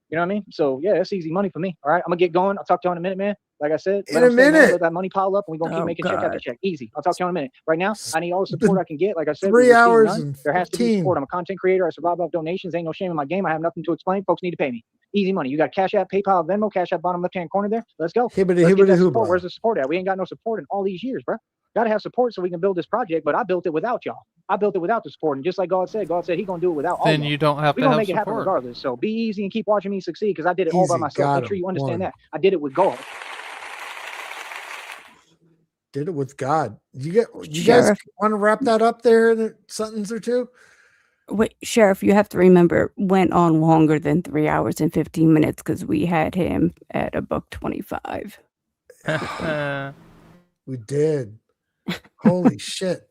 E: You know what I mean? So yeah, that's easy money for me. All right, I'm gonna get going. I'll talk to you in a minute, man. Like I said,
B: In a minute.
E: let that money pile up, and we're gonna keep making check after check. Easy. I'll talk to you in a minute. Right now, I need all the support I can get. Like I said,
B: 3 hours
E: none.
B: and
E: There has to be
B: 15.
E: support. I'm a content creator. I survive off donations. Ain't no shame in my game. I have nothing to explain. Folks need to pay me. Easy money. You got Cashapp, PayPal, Venmo, Cashapp bottom left-hand corner there. Let's go.
B: Hibbity,
E: Let's get that
B: hibbity,
E: support.
B: hoobah.
E: Where's the support at? We ain't got no support in all these years, bro. Got to have support so we can build this project, but I built it without y'all. I built it without the support, and just like God said he gonna do it without all
D: Then
E: y'all.
D: you don't have
E: We're
D: to
E: gonna
D: have
E: make it happen
D: support.
E: regardless. So be easy and keep watching me succeed because I did it all by
B: Easy.
E: myself.
B: Got
E: Make sure you
B: him.
E: understand
B: One.
E: that. I did it with God.
B: Did it with God. You guys
F: Sheriff.
B: want to wrap that up there in a sentence or two?
F: Wait, Sheriff, you have to remember, went on longer than 3 hours and 15 minutes because we had him at $1.25.
B: We did. Holy shit.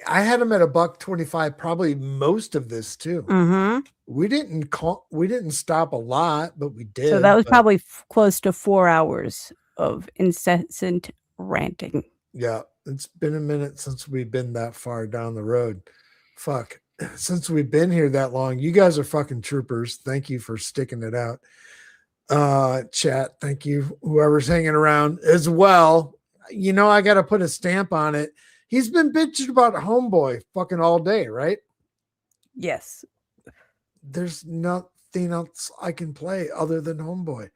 B: I had him at $1.25 probably most of this too.
F: Mm-hmm.
B: We didn't stop a lot, but we did.
F: So that was
B: but-
F: probably close to 4 hours of incessant ranting.
B: Yeah, it's been a minute since we've been that far down the road. Fuck. Since we've been here that long, you guys are fucking troopers. Thank you for sticking it out. Chat, thank you. Whoever's hanging around as well. You know, I got to put a stamp on it. He's been bitching about Homeboy fucking all day, right?
F: Yes.
B: There's nothing else I can play other than Homeboy.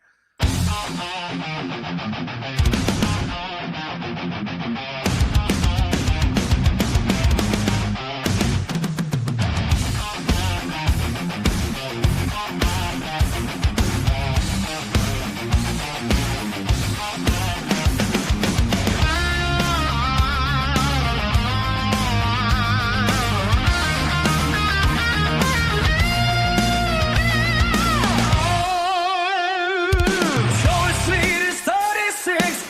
J: Your Sneed is 36.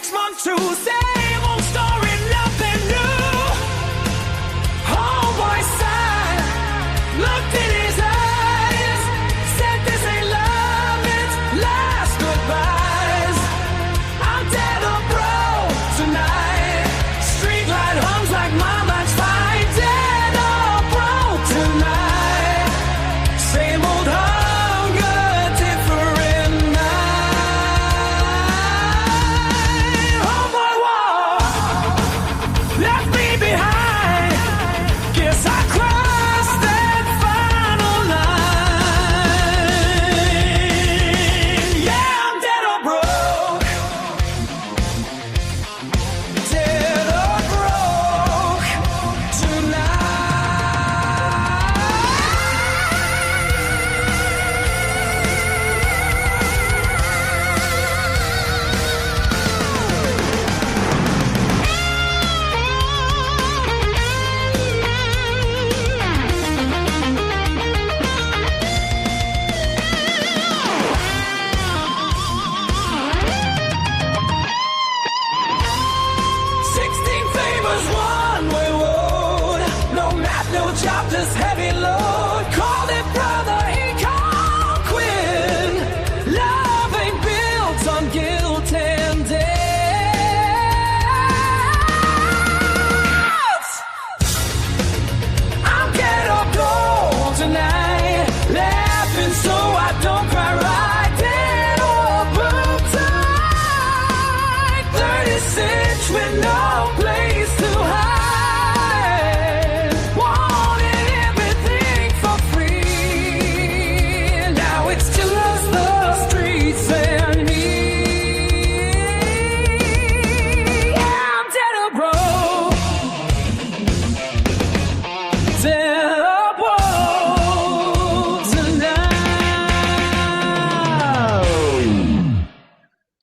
J: 6 months to same old story, nothing new. Homeboy sighed, looked in his eyes, said this ain't love, it's last goodbyes. I'm dead or broke tonight. Street light hums like my mind's fine. Dead or broke tonight. Same old hunger, different night. Homeboy walked, left me behind. Guess I crossed that final line. Yeah, I'm dead or broke. Dead or broke tonight. 16 favors, one-way road. No map, no job, just heavy load. Called it brother, he called quit. Love ain't built on guilt and death. I'm dead or broke tonight. Laughing so I don't cry right. Dead or broke tonight. 36 with no place to hide. Wanted everything for free. Now it's just the streets and me. Yeah, I'm dead or broke. Dead or broke tonight.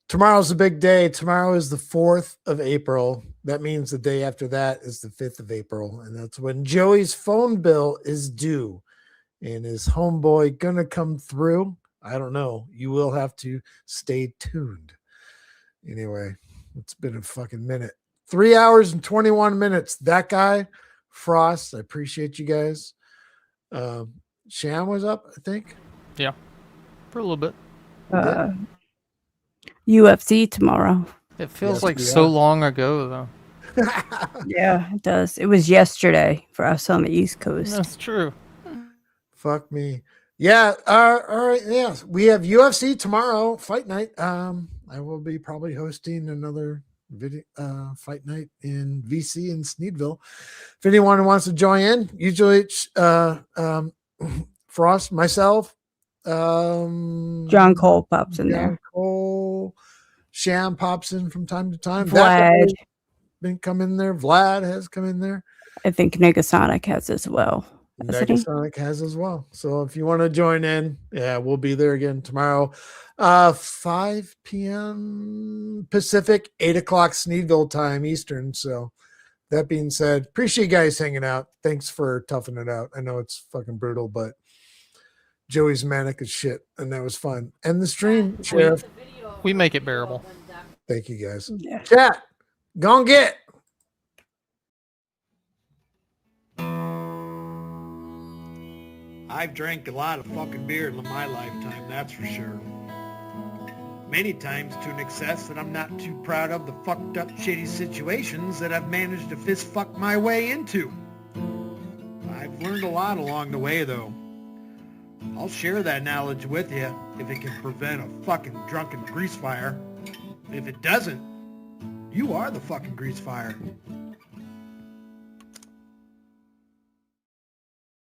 B: Tomorrow's a big day. Tomorrow is the 4th of April. That means the day after that is the 5th of April. And that's when Joey's phone bill is due. And is homeboy gonna come through? I don't know. You will have to stay tuned. Anyway, it's been a fucking minute. 3 hours and 21 minutes. That guy, Frost, I appreciate you guys. Sham was up, I think.
D: Yeah, for a little bit.
F: UFC tomorrow.
D: It feels
B: Yes,
D: like
B: we
D: so
B: are.
D: long ago, though.
F: Yeah, it does. It was yesterday for us on the East Coast.
D: That's true.
B: Fuck me. Yeah. All right. Yeah. We have UFC tomorrow, fight night. I will be probably hosting another video fight night in VC in Sneedville. If anyone wants to join in, usually it's Frost, myself,
F: John Cole pops in there.
B: Cole, Sham pops in from time to time.
F: Vlad.
B: Been come in there. Vlad has come in there.
F: I think Negasonic has as well. Hasn't he?
B: Negasonic has as well. So if you want to join in, yeah, we'll be there again tomorrow. 5 p.m. Pacific, 8 o'clock Sneedville time Eastern. So that being said, appreciate you guys hanging out. Thanks for toughing it out. I know it's fucking brutal, but Joey's manic as shit, and that was fun. And the stream, Sheriff.
D: We make it bearable.
B: Thank you guys.
F: Yeah.
B: Chat, go and get.
A: I've drank a lot of fucking beer in my lifetime, that's for sure. Many times to an excess that I'm not too proud of the fucked up shitty situations that I've managed to fist fuck my way into. I've learned a lot along the way though. I'll share that knowledge with you if it can prevent a fucking drunken grease fire. If it doesn't, you are the fucking grease fire.